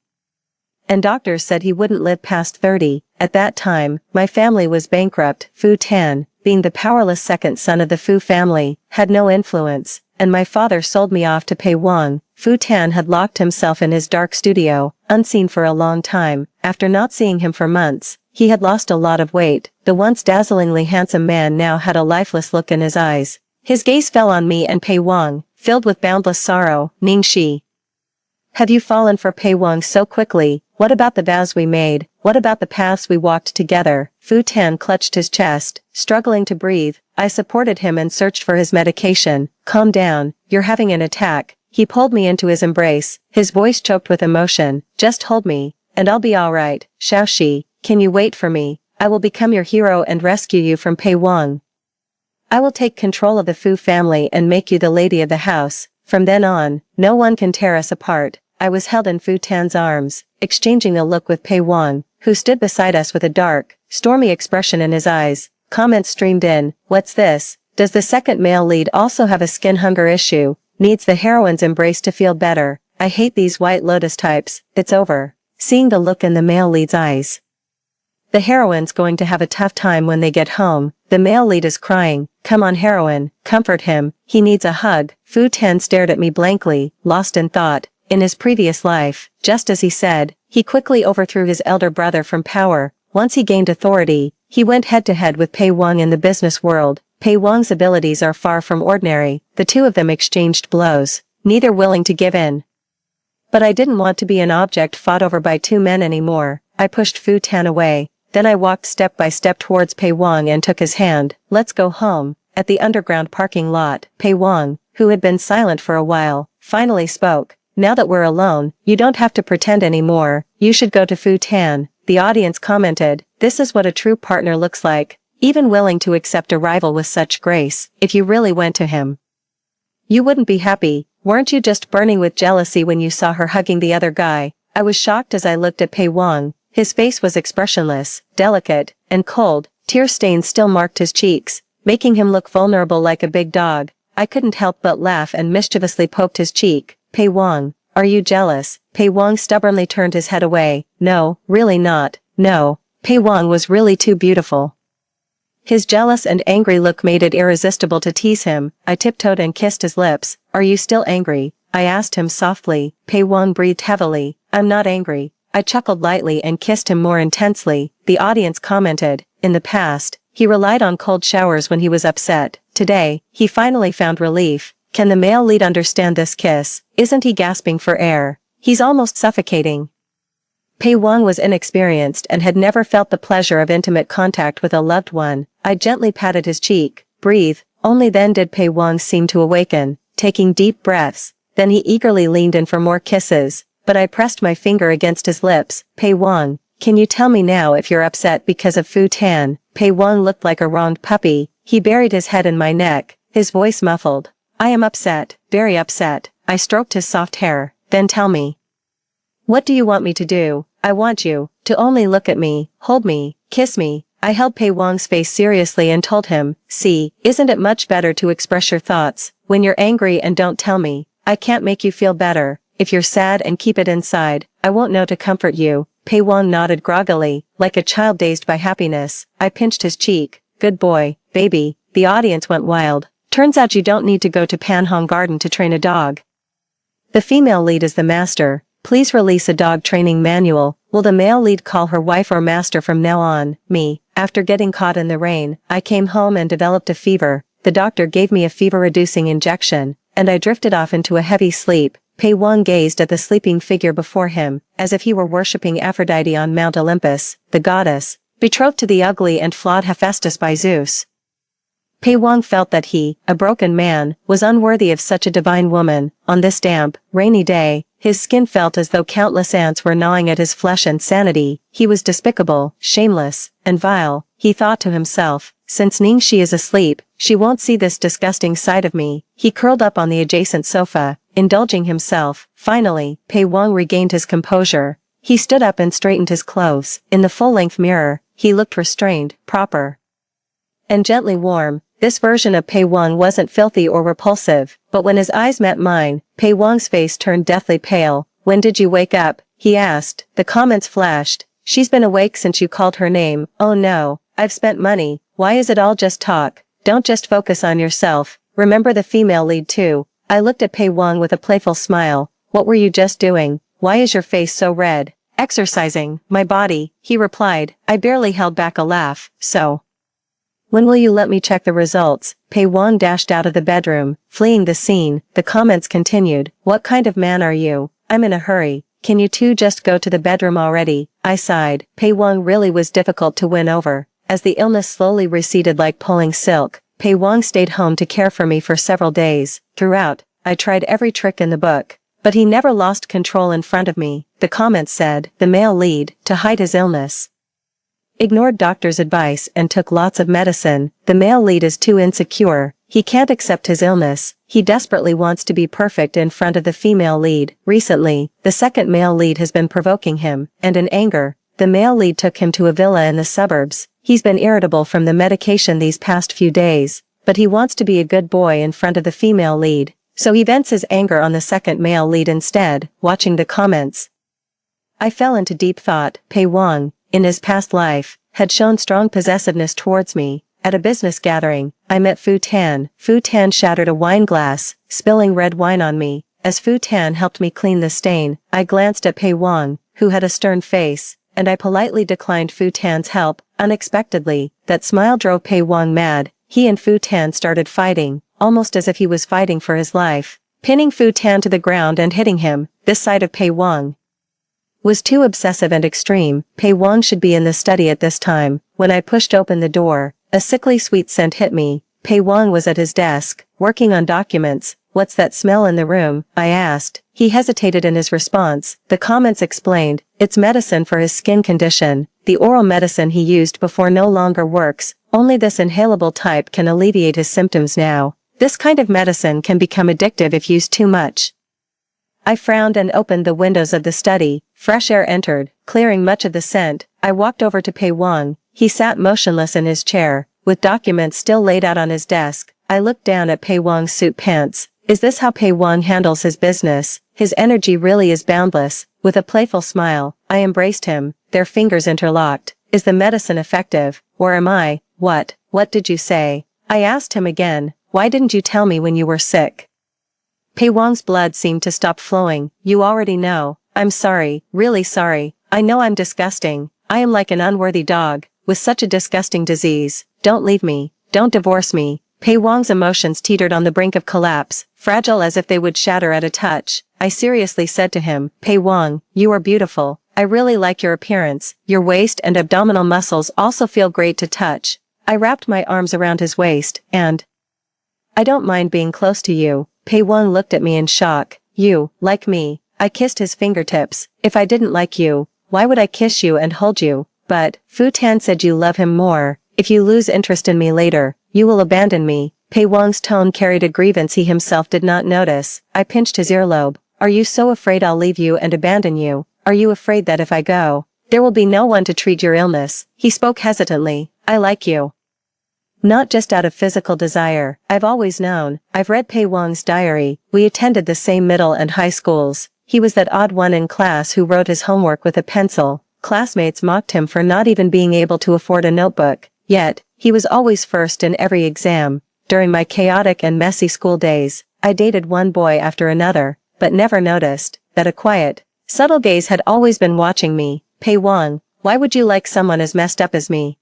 And doctors said he wouldn't live past 30. At that time, my family was bankrupt. Fu Tan, being the powerless second son of the Fu family, had no influence, and my father sold me off to Pei Wang. Fu Tan had locked himself in his dark studio, unseen for a long time. After not seeing him for months, he had lost a lot of weight. The once dazzlingly handsome man now had a lifeless look in his eyes. His gaze fell on me and Pei Wang, filled with boundless sorrow. Ningxi. Have you fallen for Pei Wang so quickly? What about the vows we made? What about the paths we walked together? Fu Tan clutched his chest, struggling to breathe. I supported him and searched for his medication. Calm down, you're having an attack. He pulled me into his embrace, his voice choked with emotion. Just hold me, and I'll be alright. Xiaoxi, can you wait for me? I will become your hero and rescue you from Pei Wang. I will take control of the Fu family and make you the lady of the house. From then on, no one can tear us apart. I was held in Fu Tan's arms, exchanging a look with Pei Wang, who stood beside us with a dark, stormy expression in his eyes. Comments streamed in. What's this? Does the second male lead also have a skin hunger issue? Needs the heroine's embrace to feel better. I hate these White Lotus types. It's over. Seeing the look in the male lead's eyes. The heroine's going to have a tough time when they get home. The male lead is crying. Come on heroine, comfort him. He needs a hug. Fu Tan stared at me blankly, lost in thought. In his previous life, just as he said, he quickly overthrew his elder brother from power. Once he gained authority, he went head-to-head with Pei Wang in the business world. Pei Wang's abilities are far from ordinary. The two of them exchanged blows, neither willing to give in. But I didn't want to be an object fought over by two men anymore. I pushed Fu Tan away. Then I walked step by step towards Pei Wang and took his hand. Let's go home. At the underground parking lot, Pei Wang, who had been silent for a while, finally spoke. Now that we're alone, you don't have to pretend anymore. You should go to Fu Tan. The audience commented, this is what a true partner looks like, even willing to accept a rival with such grace. If you really went to him, you wouldn't be happy. Weren't you just burning with jealousy when you saw her hugging the other guy? I was shocked as I looked at Pei Wang. His face was expressionless, delicate, and cold. Tear stains still marked his cheeks, making him look vulnerable like a big dog. I couldn't help but laugh and mischievously poked his cheek. Pei Wang, are you jealous? Pei Wang stubbornly turned his head away. No, really not. No. Pei Wang was really too beautiful. His jealous and angry look made it irresistible to tease him. I tiptoed and kissed his lips. Are you still angry? I asked him softly. Pei Wang breathed heavily. I'm not angry. I chuckled lightly and kissed him more intensely. The audience commented, in the past, he relied on cold showers when he was upset. Today, he finally found relief. Can the male lead understand this kiss? Isn't he gasping for air? He's almost suffocating. Pei Wang was inexperienced and had never felt the pleasure of intimate contact with a loved one. I gently patted his cheek. Breathe. Only then did Pei Wang seem to awaken, taking deep breaths. Then he eagerly leaned in for more kisses, but I pressed my finger against his lips. Pei Wang, can you tell me now if you're upset because of Fu Tan? Pei Wang looked like a wronged puppy. He buried his head in my neck, his voice muffled. I am upset, very upset. I stroked his soft hair. Then tell me. What do you want me to do? I want you to only look at me, hold me, kiss me. I held Pei Wang's face seriously and told him, see, isn't it much better to express your thoughts when you're angry and don't tell me? I can't make you feel better. If you're sad and keep it inside, I won't know to comfort you. Pei Wang nodded groggily, like a child dazed by happiness. I pinched his cheek. Good boy, baby. The audience went wild. Turns out you don't need to go to Panhong Garden to train a dog. The female lead is the master. Please release a dog training manual. Will the male lead call her wife or master from now on? Me. After getting caught in the rain, I came home and developed a fever. The doctor gave me a fever-reducing injection, and I drifted off into a heavy sleep. Pei Wang gazed at the sleeping figure before him, as if he were worshipping Aphrodite on Mount Olympus, the goddess, betrothed to the ugly and flawed Hephaestus by Zeus. Pei Wang felt that he, a broken man, was unworthy of such a divine woman. On this damp, rainy day, his skin felt as though countless ants were gnawing at his flesh and sanity. He was despicable, shameless, and vile. He thought to himself, since Ningxi is asleep, she won't see this disgusting side of me. He curled up on the adjacent sofa, indulging himself. Finally, Pei Wang regained his composure. He stood up and straightened his clothes. In the full-length mirror, he looked restrained, proper, and gently warm. This version of Pei Wang wasn't filthy or repulsive, but when his eyes met mine, Pei Wang's face turned deathly pale. When did you wake up? He asked. The comments flashed. She's been awake since you called her name. Oh no, I've spent money. Why is it all just talk? Don't just focus on yourself. Remember the female lead too. I looked at Pei Wang with a playful smile. What were you just doing? Why is your face so red? Exercising my body, he replied. I barely held back a laugh. So, when will you let me check the results? Pei Wang dashed out of the bedroom, fleeing the scene. The comments continued. What kind of man are you? I'm in a hurry. Can you two just go to the bedroom already? I sighed. Pei Wang really was difficult to win over. As the illness slowly receded like pulling silk, Pei Wang stayed home to care for me for several days. Throughout, I tried every trick in the book, but he never lost control in front of me. The comments said, the male lead, to hide his illness, ignored doctor's advice and took lots of medicine. The male lead is too insecure. He can't accept his illness. He desperately wants to be perfect in front of the female lead. Recently, the second male lead has been provoking him, and in anger, the male lead took him to a villa in the suburbs. He's been irritable from the medication these past few days, but he wants to be a good boy in front of the female lead, so he vents his anger on the second male lead instead. Watching the comments, I fell into deep thought. Pei Wang, in his past life, had shown strong possessiveness towards me. At a business gathering, I met Fu Tan. Fu Tan shattered a wine glass, spilling red wine on me. As Fu Tan helped me clean the stain, I glanced at Pei Wang, who had a stern face, and I politely declined Fu Tan's help. Unexpectedly, that smile drove Pei Wang mad. He and Fu Tan started fighting, almost as if he was fighting for his life, pinning Fu Tan to the ground and hitting him. This side of Pei Wang was too obsessive and extreme. Pei Wang should be in the study at this time. When I pushed open the door, a sickly sweet scent hit me. Pei Wang was at his desk, working on documents. What's that smell in the room? I asked. He hesitated in his response. The comments explained, it's medicine for his skin condition. The oral medicine he used before no longer works. Only this inhalable type can alleviate his symptoms now. This kind of medicine can become addictive if used too much. I frowned and opened the windows of the study. Fresh air entered, clearing much of the scent. I walked over to Pei Wang. He sat motionless in his chair, with documents still laid out on his desk. I looked down at Pei Wang's suit pants. Is this how Pei Wang handles his business? His energy really is boundless. With a playful smile, I embraced him. Their fingers interlocked. Is the medicine effective? Or am I? What did you say? I asked him again. Why didn't you tell me when you were sick? Pei Wang's blood seemed to stop flowing. You already know. I'm sorry, really sorry. I know I'm disgusting. I am like an unworthy dog, with such a disgusting disease. Don't leave me. Don't divorce me. Pei Wang's emotions teetered on the brink of collapse, fragile as if they would shatter at a touch. I seriously said to him, Pei Wang, you are beautiful. I really like your appearance. Your waist and abdominal muscles also feel great to touch. I wrapped my arms around his waist, and I don't mind being close to you. Pei Wang looked at me in shock. You, like me. I kissed his fingertips. If I didn't like you, why would I kiss you and hold you? But, Fu Tan said you love him more. If you lose interest in me later, you will abandon me. Pei Wang's tone carried a grievance he himself did not notice. I pinched his earlobe. Are you so afraid I'll leave you and abandon you? Are you afraid that if I go, there will be no one to treat your illness? He spoke hesitantly. I like you. Not just out of physical desire. I've always known. I've read Pei Wang's diary. We attended the same middle and high schools. He was that odd one in class who wrote his homework with a pencil. Classmates mocked him for not even being able to afford a notebook. Yet, he was always first in every exam. During my chaotic and messy school days, I dated one boy after another. but never noticed that a quiet, subtle gaze had always been watching me. Pei Wang, why would you like someone as messed up as me?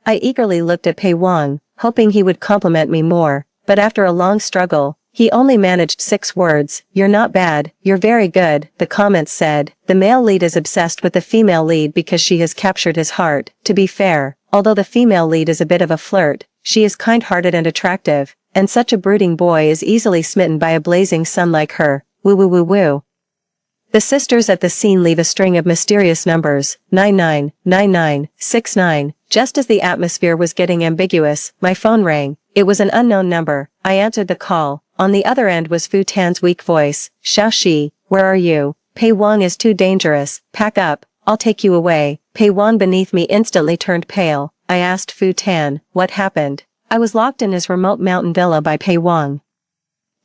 I eagerly looked at Pei Wang, hoping he would compliment me more, but after a long struggle, he only managed 6 words. You're not bad, you're very good, the comments said. The male lead is obsessed with the female lead because she has captured his heart. To be fair, although the female lead is a bit of a flirt, she is kind-hearted and attractive, and such a brooding boy is easily smitten by a blazing sun like her. Woo woo woo woo. The sisters at the scene leave a string of mysterious numbers, 999969. Just as the atmosphere was getting ambiguous, my phone rang. It was an unknown number. I answered the call. On the other end was Fu Tan's weak voice. Xiaoxi, where are you? Pei Wang is too dangerous. Pack up, I'll take you away. Pei Wang beneath me instantly turned pale. I asked Fu Tan, what happened? I was locked in his remote mountain villa by Pei Wang.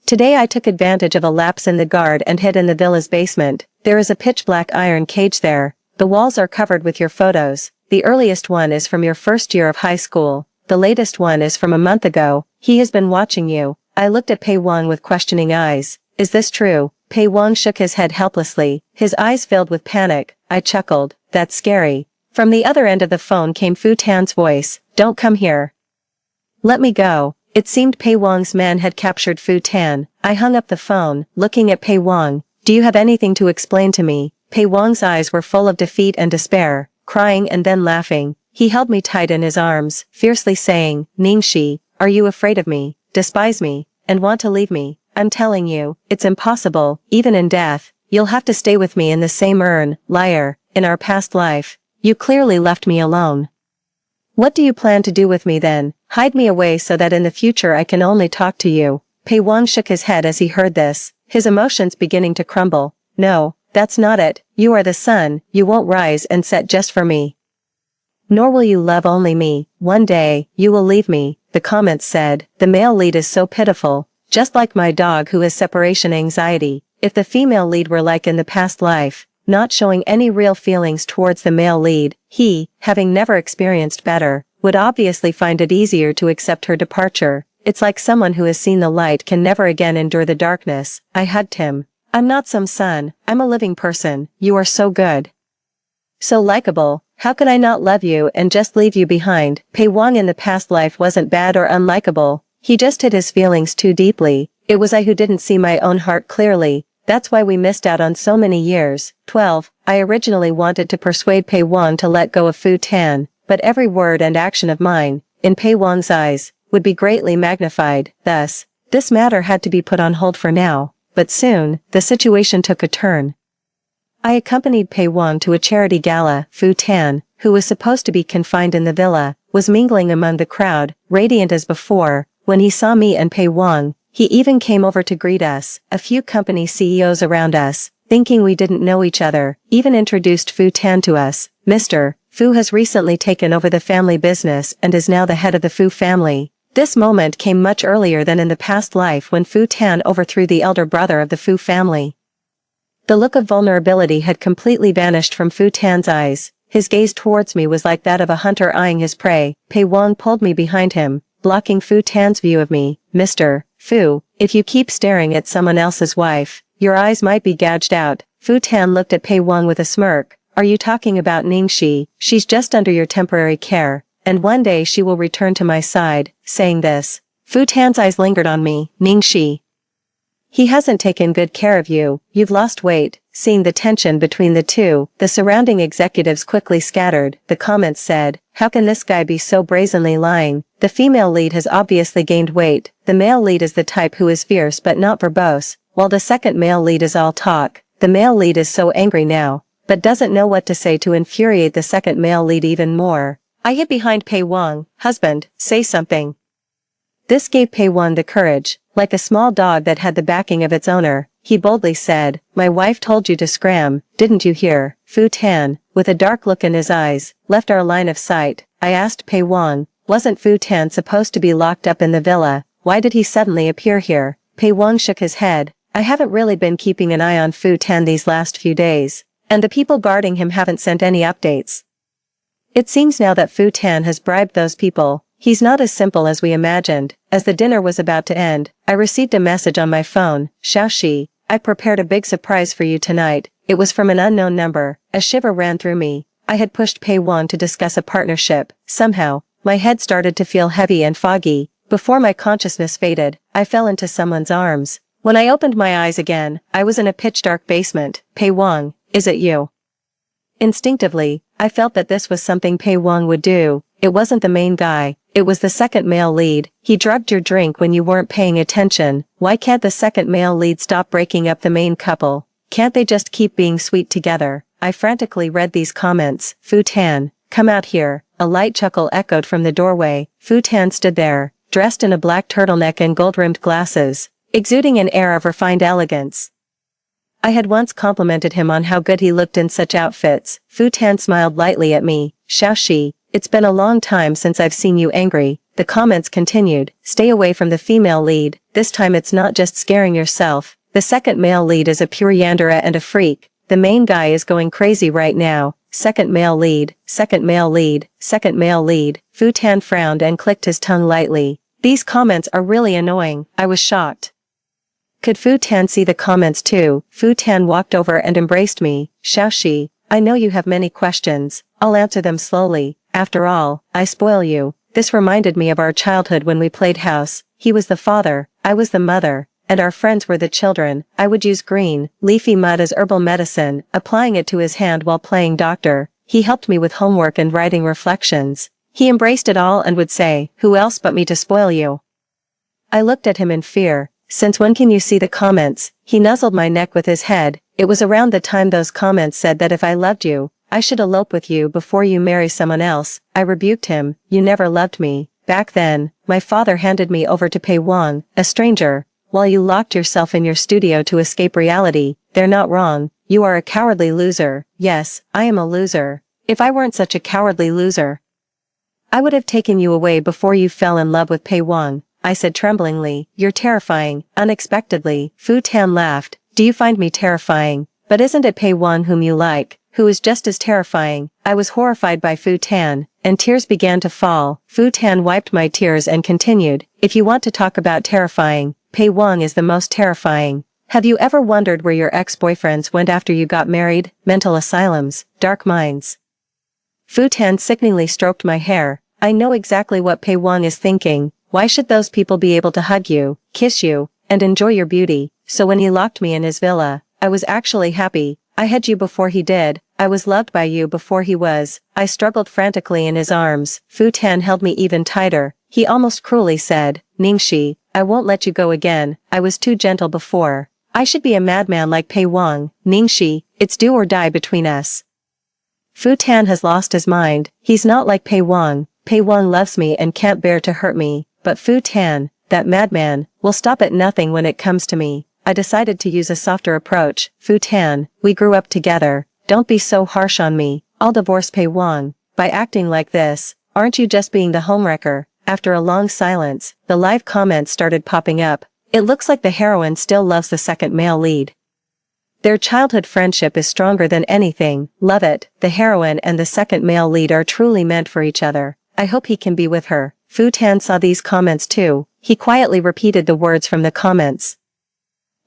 Today I took advantage of a lapse in the guard and hid in the villa's basement. There is a pitch-black iron cage there. The walls are covered with your photos. The earliest one is from your first year of high school. The latest one is from a month ago. He has been watching you. I looked at Pei Wang with questioning eyes. Is this true? Pei Wang shook his head helplessly. His eyes filled with panic. I chuckled. That's scary. From the other end of the phone came Fu Tan's voice. Don't come here. Let me go. It seemed Pei Wang's men had captured Fu Tan. I hung up the phone, looking at Pei Wang. Do you have anything to explain to me? Pei Wang's eyes were full of defeat and despair, crying and then laughing. He held me tight in his arms, fiercely saying, Ningxi, are you afraid of me, despise me, and want to leave me? I'm telling you, it's impossible, even in death. You'll have to stay with me in the same urn, liar, in our past life. You clearly left me alone. What do you plan to do with me then? Hide me away so that in the future I can only talk to you. Pei Wang shook his head as he heard this, his emotions beginning to crumble. No, that's not it. You are the sun, you won't rise and set just for me. Nor will you love only me. One day, you will leave me, the comments said. The male lead is so pitiful, just like my dog who has separation anxiety. If the female lead were like in the past life, not showing any real feelings towards the male lead, he, having never experienced better, would obviously find it easier to accept her departure. It's like someone who has seen the light can never again endure the darkness. I hugged him. I'm not some son, I'm a living person. You are so good. So likable. How could I not love you and just leave you behind? Pei Wang in the past life wasn't bad or unlikable. He just hid his feelings too deeply. It was I who didn't see my own heart clearly. That's why we missed out on so many years. 12. I originally wanted to persuade Pei Wang to let go of Fu Tan, but every word and action of mine, in Pei Wang's eyes, would be greatly magnified. Thus, this matter had to be put on hold for now. But soon, the situation took a turn. I accompanied Pei Wang to a charity gala. Fu Tan, who was supposed to be confined in the villa, was mingling among the crowd, radiant as before. When he saw me and Pei Wang, he even came over to greet us. A few company CEOs around us, thinking we didn't know each other, even introduced Fu Tan to us. Mr. Fu has recently taken over the family business and is now the head of the Fu family. This moment came much earlier than in the past life when Fu Tan overthrew the elder brother of the Fu family. The look of vulnerability had completely vanished from Fu Tan's eyes. His gaze towards me was like that of a hunter eyeing his prey. Pei Wang pulled me behind him, blocking Fu Tan's view of me. Mr. Fu, if you keep staring at someone else's wife, your eyes might be gouged out. Fu Tan looked at Pei Wang with a smirk. Are you talking about Ningxi? She's just under your temporary care, and one day she will return to my side. Saying this, Fu Tan's eyes lingered on me. Ningxi. He hasn't taken good care of you. You've lost weight. Seeing the tension between the two, the surrounding executives quickly scattered. The comments said, how can this guy be so brazenly lying? The female lead has obviously gained weight. The male lead is the type who is fierce but not verbose, while the second male lead is all talk. The male lead is so angry now, but doesn't know what to say to infuriate the second male lead even more. I hid behind Pei Wang. Husband, say something. This gave Pei Wang the courage. Like a small dog that had the backing of its owner, he boldly said, my wife told you to scram, didn't you hear? Fu Tan, with a dark look in his eyes, left our line of sight. I asked Pei Wang, wasn't Fu Tan supposed to be locked up in the villa? Why did he suddenly appear here? Pei Wang shook his head. I haven't really been keeping an eye on Fu Tan these last few days, and the people guarding him haven't sent any updates. It seems now that Fu Tan has bribed those people. He's not as simple as we imagined. As the dinner was about to end, I received a message on my phone. Xiaoxi, I prepared a big surprise for you tonight. It was from an unknown number. A shiver ran through me. I had pushed Pei Wang to discuss a partnership. Somehow, my head started to feel heavy and foggy. Before my consciousness faded, I fell into someone's arms. When I opened my eyes again, I was in a pitch-dark basement. Pei Wang, is it you? Instinctively, I felt that this was something Pei Wang would do. It wasn't the main guy. It was the second male lead. He drugged your drink when you weren't paying attention. Why can't the second male lead stop breaking up the main couple? Can't they just keep being sweet together? I frantically read these comments. Fu Tan, come out here. A light chuckle echoed from the doorway. Fu Tan stood there, dressed in a black turtleneck and gold-rimmed glasses, exuding an air of refined elegance. I had once complimented him on how good he looked in such outfits. Fu Tan smiled lightly at me. Xiaoxi, it's been a long time since I've seen you angry. The comments continued. Stay away from the female lead. This time it's not just scaring yourself. The second male lead is a pure yandere and a freak. The main guy is going crazy right now. Second male lead, second male lead, second male lead. Fu Tan frowned and clicked his tongue lightly. These comments are really annoying. I was shocked. Could Fu Tan see the comments too? Fu Tan walked over and embraced me. Xiaoxi, I know you have many questions. I'll answer them slowly. After all, I spoil you. This reminded me of our childhood when we played house. He was the father, I was the mother, and our friends were the children. I would use green, leafy mud as herbal medicine, applying it to his hand while playing doctor. He helped me with homework and writing reflections. He embraced it all and would say, who else but me to spoil you? I looked at him in fear. Since when can you see the comments? He nuzzled my neck with his head. It was around the time those comments said that if I loved you, I should elope with you before you marry someone else. I rebuked him. You never loved me. Back then, my father handed me over to Pei Wang, a stranger, while you locked yourself in your studio to escape reality. They're not wrong. You are a cowardly loser. Yes, I am a loser. If I weren't such a cowardly loser, I would have taken you away before you fell in love with Pei Wang. I said tremblingly. You're terrifying. Unexpectedly, Fu Tan laughed. Do you find me terrifying? But isn't it Pei Wang whom you like, who is just as terrifying? I was horrified by Fu Tan, and tears began to fall. Fu Tan wiped my tears and continued. If you want to talk about terrifying, Pei Wang is the most terrifying. Have you ever wondered where your ex-boyfriends went after you got married? Mental asylums, dark mines. Fu Tan sickeningly stroked my hair. I know exactly what Pei Wang is thinking. Why should those people be able to hug you, kiss you, and enjoy your beauty? So when he locked me in his villa, I was actually happy. I had you before he did. I was loved by you before he was. I struggled frantically in his arms. Fu Tan held me even tighter. He almost cruelly said, Ningxi, I won't let you go again. I was too gentle before. I should be a madman like Pei Wang. Ningxi, it's do or die between us. Fu Tan has lost his mind. He's not like Pei Wang. Pei Wang loves me and can't bear to hurt me. But Fu Tan, that madman, will stop at nothing when it comes to me. I decided to use a softer approach. Fu Tan, we grew up together. Don't be so harsh on me. I'll divorce Pei Wang. By acting like this, aren't you just being the homewrecker? After a long silence, the live comments started popping up. It looks like the heroine still loves the second male lead. Their childhood friendship is stronger than anything. Love it. The heroine and the second male lead are truly meant for each other. I hope he can be with her. Fu Tan saw these comments too. He quietly repeated the words from the comments.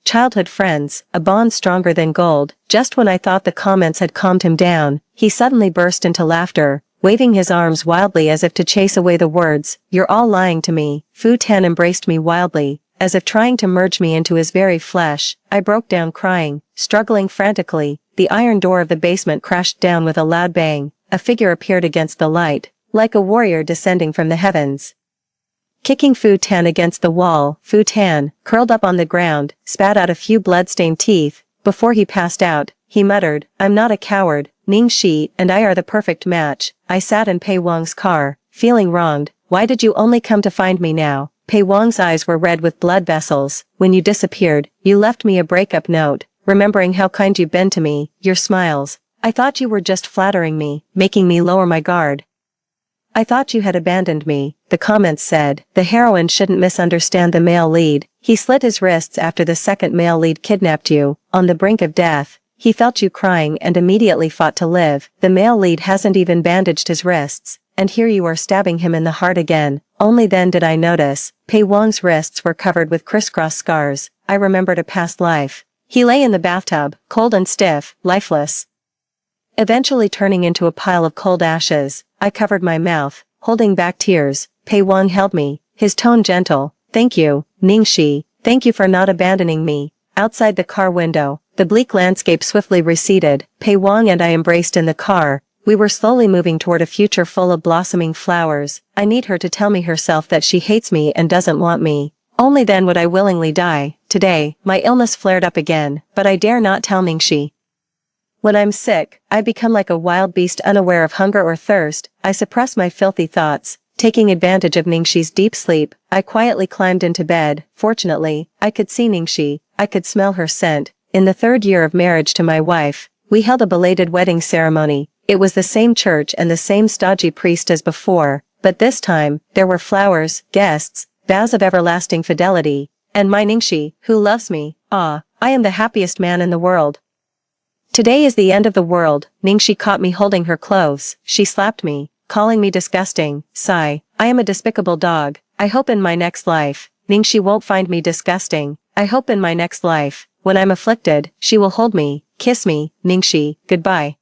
Childhood friends, a bond stronger than gold. Just when I thought the comments had calmed him down, he suddenly burst into laughter, waving his arms wildly as if to chase away the words. You're all lying to me. Fu Tan embraced me wildly, as if trying to merge me into his very flesh. I broke down crying, struggling frantically. The iron door of the basement crashed down with a loud bang. A figure appeared against the light, like a warrior descending from the heavens. Kicking Fu Tan against the wall, Fu Tan, curled up on the ground, spat out a few blood-stained teeth. Before he passed out, he muttered, I'm not a coward. Ningxi and I are the perfect match. I sat in Pei Wang's car, feeling wronged. Why did you only come to find me now? Pei Wang's eyes were red with blood vessels. When you disappeared, you left me a breakup note, remembering how kind you've been to me, your smiles. I thought you were just flattering me, making me lower my guard. I thought you had abandoned me, the comments said. The heroine shouldn't misunderstand the male lead. He slit his wrists after the second male lead kidnapped you. On the brink of death, he felt you crying and immediately fought to live. The male lead hasn't even bandaged his wrists, and here you are stabbing him in the heart again. Only then did I notice. Pei Wang's wrists were covered with crisscross scars. I remembered a past life. He lay in the bathtub, cold and stiff, lifeless. Eventually turning into a pile of cold ashes, I covered my mouth, holding back tears. Pei Wang held me, his tone gentle. Thank you, Ningxi, thank you for not abandoning me. Outside the car window, the bleak landscape swiftly receded. Pei Wang and I embraced in the car. We were slowly moving toward a future full of blossoming flowers. I need her to tell me herself that she hates me and doesn't want me. Only then would I willingly die. Today, my illness flared up again, but I dare not tell Ningxi. When I'm sick, I become like a wild beast unaware of hunger or thirst. I suppress my filthy thoughts. Taking advantage of Ningxi's deep sleep, I quietly climbed into bed. Fortunately, I could see Ningxi. I could smell her scent. In the 3rd year of marriage to my wife, we held a belated wedding ceremony. It was the same church and the same stodgy priest as before, but this time, there were flowers, guests, vows of everlasting fidelity, and my Ningxi, who loves me. Ah, I am the happiest man in the world. Today is the end of the world. Ningxi caught me holding her clothes. She slapped me, calling me disgusting. Sigh, I am a despicable dog. I hope in my next life, Ningxi won't find me disgusting. I hope in my next life, when I'm afflicted, she will hold me, kiss me. Ningxi, goodbye.